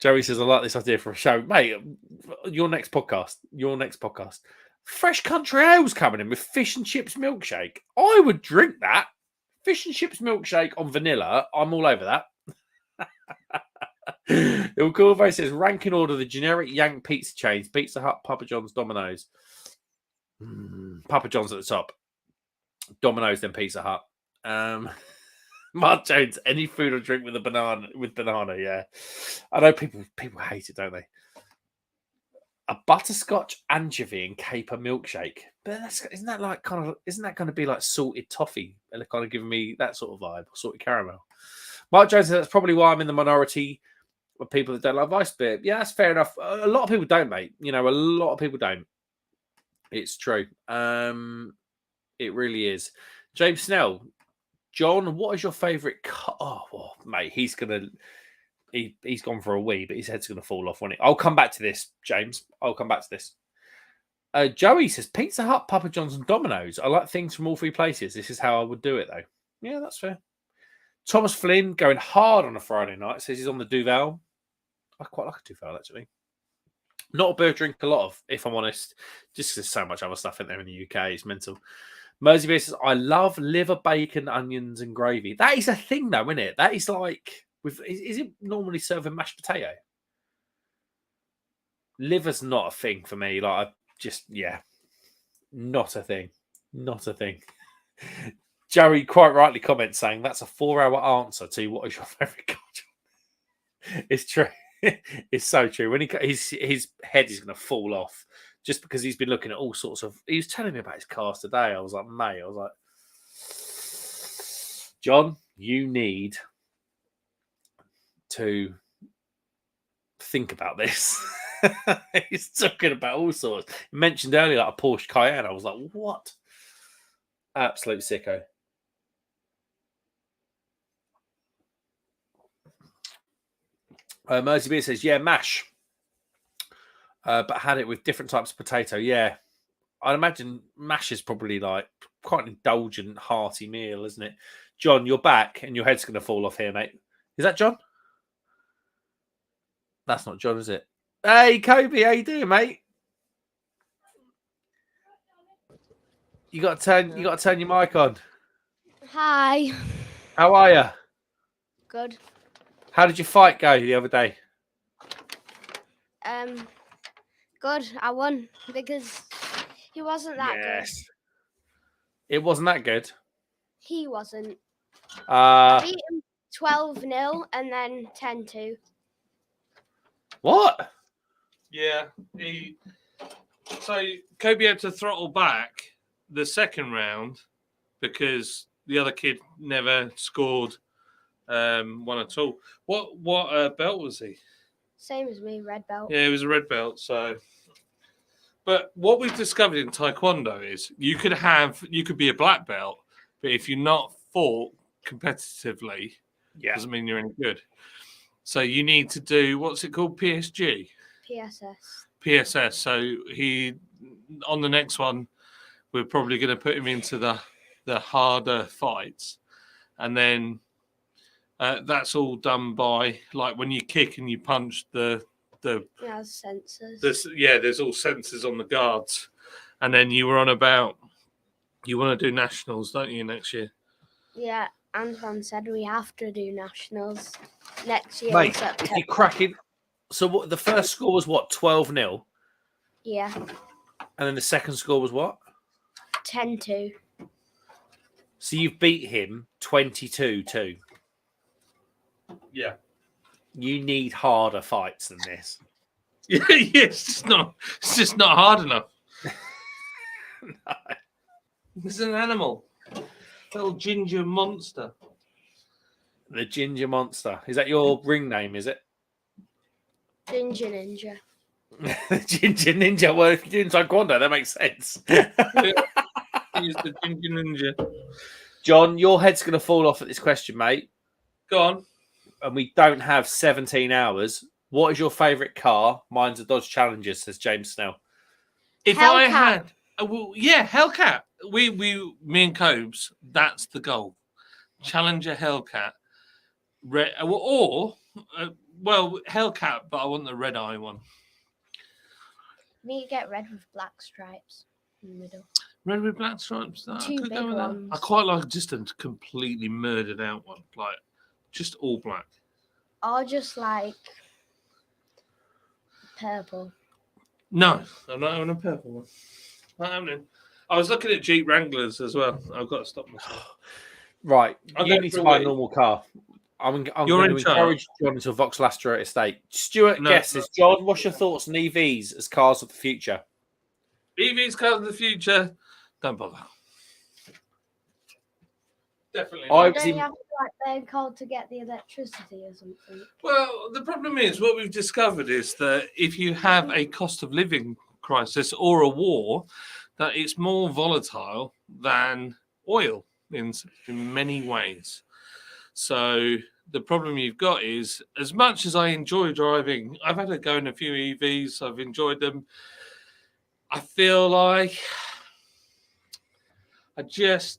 Joey says, I like this idea for a show. Mate, your next podcast. Fresh Country Ale's coming in with fish and chips milkshake. I would drink that. Fish and chips milkshake on vanilla. I'm all over that. Il Corvo says, ranking order the generic Yank pizza chains: Pizza Hut, Papa John's, Domino's. Papa John's at the top. Domino's, then Pizza Hut. Mark Jones, any food or drink with banana, yeah. I know people hate it, don't they? A butterscotch anchovy and caper milkshake. But isn't that going to be like salted toffee? And they're kind of giving me that sort of vibe, salted caramel. Mark Jones says that's probably why I'm in the minority of people that don't like ice beer. Yeah, that's fair enough. A lot of people don't, mate. You know, a lot of people don't. It's true. It really is. James Snell, John, what is your favourite? Oh, mate, he's gone for a wee, but his head's gonna fall off, won't it? I'll come back to this, James. I'll come back to this. Joey says Pizza Hut, Papa John's, and Domino's. I like things from all three places. This is how I would do it, though. Yeah, that's fair. Thomas Flynn going hard on a Friday night. Says he's on the Duvel. I quite like a Duvel, actually. Not a beer drink a lot of, if I'm honest. Just 'cause there's so much other stuff in there in the UK. It's mental. Mersey Beer says, I love liver, bacon, onions, and gravy. That is a thing, though, isn't it? That is like... Is it normally served with mashed potato? Liver's not a thing for me. Like, not a thing. Not a thing. Joey quite rightly comments saying that's a 4-hour answer to what is your favourite culture. It's true. It's so true. When his head is going to fall off just because he's been looking at all sorts of. He was telling me about his cars today. I was like, mate, John, you need to think about this. He's talking about all sorts. He mentioned earlier like a Porsche Cayenne. I was like, what? Absolute sicko. Mersey Beer says, yeah, mash. But had it with different types of potato. Yeah. I'd imagine mash is probably like quite an indulgent, hearty meal, isn't it? John, you're back and your head's going to fall off here, mate. Is that John? That's not John, is it? Hey, Kobe, how you doing, mate? You got to turn your mic on. Hi. How are you? Good. How did your fight go the other day? Good. I won because he wasn't that good. It wasn't that good. He wasn't. I beat him 12-0 and then 10-2. What? Yeah. So Kobe had to throttle back the second round because the other kid never scored one at all. What belt was he? Same as me, red belt. Yeah, he was a red belt. So, but what we've discovered in Taekwondo is you could be a black belt, but if you're not fought competitively, doesn't mean you're any good. So you need to do what's it called? PSG. PSS. So he on the next one, we're probably going to put him into the harder fights, and then that's all done by like when you kick and you punch the sensors. There's all sensors on the guards, and then you were on about you want to do nationals, don't you, next year? Yeah, Antoine said we have to do nationals next year. Mate, if you're cracking. So what? The first score was what? 12-0. Yeah. And then the second score was what? 10-2. So you've beat him 22-2. Yeah. You need harder fights than this. Yeah, it's just not hard enough. No. This is an animal. Little ginger monster. The Ginger Monster. Is that your ring name, is it? Ginger Ninja. Ginger Ninja. Well, if you're doing Taekwondo, that makes sense. He's the Ginger Ninja. John, your head's going to fall off at this question, mate. Go on. And we don't have 17 hours. What is your favourite car? Mine's a Dodge Challenger, says James Snell. If Hellcat. I had... Hellcat. Me and Cobes, that's the goal. Challenger Hellcat. Hellcat, but I want the red eye one. You need to get red with black stripes in the middle. Red with black stripes. Two big ones. I quite like just a completely murdered out one, like just all black. Or just like purple. No, I'm not having a purple one. Not happening. I was looking at Jeep Wranglers as well. I've got to stop myself. Right, I'll you go need for to a buy a week. normal car. I'm You're going in to charge. encourage John into a Vauxhall Astra estate. Stuart No, guesses. John, what's your thoughts on EVs as cars of the future? EVs cars of the future. Don't bother. Definitely I not. was Don't in- you have to like burn coal to get the electricity or something? Well, the problem is what we've discovered is that if you have a cost of living crisis or a war, that it's more volatile than oil in many ways. So the problem you've got is, as much as I enjoy driving, I've had a go in a few EVs, I've enjoyed them. I feel like it's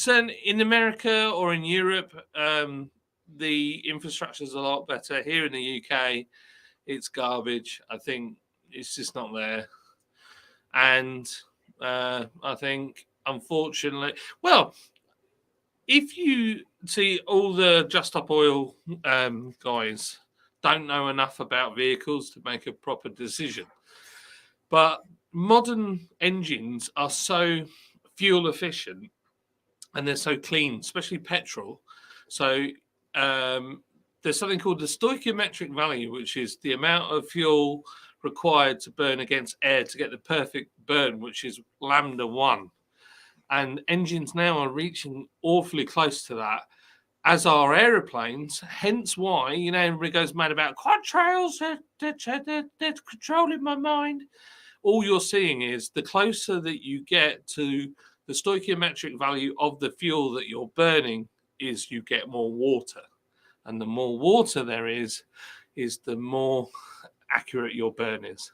in America or in Europe, the infrastructure is a lot better. Here in the UK, it's garbage. I think it's just not there. And I think, unfortunately, if you see all the Just Stop Oil guys don't know enough about vehicles to make a proper decision. But modern engines are so fuel efficient and they're so clean, especially petrol. So there's something called the stoichiometric value, which is the amount of fuel required to burn against air to get the perfect burn, which is lambda 1. And engines now are reaching awfully close to that, as are aeroplanes. Hence why, everybody goes mad about contrails, they're controlling my mind. All you're seeing is the closer that you get to the stoichiometric value of the fuel that you're burning is you get more water. And the more water there is the more accurate your burn is.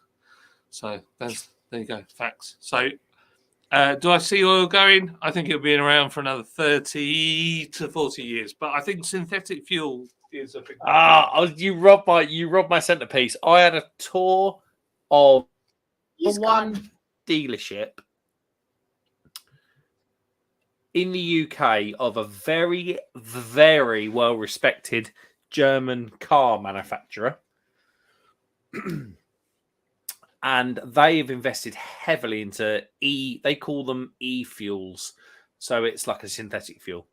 So there you go, facts. So do I see oil going? I think it'll be around for another 30 to 40 years. But I think synthetic fuel is a big... You robbed my centerpiece. I had a tour of one dealership in the UK of a very, very well-respected German car manufacturer. And they've invested heavily into they call them e-fuels. So it's like a synthetic fuel.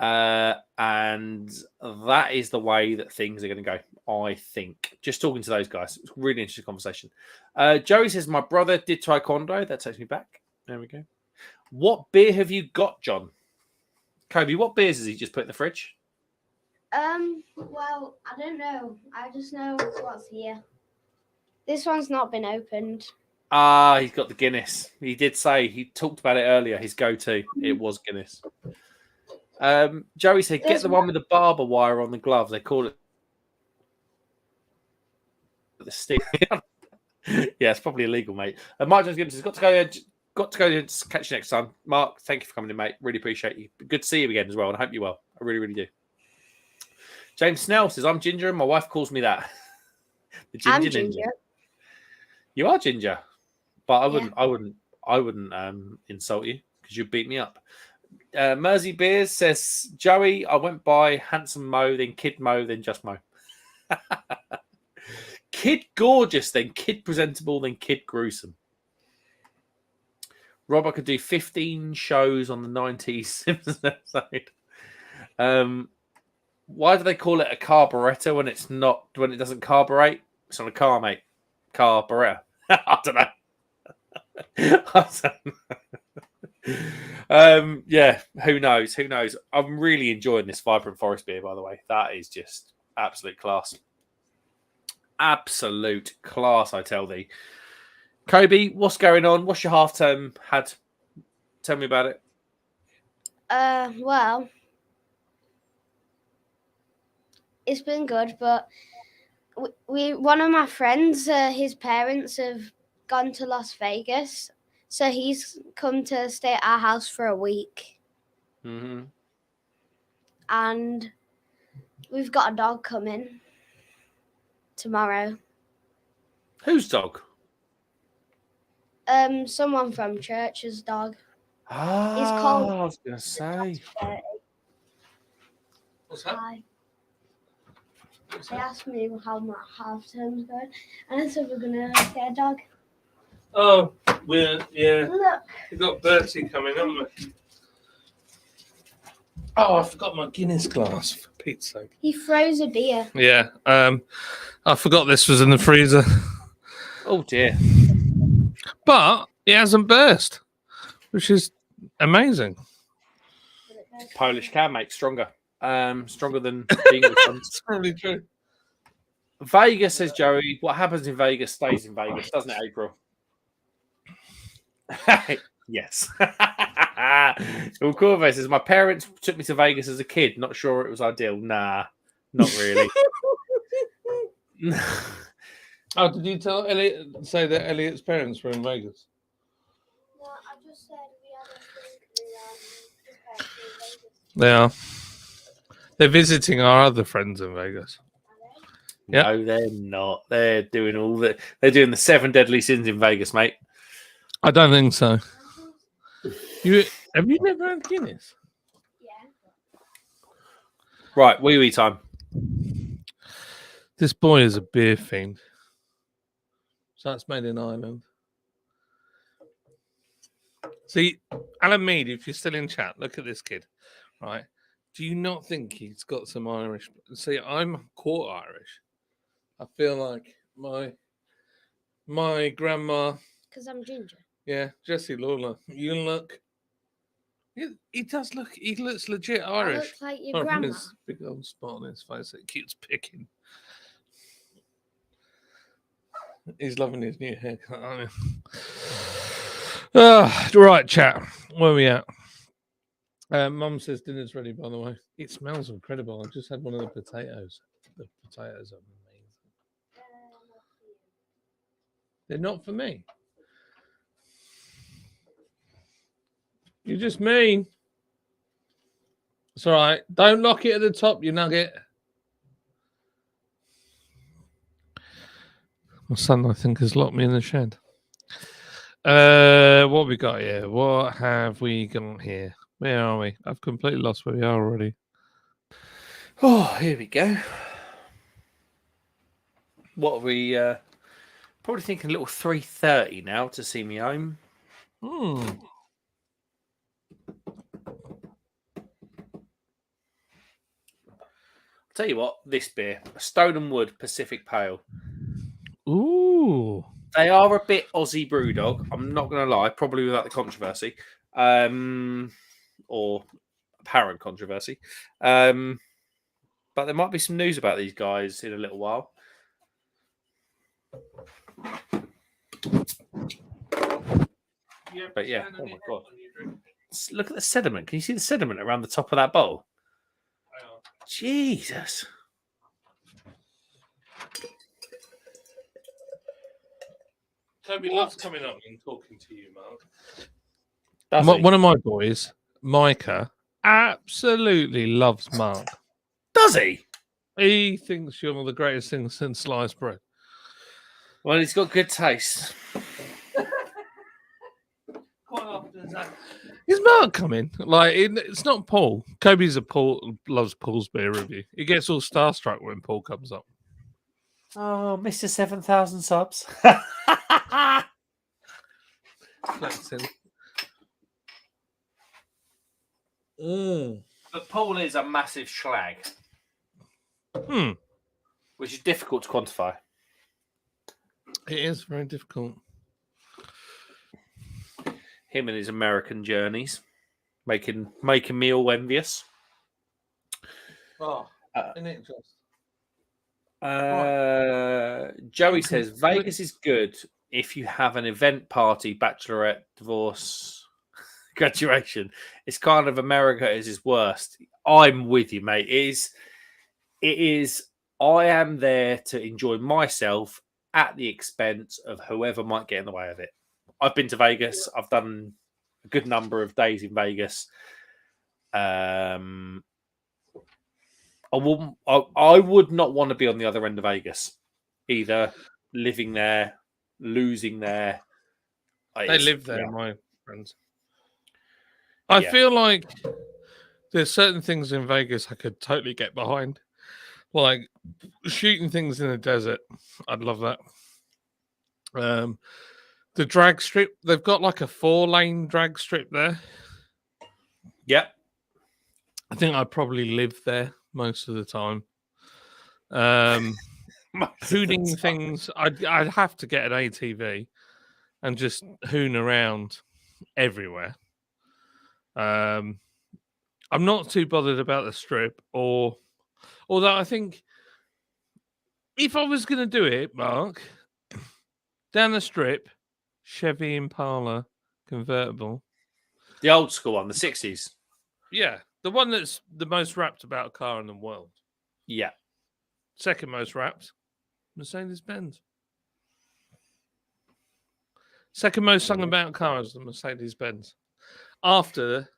And that is the way that things are going to go, I think. Just talking to those guys. It's a really interesting conversation. Joey says, my brother did taekwondo. That takes me back. There we go. What beer have you got, John? Kobe, what beers has he just put in the fridge? Well, I don't know. I just know what's here. This one's not been opened. He's got the Guinness. He did say, he talked about it earlier, his go-to. It was Guinness. Joey said, get the one with the barber wire on the glove. They call it the stick. Yeah, it's probably illegal, mate. Mark Jones Guinness has got to go. Catch you next time. Mark, thank you for coming in, mate. Really appreciate you. Good to see you again as well, and I hope you're well. I really, really do. James Snell says, I'm Ginger, and my wife calls me that. The Ginger I'm Ninja. Ginger. You are Ginger, but I wouldn't insult you because you'd beat me up. Mersey Beers says, Joey, I went by Handsome Mo, then Kid Mo, then Just Mo. Kid Gorgeous, then Kid Presentable, then Kid Gruesome. Rob, I could do 15 shows on the 90s Simpsons episode. Why do they call it a carburetor when it doesn't carburate? It's not a car, mate. Carburetor. I don't know. Yeah, who knows? I'm really enjoying this Vibrant Forest beer, by the way. That is just absolute class. Absolute class, I tell thee. Kobe, what's going on? What's your half term had? Tell me about it. Well, it's been good, but one of my friends, his parents have gone to Las Vegas, so he's come to stay at our house for a week. Mm-hmm. And we've got a dog coming tomorrow. Whose dog? Someone from church's dog. He's called. I was gonna say. What's that? Hi. They asked me how my half term's going, and I said we're gonna get a dog. Oh, Look. We've got Bertie coming, haven't we? Oh, I forgot my Guinness glass, for Pete's sake. He froze a beer. Yeah, I forgot this was in the freezer. Oh dear. But it hasn't burst, which is amazing. Polish can make stronger. Stronger than the English ones. It's probably true. Vegas, says Joey. What happens in Vegas stays in Vegas, doesn't it, April? Yes. Well, Corvette says, my parents took me to Vegas as a kid. Not sure it was ideal. Nah, not really. Oh, did you tell Elliot, say that Elliot's parents were in Vegas? No, I just said we had a thing They are. They're visiting our other friends in Vegas. Yep. No, they're not. They're doing they're doing the 7 deadly sins in Vegas, mate. I don't think so. Have you never had Guinness? Yeah. Right, wee time. This boy is a beer fiend. So that's made in Ireland. See, Alan Mead, if you're still in chat, look at this kid, right? Do you not think he's got some Irish? See, I'm quarter Irish. I feel like my My grandma, Because I'm ginger. yeah, Jesse Lawler. You look. He does look. He looks legit I Irish. look like your Apart from grandma. his big old spot on his face that keeps picking. He's loving his new haircut, aren't he? Right, chat. Where are we at? Mum says dinner's ready, by the way. It smells incredible. I just had one of the potatoes. The potatoes are amazing. They're not for me. You're just mean. It's all right. Don't lock it at the top, you nugget. My son, I think, has locked me in the shed. What have we got here? What have we got here? Where are we? I've completely lost where we are already. Oh, here we go. What are we? Probably thinking a little 3:30 now to see me home. Tell you what, this beer, a Stone and Wood Pacific Pale. Ooh. They are a bit Aussie Brewdog. I'm not going to lie, probably without the controversy, or apparent controversy. But there might be some news about these guys in a little while. But yeah, oh my god! Look at the sediment. Can you see the sediment around the top of that bowl? Jesus. Toby loves coming up and talking to you, Mark. Does he? One of my boys, Micah, absolutely loves Mark. Does he? He thinks you're one of the greatest things since sliced bread. Well, he's got good taste. Quite often is that. Is Mark coming? Like, it's not Paul. Kobe's loves Paul's beer review. He gets all starstruck when Paul comes up. Oh, Mr. 7,000 subs. Flexing. But Paul is a massive schlag. Which is difficult to quantify. It is very difficult. Him and his American journeys. Making me all envious. Oh, isn't it just? Joey says Vegas is good if you have an event party, bachelorette, divorce, graduation. It's kind of America is his worst. I'm with you, mate. It is. I am there to enjoy myself at the expense of whoever might get in the way of it. I've been to Vegas. I've done a good number of days in Vegas. I would not want to be on the other end of Vegas, either living there, losing there. They live there, my friends. I feel like there's certain things in Vegas I could totally get behind, like shooting things in the desert. I'd love that. The drag strip, they've got like a 4-lane drag strip there. Yep. I think I'd probably live there most of the time. Hooning things, I'd have to get an ATV and just hoon around everywhere. I'm not too bothered about the strip, although I think if I was going to do it, Mark, down the strip, Chevy Impala convertible. The old school one, the 60s. Yeah, the one that's the most rapped about a car in the world. Yeah. Second most rapped, Mercedes-Benz. Second most sung about cars, the Mercedes-Benz. After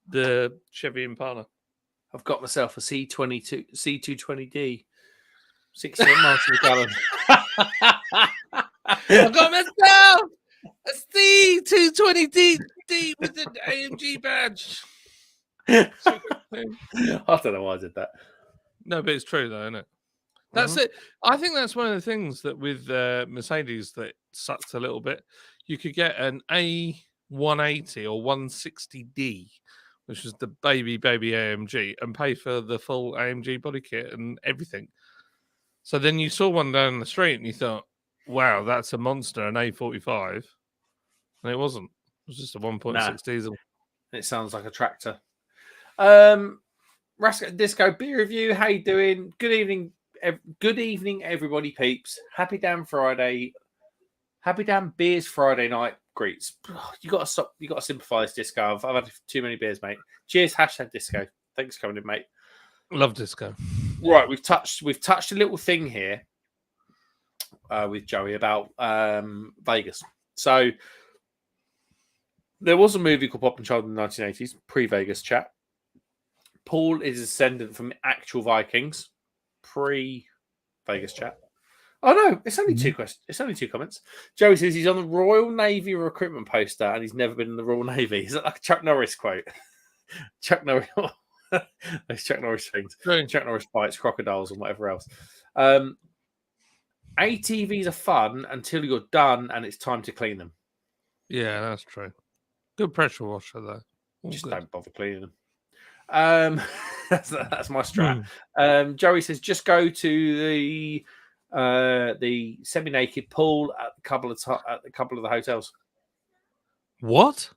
the Chevy Impala. I've got myself a C220D. 68 miles to the gallon. I've got myself a C220D with an AMG badge. I don't know why I did that. No, but it's true though, isn't it? That's it. I think that's one of the things that with Mercedes that sucks a little bit. You could get an A180 or 160D, which is the baby AMG, and pay for the full AMG body kit and everything. So then you saw one down the street and you thought, wow, that's a monster, an A45. And it wasn't. It was just a 1.6 Nah. diesel. It sounds like a tractor. Rascal Disco beer review. How you doing? Good evening. Good evening, everybody. Peeps. Happy damn Friday. Happy damn beers Friday night. Greets. You got to stop. You got to sympathise, Disco. I've had too many beers, mate. Cheers. Hashtag Disco. Thanks for coming in, mate. Love disco. Right, we've touched a little thing here with Joey about Vegas. So there was a movie called Pop and Child in the 1980s, pre-Vegas chat. Paul is a descendant from actual Vikings, pre-Vegas chat. Oh no, it's only two questions. It's only 2 comments. Joey says he's on the Royal Navy recruitment poster and he's never been in the Royal Navy. Is that like a Chuck Norris quote? Chuck Norris, those Chuck Norris things. Right. Chuck Norris fights crocodiles and whatever else. ATVs are fun until you're done and it's time to clean them. Yeah, that's true. Good pressure washer, though. All Just good. don't bother cleaning them. That's my strat. Joey says just go to the semi-naked pool at a couple of the hotels. What?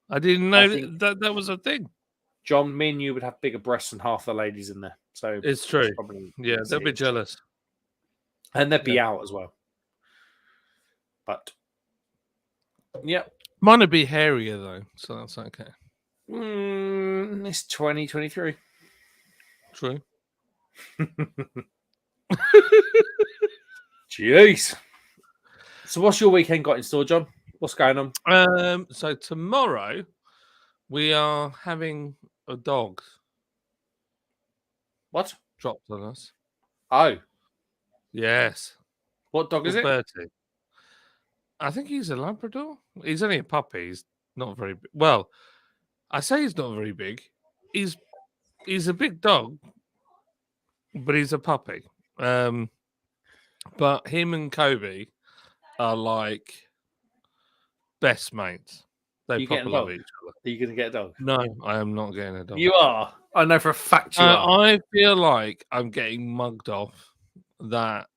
I didn't know think- that was a thing. John, me and you would have bigger breasts than half the ladies in there. So It's true. probably Yeah, they'll be jealous. and they'd be out as well. But yeah, Mine would be hairier though, so that's okay. it's 2023. True. Jeez. So what's your weekend got in store, John? What's going on? So tomorrow we are having a dog What? dropped on us. Oh, Yes. what dog is it? Bertie. I think he's a Labrador. He's only a puppy. He's not very big. Well, I say he's not very big. He's a big dog, but he's a puppy. But him and Kobe are like best mates. They You getting proper a love dog? each other. Are you going to get a dog? No, I am not getting a dog. You are. I know for a fact you are. I feel like I'm getting mugged off that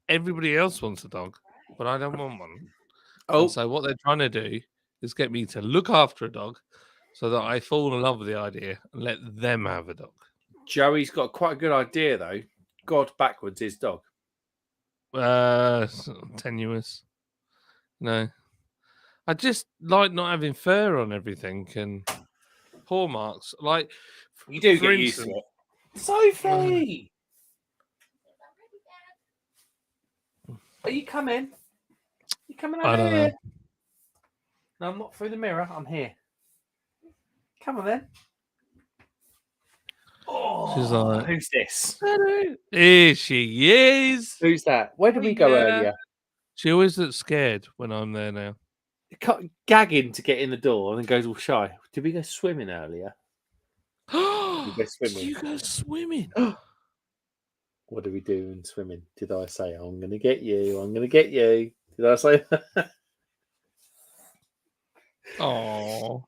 everybody else wants a dog, but I don't want one. Oh, And so what they're trying to do is get me to look after a dog so that I fall in love with the idea and let them have a dog. Joey's got quite a good idea though. God backwards is dog. Tenuous. No. I just like not having fur on everything and paw marks. Like You do for get used to instance- it. Sophie, are you coming? You coming I over don't here? know. No, I'm not through the mirror. I'm here. Come on then. Oh, She's like- who's this? Here she is. Who's that? Where did we go Yeah. earlier? She always looks scared when I'm there now. Gagging to get in the door and then goes all shy. Did we go swimming earlier? go Did swimming. you go swimming? What did we do in swimming? Did I say, I'm going to get you? I'm going to get you. Did I say that? Oh,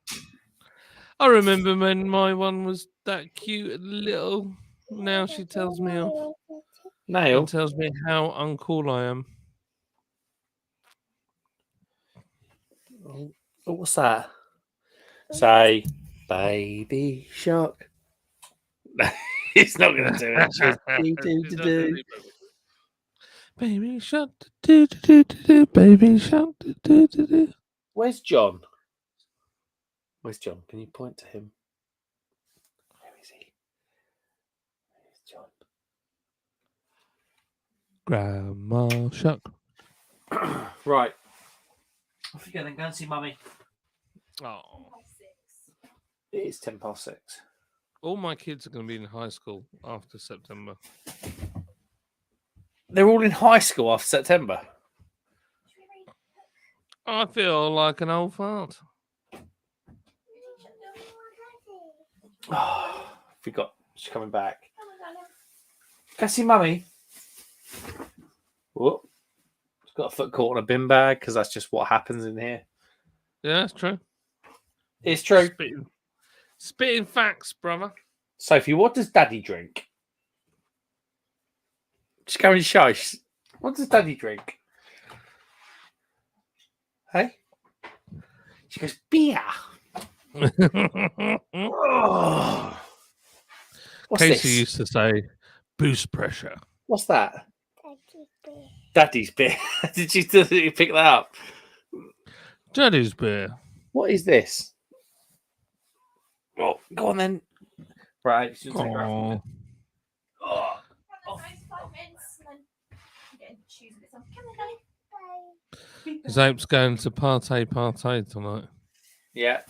I remember when my one was that cute and little. Now she tells me off Nail. and tells me how uncool I am. Oh, what's that? Say, baby shark. It's not going to do it. Just do. Baby shark, do do do do do. Baby shark, do do do do. Where's John? Where's John? Can you point to him? Where is he? Where's John? Grandma shark. Right. Off you go then. Go and see Mummy. Oh, It is 6:10. all my kids are going to be in high school after September. They're all in high school after September. I feel like an old fart. Oh, forgot. She's coming back. Go see Mummy. Whoop. She's got a foot caught on a bin bag because that's just what happens in here. Yeah, that's true. It's true. Spitting facts, brother. Sophie, what does Daddy drink? She's going shy. What does Daddy drink? Hey? She goes, beer. Oh. What's Casey this? used to say, boost pressure. What's that? Daddy's beer. Did you pick that up? Daddy's beer. What is this? Oh, go on then. Right, she'll take her out. Oh, Oh. his ape's going to party tonight. Yeah,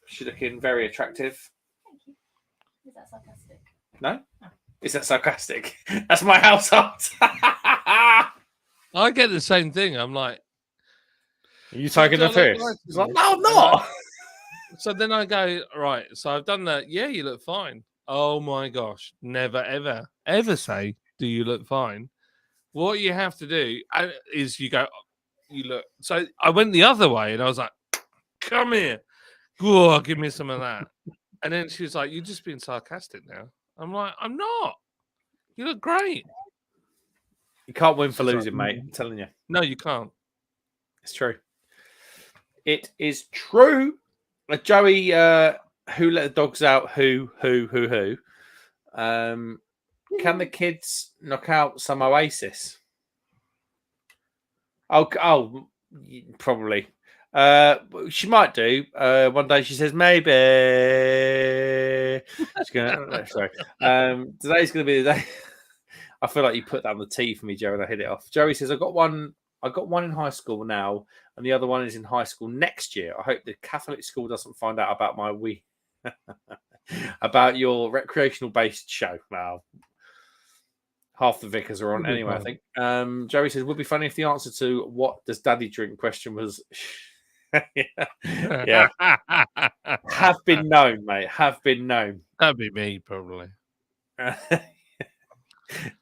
she's looking very attractive. Thank you. Is that sarcastic? No? Is that sarcastic? That's my household. I get the same thing. I'm like, Are you taking taking the the piss? piss? He's like, no, I'm not. so then I go, right, so I've done that. Yeah, you look fine. Oh my gosh. Never, ever say, do you look fine? What you have to do is you go, you look. So I went the other way and I was like, come here. Go, give me some of that. And then she was like, you're just being sarcastic now. I'm like, I'm not. You look great. You can't win for She's like, losing, mate. I'm telling you. No, you can't. It's true. It is true. Joey, who let the dogs out? Who? Can the kids knock out some Oasis? Oh, probably. She might do. One day she says maybe. She's gonna. Sorry. Today's gonna be the day. I feel like you put that on the tee for me, Joey, and I hit it off. Joey says, I got one in high school now, and the other one is in high school next year. I hope the Catholic school doesn't find out about about your recreational based show. Now, half the vicars are on anyway, I think. Joey says, would be funny if the answer to what does daddy drink question was yeah. Have been known, mate. Have been known. That'd be me, probably.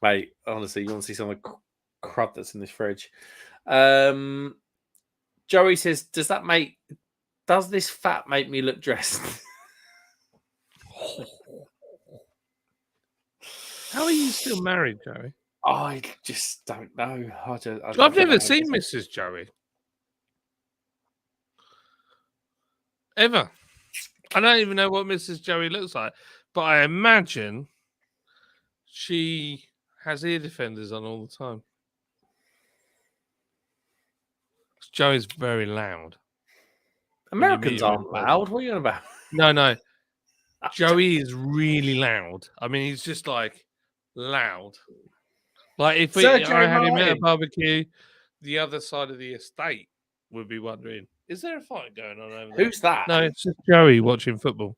Mate, honestly, you want to see some of the crud that's in this fridge. Joey says, does this fat make me look dressed? How are you still married, Joey? I just don't know. I've never seen Mrs. Joey. Ever. I don't even know what Mrs. Joey looks like, but I imagine she has ear defenders on all the time. Joey's very loud. Americans aren't loud. What are you on about? No. Joey is really loud. I mean, he's just like loud. Like if I had him at a barbecue, the other side of the estate would be wondering, is there a fight going on over there? Who's that? No, it's just Joey watching football.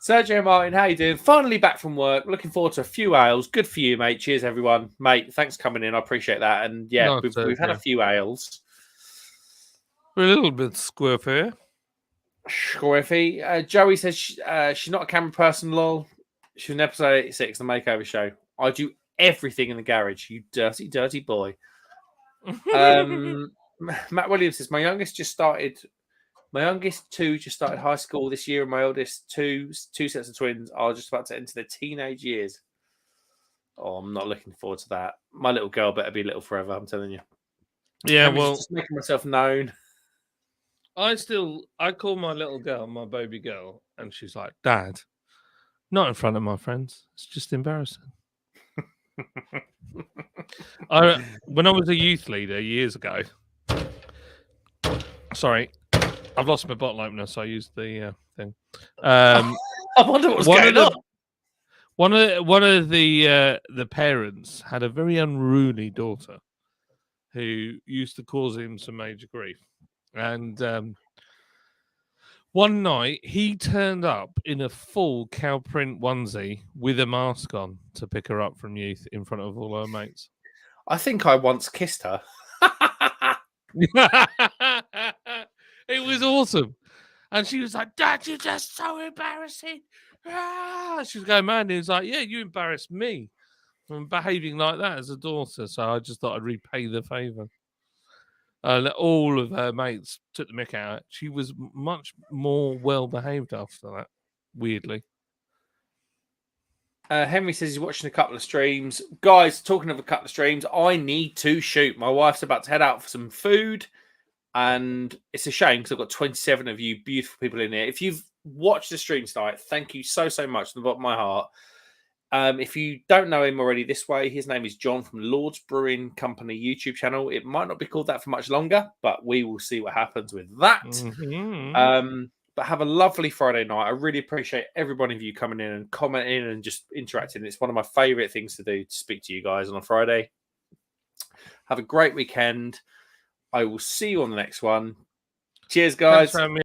Sergio Martin, how you doing? Finally back from work. Looking forward to a few ales. Good for you, mate. Cheers, everyone. Mate, thanks for coming in. I appreciate that. And yeah, Nice, we've had a few ales. We're a little bit squiff here. Squiffy. Joey says she's not a camera person, lol. She was in episode 86, the makeover show. I do everything in the garage, you dirty, dirty boy. Matt Williams says, my youngest two just started high school this year, and my oldest two sets of twins are just about to enter their teenage years. Oh, I'm not looking forward to that. My little girl better be little forever, I'm telling you. Yeah, well, just making myself known. I call my little girl my baby girl, and she's like, Dad, not in front of my friends. It's just embarrassing. When I was a youth leader years ago, sorry, I've lost my bottle opener, so I used the thing. I wonder what was going on. One of the parents had a very unruly daughter who used to cause him some major grief. And one night he turned up in a full cow print onesie with a mask on to pick her up from youth in front of all her mates. I think I once kissed her. It was awesome. And she was like, Dad, you're just so embarrassing. Ah! She was going mad. And he was like, yeah, you embarrassed me from behaving like that as a daughter. So I just thought I'd repay the favour. And all of her mates took the mick out. She was much more well behaved after that, weirdly. Henry says he's watching a couple of streams. Guys, talking of a couple of streams, I need to shoot. My wife's about to head out for some food. And it's a shame because I've got 27 of you beautiful people in here. If you've watched the stream tonight, thank you so much from the bottom of my heart. If you don't know him already this way, his name is John from Lord's Brewing Company YouTube channel. It might not be called that for much longer, but we will see what happens with that. But have a lovely Friday night. I really appreciate every one of you coming in and commenting and just interacting. It's one of my favorite things to do, to speak to you guys on a Friday. Have a great weekend. I will see you on the next one. Cheers, guys. Thanks for having me